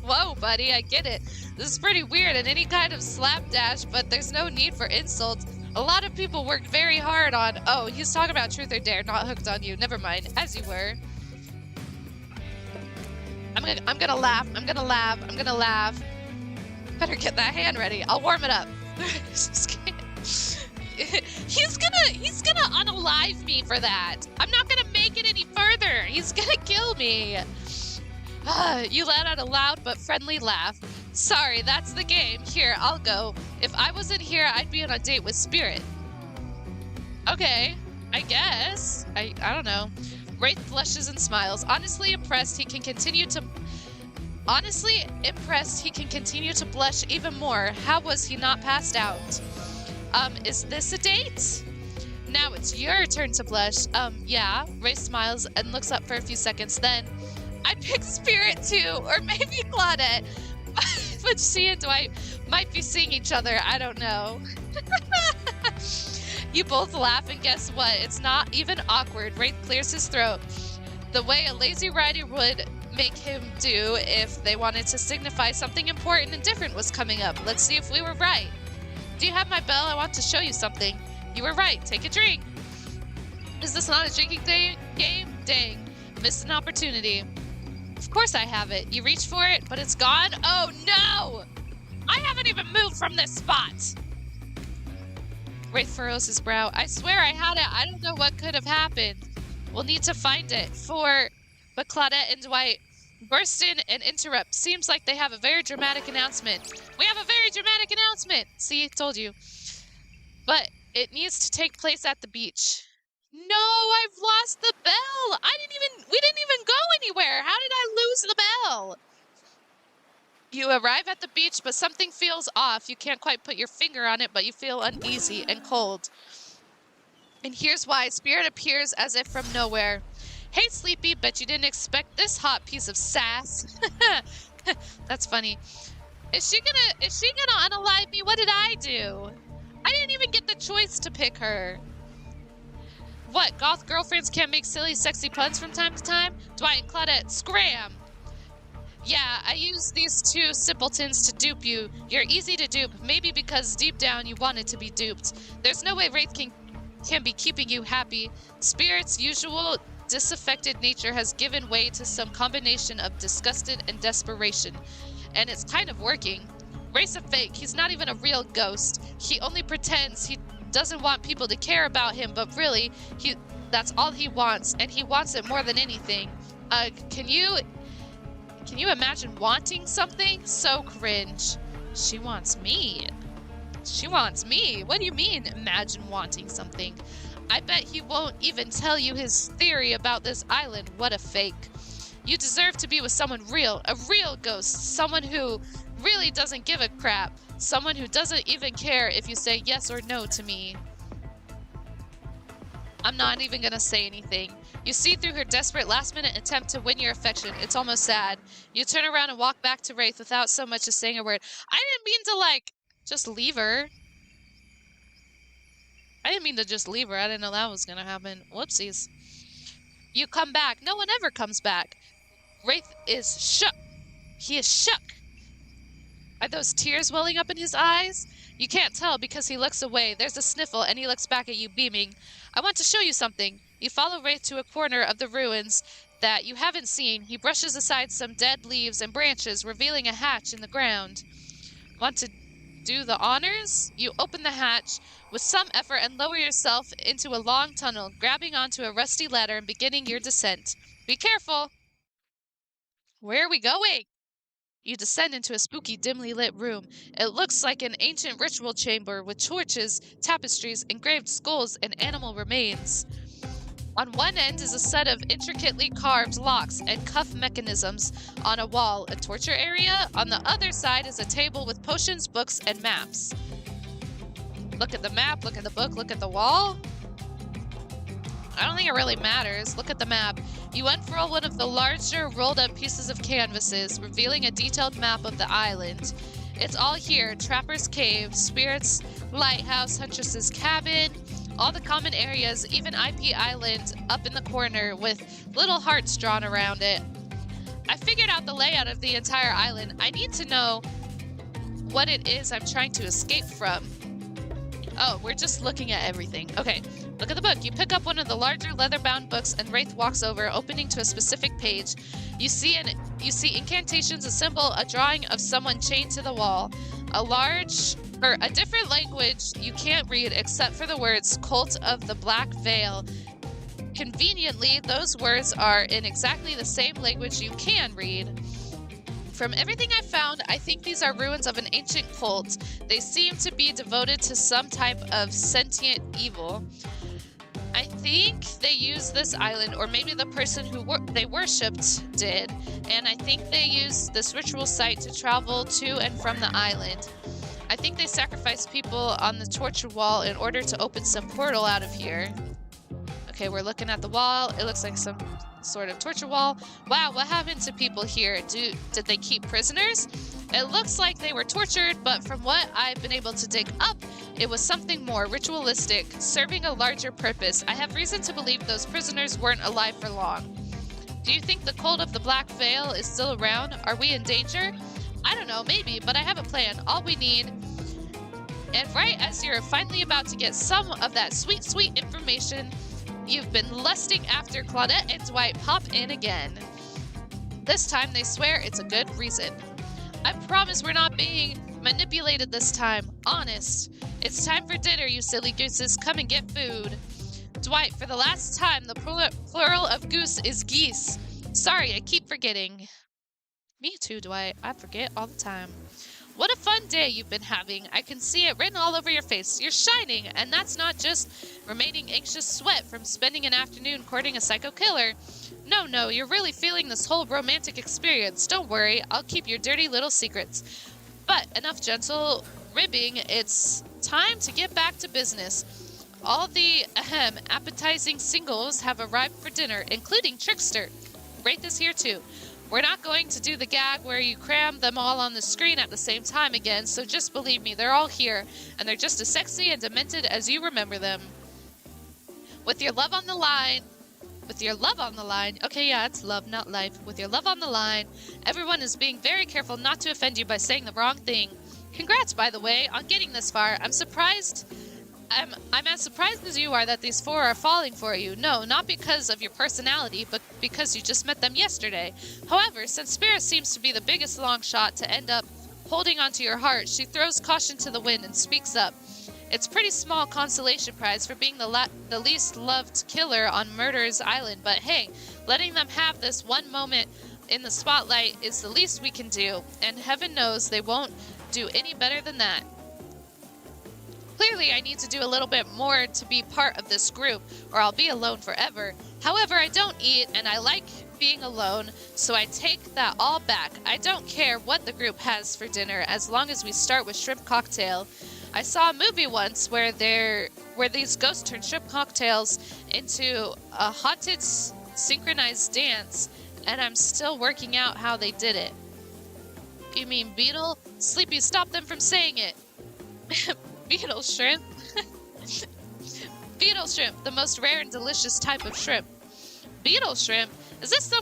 Whoa, buddy, I get it. This is pretty weird in any kind of slapdash, but there's no need for insults. A lot of people worked very hard on... Oh, he's talking about truth or dare, not hooked on you. Never mind, as you were. I'm gonna laugh. I'm gonna laugh. Better get that hand ready. I'll warm it up. Just kidding. He's gonna unalive me for that. I'm not gonna make it any further. He's gonna kill me. You let out a loud but friendly laugh. Sorry, that's the game. Here, I'll go. If I wasn't here, I'd be on a date with Spirit. Okay, I guess. I don't know. Wraith flushes and smiles. Honestly impressed, he can continue to blush even more. How was he not passed out? Is this a date? Now it's your turn to blush. Yeah. Wraith smiles and looks up for a few seconds. Then, I pick Spirit too, or maybe Claudette. But she and Dwight might be seeing each other. I don't know. You both laugh, and guess what? It's not even awkward. Wraith clears his throat. The way a lazy writer would make him do if they wanted to signify something important and different was coming up. Let's see if we were right. Do you have my bell? I want to show you something. You were right. Take a drink. Is this not a drinking game? Dang. Missed an opportunity. Of course I have it. You reach for it, but it's gone? Oh no! I haven't even moved from this spot! Wraith furrows his brow. I swear I had it. I don't know what could have happened. We'll need to find it. But Claudette and Dwight burst in and interrupt. Seems like they have a very dramatic announcement. We have a very dramatic announcement! See, told you. But it needs to take place at the beach. No, I've lost the bell! We didn't even go anywhere! How did I lose the bell? You arrive at the beach, but something feels off. You can't quite put your finger on it, but you feel uneasy and cold. And here's why. Spirit appears as if from nowhere. Hey, Sleepy, bet you didn't expect this hot piece of sass. That's funny. Is she gonna unalive me? What did I do? I didn't even get the choice to pick her. What, goth girlfriends can't make silly, sexy puns from time to time? Dwight and Claudette, scram! Yeah, I used these two simpletons to dupe you. You're easy to dupe, maybe because deep down you wanted to be duped. There's no way Wraith can be keeping you happy. Spirit's usual disaffected nature has given way to some combination of disgusted and desperation. And it's kind of working. Wraith's a fake. He's not even a real ghost. He only pretends he doesn't want people to care about him, but really, that's all he wants, and he wants it more than anything. Can you imagine wanting something? So cringe. She wants me. She wants me. What do you mean, imagine wanting something? I bet he won't even tell you his theory about this island. What a fake. You deserve to be with someone real, a real ghost, someone who really doesn't give a crap, someone who doesn't even care if you say yes or no to me. I'm not even gonna say anything. You see through her desperate last-minute attempt to win your affection. It's almost sad. You turn around and walk back to Wraith without so much as saying a word. I didn't mean to, just leave her. I didn't mean to just leave her. I didn't know that was gonna happen. Whoopsies. You come back. No one ever comes back. Wraith is shook. He is shook. Are those tears welling up in his eyes? You can't tell because he looks away. There's a sniffle, and he looks back at you, beaming. I want to show you something. You follow Wraith to a corner of the ruins. that you haven't seen, he brushes aside some dead leaves and branches, revealing a hatch in the ground. Want to do the honors? You open the hatch with some effort and lower yourself into a long tunnel, grabbing onto a rusty ladder and beginning your descent. Be careful! Where are we going? You descend into a spooky, dimly lit room. It looks like an ancient ritual chamber with torches, tapestries, engraved skulls, and animal remains. On one end is a set of intricately carved locks and cuff mechanisms on a wall, a torture area. On the other side is a table with potions, books, and maps. Look at the map, look at the book, look at the wall. I don't think it really matters. Look at the map. You unfurl one of the larger rolled up pieces of canvases, revealing a detailed map of the island. It's all here: Trapper's Cave, Spirit's Lighthouse, Huntress's Cabin, all the common areas, even IP Island up in the corner with little hearts drawn around it. I figured out the layout of the entire island. I need to know what it is I'm trying to escape from. Oh, we're just looking at everything. Okay, look at the book. You pick up one of the larger leather-bound books and Wraith walks over, opening to a specific page. You see incantations, a symbol, a drawing of someone chained to the wall. A different language you can't read except for the words Cult of the Black Veil. Conveniently, those words are in exactly the same language you can read. From everything I found, I think these are ruins of an ancient cult. They seem to be devoted to some type of sentient evil. I think they used this island, or maybe the person who they worshipped did, and I think they used this ritual site to travel to and from the island. I think they sacrificed people on the torture wall in order to open some portal out of here. Okay, we're looking at the wall. It looks like some sort of torture wall. Wow, what happened to people here? Did they keep prisoners? It looks like they were tortured, but from what I've been able to dig up, it was something more ritualistic, serving a larger purpose. I have reason to believe those prisoners weren't alive for long. Do you think the Cult of the Black Veil is still around? Are we in danger? I don't know, maybe, but I have a plan. All we need. And right as you're finally about to get some of that sweet, sweet information you've been lusting after, Claudette and Dwight pop in again. This time they swear it's a good reason. I promise we're not being manipulated this time. Honest. It's time for dinner, you silly gooses. Come and get food. Dwight, for the last time, the plural of goose is geese. Sorry, I keep forgetting. Me too, Dwight. I forget all the time. What a fun day you've been having. I can see it written all over your face. You're shining, and that's not just remaining anxious sweat from spending an afternoon courting a psycho killer. No, you're really feeling this whole romantic experience. Don't worry, I'll keep your dirty little secrets. But enough gentle ribbing, it's time to get back to business. All the appetizing singles have arrived for dinner, including Trickster. Wraith is here too. We're not going to do the gag where you cram them all on the screen at the same time again, so just believe me, they're all here, and they're just as sexy and demented as you remember them. With your love on the line, okay, yeah, it's love, not life. With your love on the line, everyone is being very careful not to offend you by saying the wrong thing. Congrats, by the way, on getting this far. I'm as surprised as you are that these four are falling for you. No, not because of your personality, but because you just met them yesterday. However, since Spirit seems to be the biggest long shot to end up holding onto your heart, she throws caution to the wind and speaks up. It's pretty small consolation prize for being the least loved killer on Murderer's Island, but hey, letting them have this one moment in the spotlight is the least we can do, and heaven knows they won't do any better than that. Clearly, I need to do a little bit more to be part of this group, or I'll be alone forever. However, I don't eat, and I like being alone, so I take that all back. I don't care what the group has for dinner, as long as we start with shrimp cocktail. I saw a movie once where these ghosts turn shrimp cocktails into a haunted synchronized dance, and I'm still working out how they did it. You mean beetle? Sleepy, stop them from saying it. Beetle shrimp? Beetle shrimp, the most rare and delicious type of shrimp. Beetle shrimp? Is this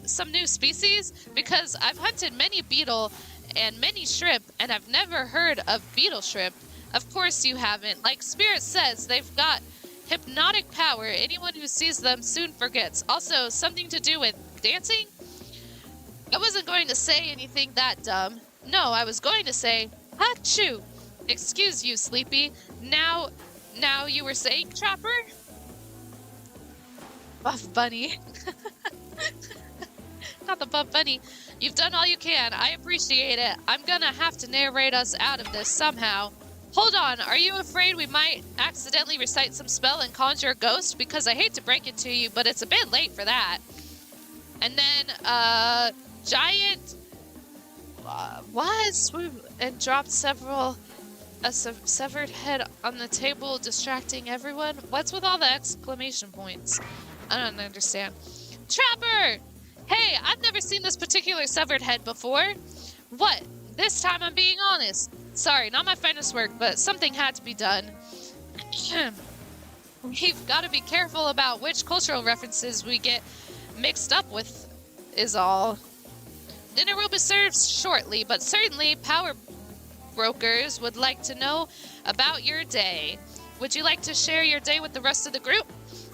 some new species? Because I've hunted many beetle and many shrimp, and I've never heard of beetle shrimp. Of course you haven't. Like Spirit says, they've got hypnotic power. Anyone who sees them soon forgets. Also, something to do with Dancing? I wasn't going to say anything that dumb. No, I was going to say, Achoo! Excuse you, Sleepy. Now you were saying, Trapper? Buff Bunny. Not the Buff Bunny. You've done all you can. I appreciate it. I'm gonna have to narrate us out of this somehow. Hold on, are you afraid we might accidentally recite some spell and conjure a ghost? Because I hate to break it to you, but it's a bit late for that. And then, Giant and dropped a severed head on the table, distracting everyone. What's with all the exclamation points? I don't understand. Trapper! Hey, I've never seen this particular severed head before. What? This time I'm being honest. Sorry, not my finest work, but something had to be done. We've got to be careful about which cultural references we get mixed up with, is all. Dinner will be served shortly, but certainly power brokers would like to know about your day. Would you like to share your day with the rest of the group?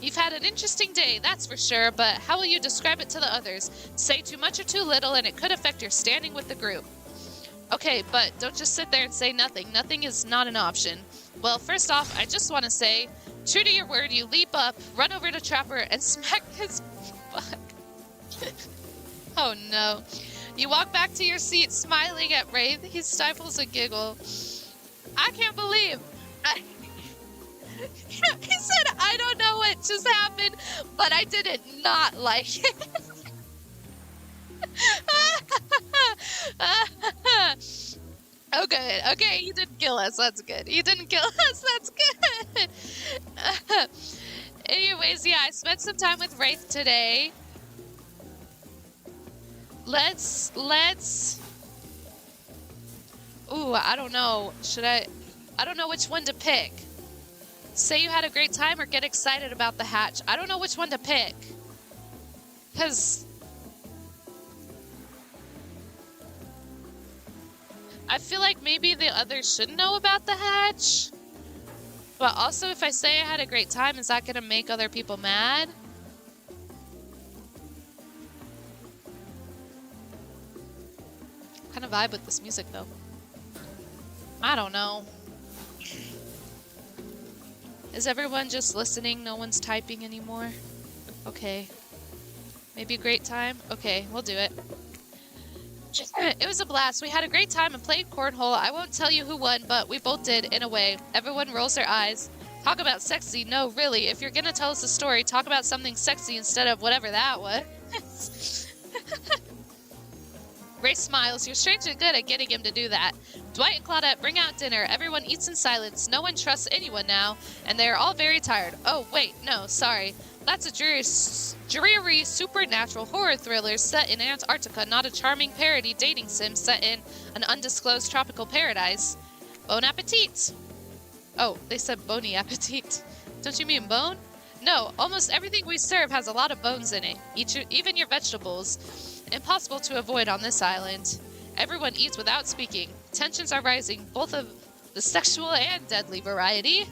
You've had an interesting day, that's for sure, but how will you describe it to the others? Say too much or too little, and it could affect your standing with the group. Okay, but don't just sit there and say nothing. Nothing is not an option. Well, first off, I just want to say, true to your word, you leap up, run over to Trapper, and smack his butt. Oh no. You walk back to your seat, smiling at Wraith. He stifles a giggle. I can't believe... He said, I don't know what just happened, but I did not like it. Oh, good. Okay, he didn't kill us. That's good. He didn't kill us. That's good. Anyways, yeah, I spent some time with Wraith today. Let's... Ooh, I don't know. I don't know which one to pick. Say you had a great time or get excited about the hatch. I don't know which one to pick. Because... I feel like maybe the others should know about the hatch. But also, if I say I had a great time, is that going to make other people mad? Kind of vibe with this music, though. I don't know. Is everyone just listening? No one's typing anymore? Okay. Maybe a great time? Okay, we'll do it. It was a blast. We had a great time and played cornhole. I won't tell you who won, but we both did, in a way. Everyone rolls their eyes. Talk about sexy. No, really. If you're gonna tell us a story, talk about something sexy instead of whatever that was. Ray smiles. You're strangely good at getting him to do that. Dwight and Claudette bring out dinner. Everyone eats in silence. No one trusts anyone now, and they are all very tired. Oh, wait. No, sorry. That's a dreary supernatural horror thriller set in Antarctica, not a charming parody dating sim set in an undisclosed tropical paradise. Bon appetit! Oh, they said bony appetit. Don't you mean bone? No, almost everything we serve has a lot of bones in it, even your vegetables. Impossible to avoid on this island. Everyone eats without speaking. Tensions are rising, both of the sexual and deadly variety.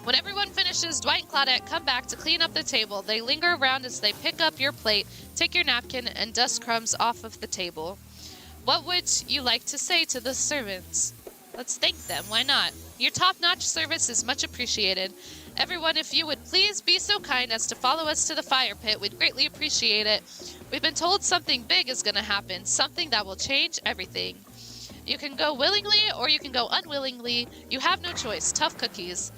When everyone finishes, Dwight and Claudette come back to clean up the table. They linger around as they pick up your plate, take your napkin, and dust crumbs off of the table. What would you like to say to the servants? Let's thank them, why not? Your top-notch service is much appreciated. Everyone, if you would please be so kind as to follow us to the fire pit, we'd greatly appreciate it. We've been told something big is going to happen, something that will change everything. You can go willingly or you can go unwillingly. You have no choice. Tough cookies.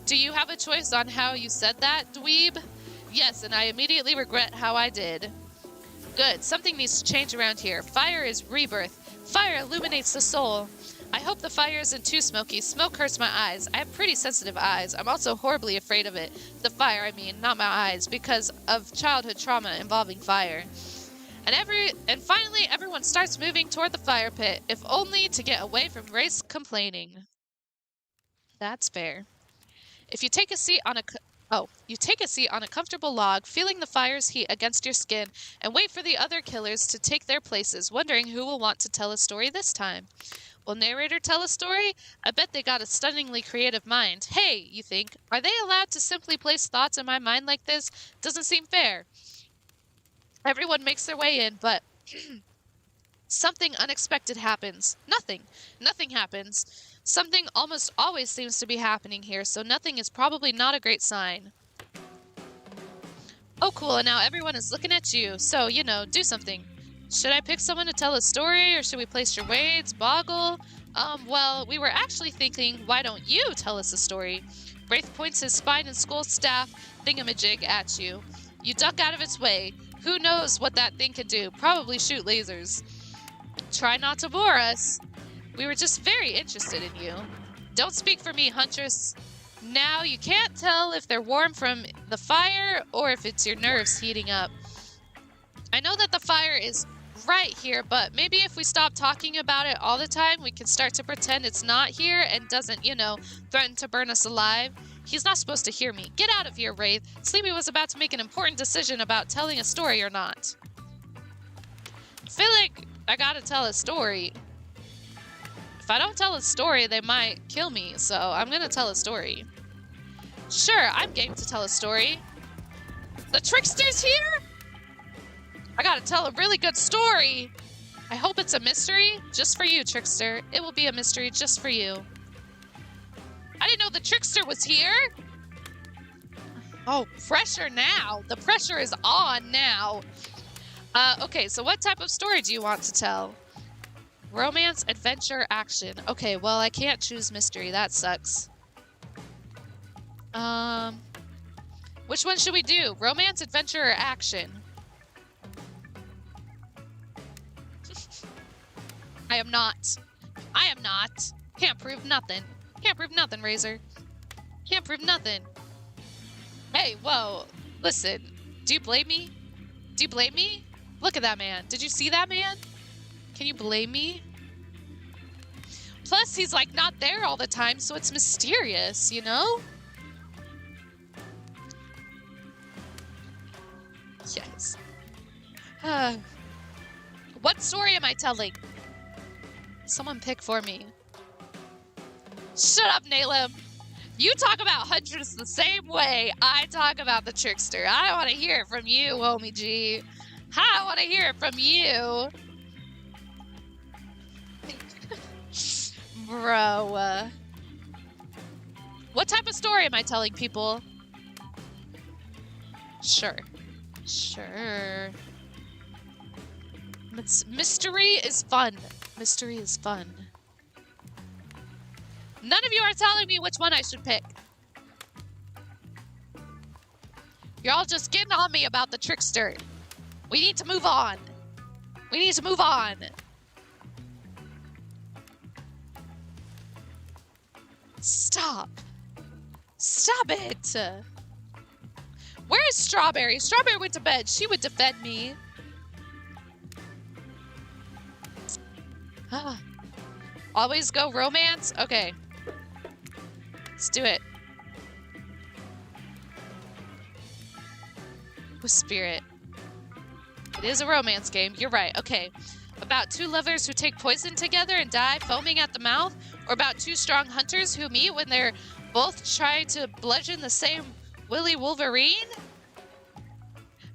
Do you have a choice on how you said that, dweeb? Yes, and I immediately regret how I did. Good. Something needs to change around here. Fire is rebirth. Fire illuminates the soul. I hope the fire isn't too smoky. Smoke hurts my eyes. I have pretty sensitive eyes. I'm also horribly afraid of it. The fire, I mean, not my eyes, because of childhood trauma involving fire. And finally, everyone starts moving toward the fire pit, if only to get away from Race complaining. That's fair. If you take a seat on a comfortable log, feeling the fire's heat against your skin, and wait for the other killers to take their places, wondering who will want to tell a story this time. Will narrator tell a story? I bet they got a stunningly creative mind. Hey, you think, are they allowed to simply place thoughts in my mind like this? Doesn't seem fair. Everyone makes their way in, but something unexpected happens. Nothing happens. Something almost always seems to be happening here, so nothing is probably not a great sign. Oh, cool, and now everyone is looking at you, so, you know, do something. Should I pick someone to tell a story, or should we play charades, boggle? Well, we were actually thinking, why don't you tell us a story? Wraith points his spine and skull staff thingamajig at you. You duck out of its way. Who knows what that thing could do? Probably shoot lasers. Try not to bore us. We were just very interested in you. Don't speak for me, Huntress. Now, you can't tell if they're warm from the fire or if it's your nerves heating up. I know that the fire is right here, but maybe if we stop talking about it all the time, we can start to pretend it's not here and doesn't, you know, threaten to burn us alive. He's not supposed to hear me. Get out of here, Wraith. Sleepy was about to make an important decision about telling a story or not. I feel like I gotta tell a story. If I don't tell a story, they might kill me, so I'm gonna tell a story. Sure, I'm game to tell a story. The trickster's here? I gotta tell a really good story. I hope it's a mystery. Just for you, Trickster. It will be a mystery just for you. I didn't know the trickster was here. Oh, pressure now. The pressure is on now. Okay, so what type of story do you want to tell? Romance, adventure, action. Okay, well, I can't choose mystery. That sucks. Which one should we do? Romance, adventure, or action? I am not. Can't prove nothing. Can't prove nothing, Razor. Can't prove nothing. Hey, whoa. Listen, do you blame me? Do you blame me? Look at that man. Did you see that man? Can you blame me? Plus, he's like not there all the time, so it's mysterious, you know? Yes. What story am I telling? Someone pick for me. Shut up, Nalem. You talk about Huntress the same way I talk about the trickster. I want to hear it from you, homie G. I want to hear it from you. Bro. What type of story am I telling people? Sure. Mystery is fun. Mystery is fun. None of you are telling me which one I should pick. You're all just getting on me about the trickster. We need to move on. We need to move on. Stop. Stop it. Where is Strawberry? Strawberry went to bed. She would defend me. Always go romance? Okay. Let's do it. With spirit. It is a romance game. You're right. Okay. About two lovers who take poison together and die foaming at the mouth? Or about two strong hunters who meet when they're both trying to bludgeon the same Willy Wolverine?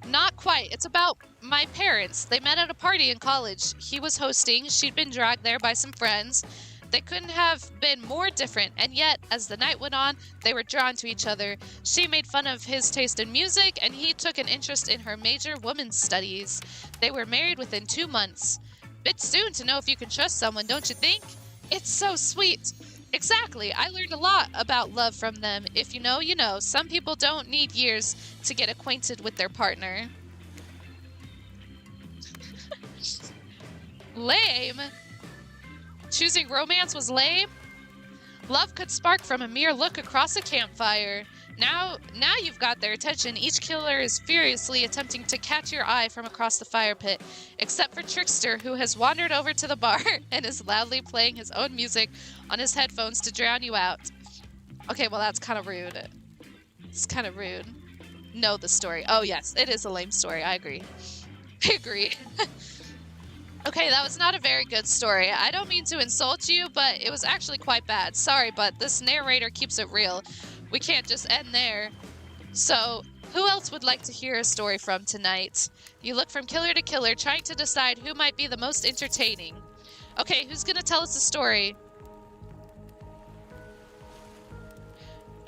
Not quite. It's about my parents. They met at a party in college. He was hosting. She'd been dragged there by some friends. They couldn't have been more different, and yet, as the night went on, they were drawn to each other. She made fun of his taste in music, and he took an interest in her major women's studies. They were married within 2 months. Bit soon to know if you can trust someone, don't you think? It's so sweet. Exactly. I learned a lot about love from them. If you know, you know. Some people don't need years to get acquainted with their partner. Lame? Choosing romance was lame? Love could spark from a mere look across a campfire. Now you've got their attention. Each killer is furiously attempting to catch your eye from across the fire pit, except for Trickster, who has wandered over to the bar and is loudly playing his own music on his headphones to drown you out. Okay, well, that's kind of rude. It's kind of rude. Know the story. Oh, yes, it is a lame story. I agree. I agree. Okay, that was not a very good story. I don't mean to insult you, but it was actually quite bad. Sorry, but this narrator keeps it real. We can't just end there. So, Who else would like to hear a story from tonight? You look from killer to killer, trying to decide who might be the most entertaining. Okay, who's gonna tell us a story?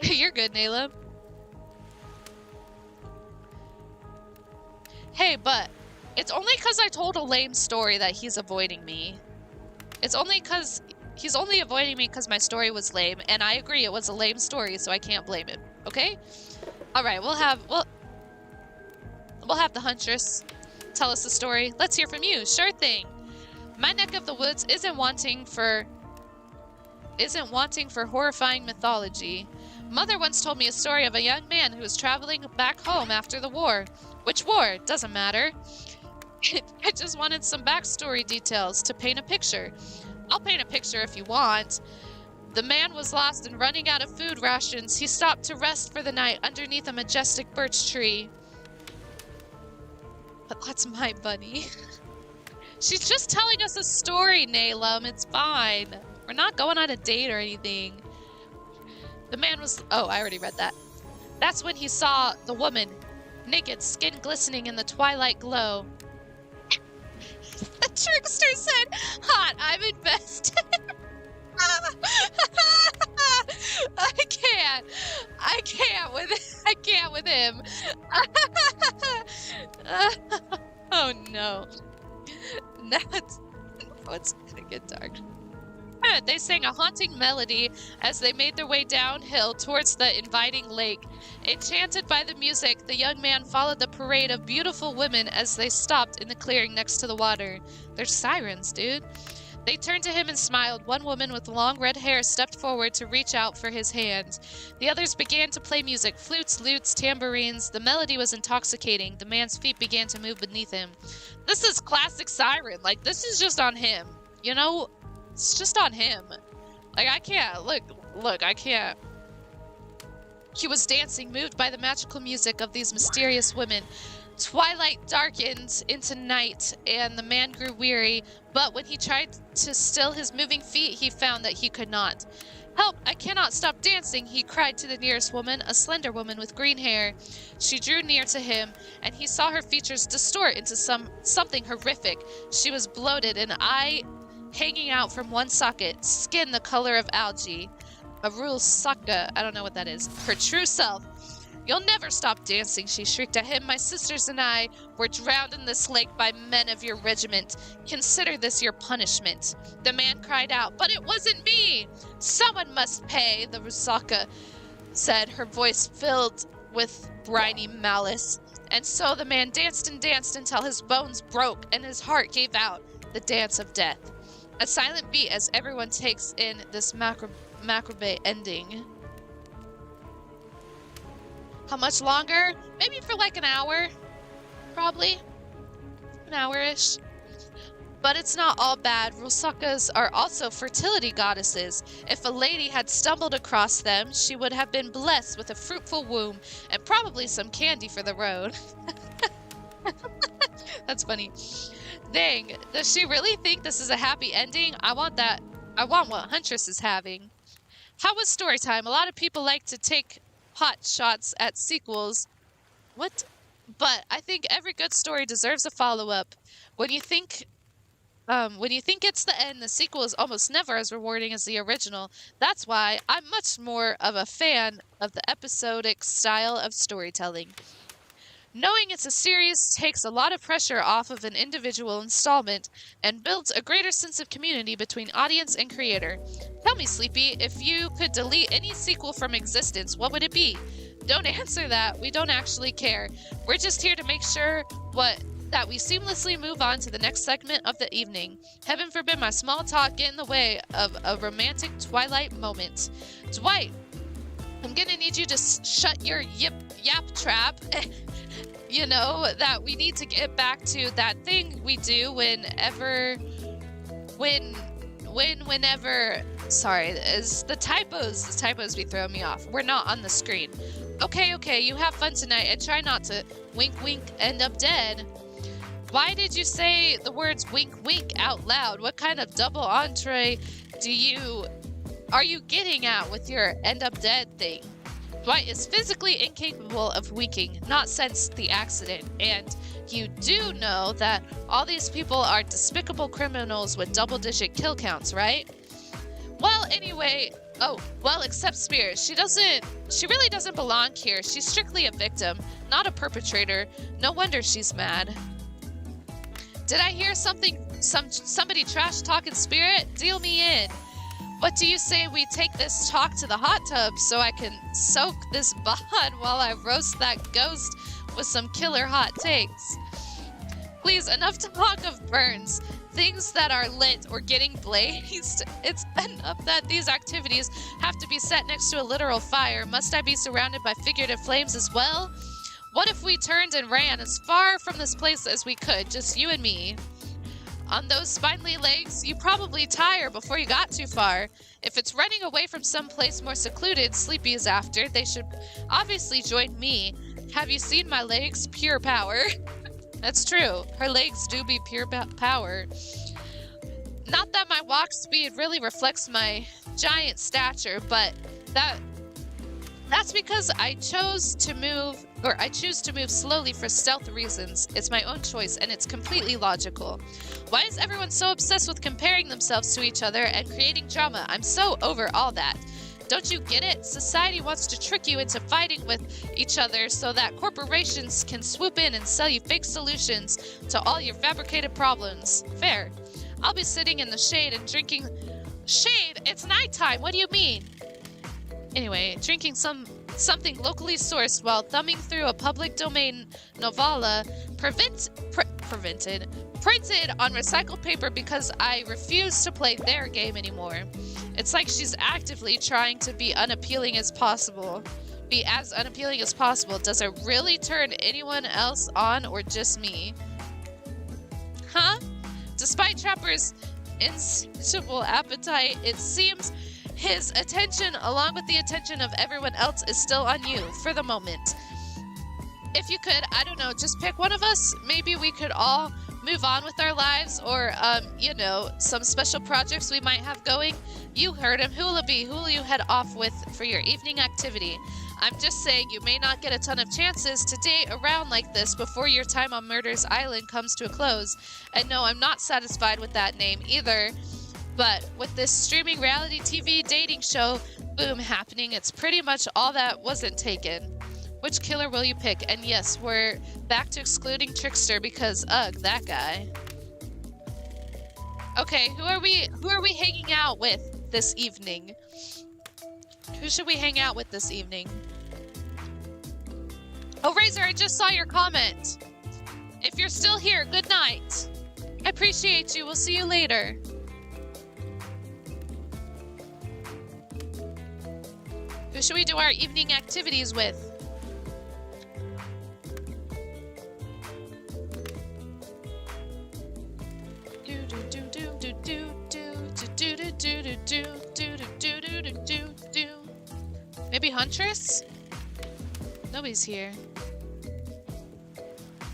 You're good, Nayla. Hey, but it's only because I told a lame story that he's avoiding me. It's only because he's only avoiding me because my story was lame, and I agree it was a lame story, so I can't blame him. Okay? All right, we'll have the huntress tell us the story. Let's hear from you. Sure thing. My neck of the woods isn't wanting for horrifying mythology. Mother once told me a story of a young man who was traveling back home after the war. Which war? Doesn't matter. I just wanted some backstory details to paint a picture. I'll paint a picture if you want. The man was lost and running out of food rations. He stopped to rest for the night underneath a majestic birch tree. But that's my bunny. She's just telling us a story, Nalum. It's fine. We're not going on a date or anything. The man was... Oh, I already read that. That's when he saw the woman, naked, skin glistening in the twilight glow. The trickster said, "Hot, I'm invested." I can't with him. Oh no. It's gonna get dark. They sang a haunting melody as they made their way downhill towards the inviting lake. Enchanted by the music, the young man followed the parade of beautiful women as they stopped in the clearing next to the water. They're sirens, dude. They turned to him and smiled. One woman with long red hair stepped forward to reach out for his hand. The others began to play music, flutes, lutes, tambourines. The melody was intoxicating. The man's feet began to move beneath him. This is classic siren. Like, this is just on him. You know? It's just on him. Like, I can't. Look, I can't. He was dancing, moved by the magical music of these mysterious women. Twilight darkened into night, and the man grew weary, but when he tried to still his moving feet, he found that he could not. "Help! I cannot stop dancing!" he cried to the nearest woman, a slender woman with green hair. She drew near to him, and he saw her features distort into something horrific. She was bloated, an eye hanging out from one socket, skin the color of algae. Arulsaka, I don't know what that is. Her true self. "You'll never stop dancing," she shrieked at him. "My sisters and I were drowned in this lake by men of your regiment. Consider this your punishment." The man cried out, "But it wasn't me! Someone must pay," the Rusaka said, her voice filled with briny malice. And so the man danced and danced until his bones broke and his heart gave out, the dance of death. A silent beat as everyone takes in this macabre ending. How much longer? Maybe for like an hour. Probably. An hour-ish. But it's not all bad. Rusakas are also fertility goddesses. If a lady had stumbled across them, she would have been blessed with a fruitful womb and probably some candy for the road. That's funny. Dang, does she really think this is a happy ending? I want that. I want what Huntress is having. How was story time? A lot of people like to take pot shots at sequels. What? But I think every good story deserves a follow-up. When you think it's the end, the sequel is almost never as rewarding as the original. That's why I'm much more of a fan of the episodic style of storytelling. Knowing it's a series takes a lot of pressure off of an individual installment and builds a greater sense of community between audience and creator. Tell me, Sleepy, if you could delete any sequel from existence, what would it be? Don't answer that. We don't actually care. We're just here to make sure that we seamlessly move on to the next segment of the evening. Heaven forbid my small talk get in the way of a romantic twilight moment. Dwight, I'm gonna need you to shut your yap trap. You know, that we need to get back to that thing we do whenever, sorry, is the typos be throwing me off. We're not on the screen. Okay, you have fun tonight and try not to wink, end up dead. Why did you say the words wink, out loud? What kind of double entree are you getting at with your end up dead thing? Dwight is physically incapable of weakening, not since the accident, and you do know that all these people are despicable criminals with double-digit kill counts, right? Well, anyway, except Spears. She really doesn't belong here. She's strictly a victim, not a perpetrator. No wonder she's mad. Did I hear somebody trash talking Spirit? Deal me in. What do you say we take this talk to the hot tub so I can soak this bod while I roast that ghost with some killer hot takes? Please, enough talk of burns, things that are lit or getting blazed. It's enough that these activities have to be set next to a literal fire. Must I be surrounded by figurative flames as well? What if we turned and ran as far from this place as we could, just you and me? On those spindly legs, you probably tire before you got too far. If it's running away from some place more secluded, Sleepy is after, they should obviously join me. Have you seen my legs? Pure power. That's true. Her legs do be pure power. Not that my walk speed really reflects my giant stature, but that's because I choose to move slowly for stealth reasons. It's my own choice, and it's completely logical. Why is everyone so obsessed with comparing themselves to each other and creating drama? I'm so over all that. Don't you get it? Society wants to trick you into fighting with each other so that corporations can swoop in and sell you fake solutions to all your fabricated problems. Fair. I'll be sitting in the shade and drinking... Shade? It's nighttime. What do you mean? Anyway, drinking something locally sourced while thumbing through a public domain novella printed on recycled paper because I refuse to play their game anymore. It's like she's actively trying to be unappealing as possible. Be as unappealing as possible. Does it really turn anyone else on or just me? Huh? Despite Trapper's insatiable appetite, it seems his attention, along with the attention of everyone else, is still on you for the moment. If you could, I don't know, just pick one of us. Maybe we could all move on with our lives, or, some special projects we might have going. You heard him. Who will it be? Who will you head off with for your evening activity? I'm just saying you may not get a ton of chances to date around like this before your time on Murder's Island comes to a close. And no, I'm not satisfied with that name either. But with this streaming reality TV dating show boom happening, it's pretty much all that wasn't taken. Which killer will you pick? And yes, we're back to excluding Trickster because, ugh, that guy. Okay, who are we hanging out with this evening? Who should we hang out with this evening? Oh, Razor, I just saw your comment. If you're still here, good night. I appreciate you. We'll see you later. Who should we do our evening activities with? Maybe Huntress? Nobody's here.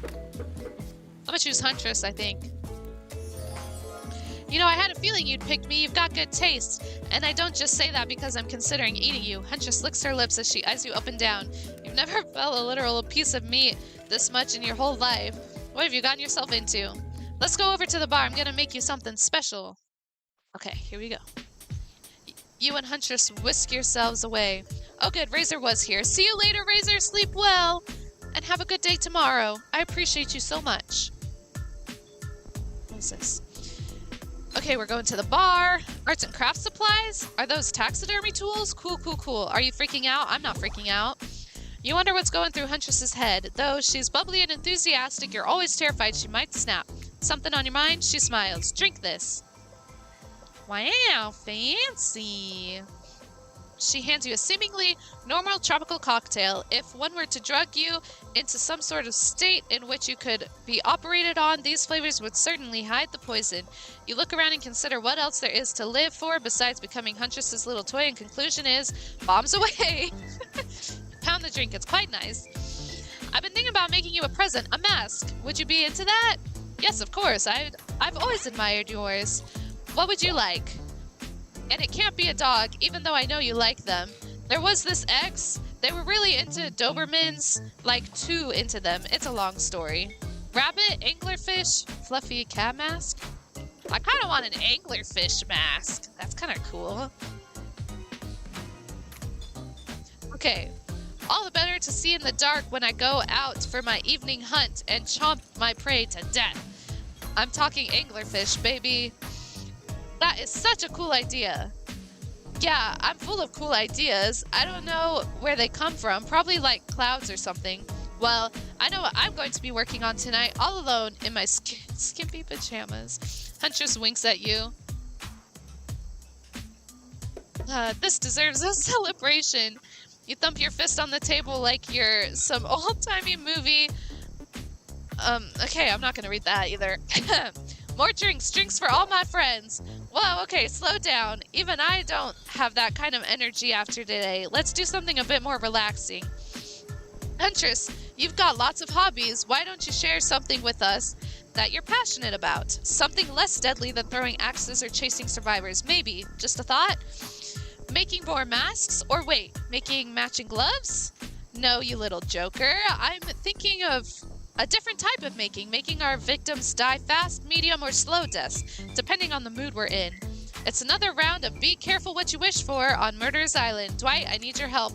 I'm gonna choose Huntress, I think. You know, I had a feeling you'd pick me. You've got good taste. And I don't just say that because I'm considering eating you. Huntress licks her lips as she eyes you up and down. You've never felt a literal piece of meat this much in your whole life. What have you gotten yourself into? Let's go over to the bar. I'm gonna make you something special. Okay, here we go. You and Huntress whisk yourselves away. Oh good, Razor was here. See you later, Razor. Sleep well. And have a good day tomorrow. I appreciate you so much. What is this? Okay, we're going to the bar. Arts and craft supplies? Are those taxidermy tools? Cool, cool, cool. Are you freaking out? I'm not freaking out. You wonder what's going through Huntress's head. Though she's bubbly and enthusiastic, you're always terrified she might snap. Something on your mind? She smiles. Drink this. Wow, fancy. She hands you a seemingly normal tropical cocktail. If one were to drug you into some sort of state in which you could be operated on, these flavors would certainly hide the poison. You look around and consider what else there is to live for besides becoming Huntress's little toy, and conclusion is, bombs away. Pound the drink, it's quite nice. I've been thinking about making you a present, a mask. Would you be into that? Yes, of course. I've always admired yours. What would you like? And it can't be a dog, even though I know you like them. There was this ex They were really into Dobermans, like too into them. It's a long story. Rabbit, anglerfish, fluffy cat mask. I kind of want an anglerfish mask. That's kind of cool. Okay. All the better to see in the dark when I go out for my evening hunt and chomp my prey to death. I'm talking anglerfish, baby. That is such a cool idea. Yeah, I'm full of cool ideas. I don't know where they come from. Probably like clouds or something. Well, I know what I'm going to be working on tonight, all alone in my skimpy pajamas. Huntress winks at you. This deserves a celebration. You thump your fist on the table like you're some old-timey movie. Okay, I'm not gonna read that either. More drinks, drinks for all my friends. Whoa, okay, slow down. Even I don't have that kind of energy after today. Let's do something a bit more relaxing. Huntress, you've got lots of hobbies. Why don't you share something with us that you're passionate about? Something less deadly than throwing axes or chasing survivors. Maybe. Just a thought? Making more masks? Or wait, making matching gloves? No, you little joker. I'm thinking of a different type of making our victims die fast, medium, or slow deaths, depending on the mood we're in. It's another round of Be Careful What You Wish For on Murder's Island. Dwight, I need your help.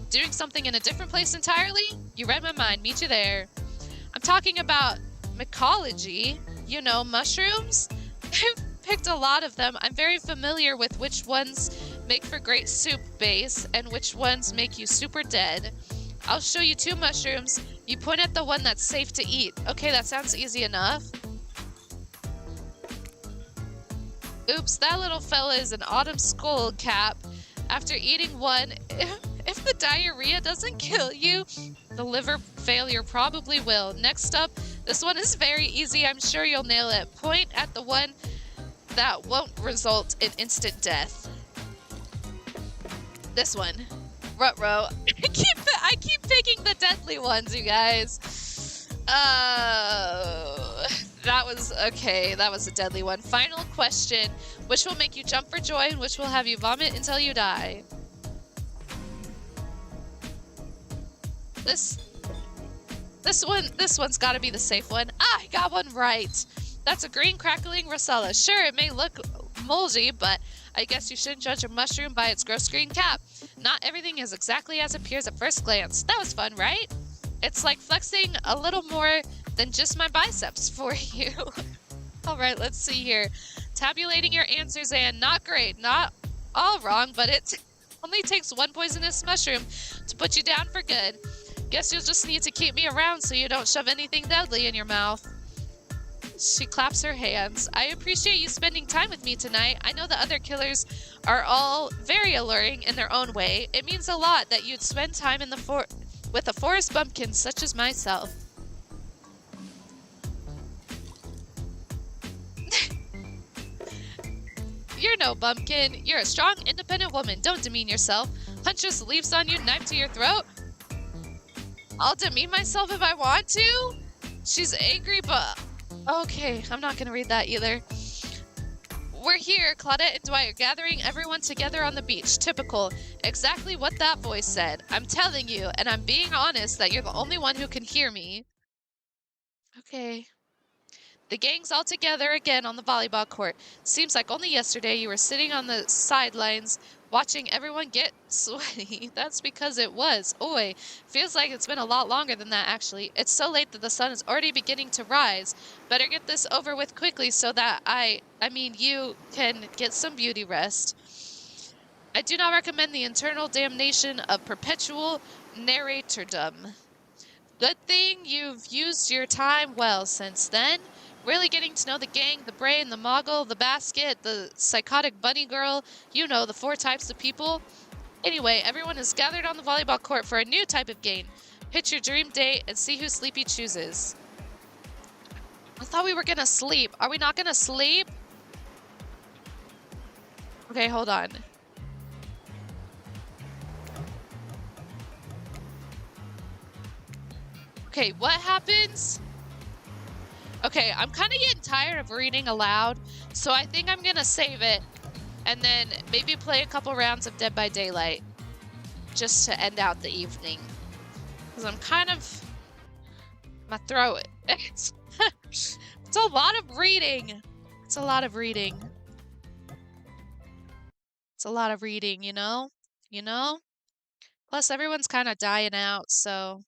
Doing something in a different place entirely? You read my mind. Meet you there. I'm talking about mycology. You know, mushrooms? I've picked a lot of them. I'm very familiar with which ones make for great soup base and which ones make you super dead. I'll show you 2 mushrooms. You point at the one that's safe to eat. Okay, that sounds easy enough. Oops, that little fella is an autumn skull cap. After eating one, if the diarrhea doesn't kill you, the liver failure probably will. Next up, this one is very easy. I'm sure you'll nail it. Point at the one that won't result in instant death. This one. Ruh-roh. I keep picking the deadly ones, you guys. That was okay. That was a deadly one. Final question. Which will make you jump for joy and which will have you vomit until you die? This one's got to be the safe one. Ah, I got one right. That's a green crackling Rosella. Sure, it may look moldy, but I guess you shouldn't judge a mushroom by its gross green cap. Not everything is exactly as it appears at first glance. That was fun, right? It's like flexing a little more than just my biceps for you. All right, let's see here. Tabulating your answers, and not great. Not all wrong, but it only takes 1 poisonous mushroom to put you down for good. Guess you'll just need to keep me around so you don't shove anything deadly in your mouth. She claps her hands. I appreciate you spending time with me tonight. I know the other killers are all very alluring in their own way. It means a lot that you'd spend time in the with a forest bumpkin such as myself. You're no bumpkin. You're a strong, independent woman. Don't demean yourself. Huntress leaps on you, knife to your throat. I'll demean myself if I want to? She's angry, but... Okay, I'm not gonna read that either. We're here, Claudette and Dwight are gathering everyone together on the beach. Typical. Exactly what that voice said. I'm telling you, and I'm being honest, that you're the only one who can hear me. Okay. The gang's all together again on the volleyball court. Seems like only yesterday you were sitting on the sidelines watching everyone get sweaty. That's because it was. Oi, feels like it's been a lot longer than that, actually. It's so late that the sun is already beginning to rise. Better get this over with quickly so that you can get some beauty rest. I do not recommend the internal damnation of perpetual narratordom. Good thing you've used your time well since then. Really getting to know the gang, the brain, the mogul, the basket, the psychotic bunny girl. You know, the 4 types of people. Anyway, everyone is gathered on the volleyball court for a new type of game. Pitch your dream date and see who Sleepy chooses. I thought we were gonna sleep. Are we not gonna sleep? Okay, hold on. Okay, what happens? Okay, I'm kind of getting tired of reading aloud, so I think I'm gonna save it and then maybe play a couple rounds of Dead by Daylight. just to end out the evening. Because I'm kind of... my throat. It's a lot of reading. It's a lot of reading. It's a lot of reading, you know? You know? Plus, everyone's kind of dying out, so...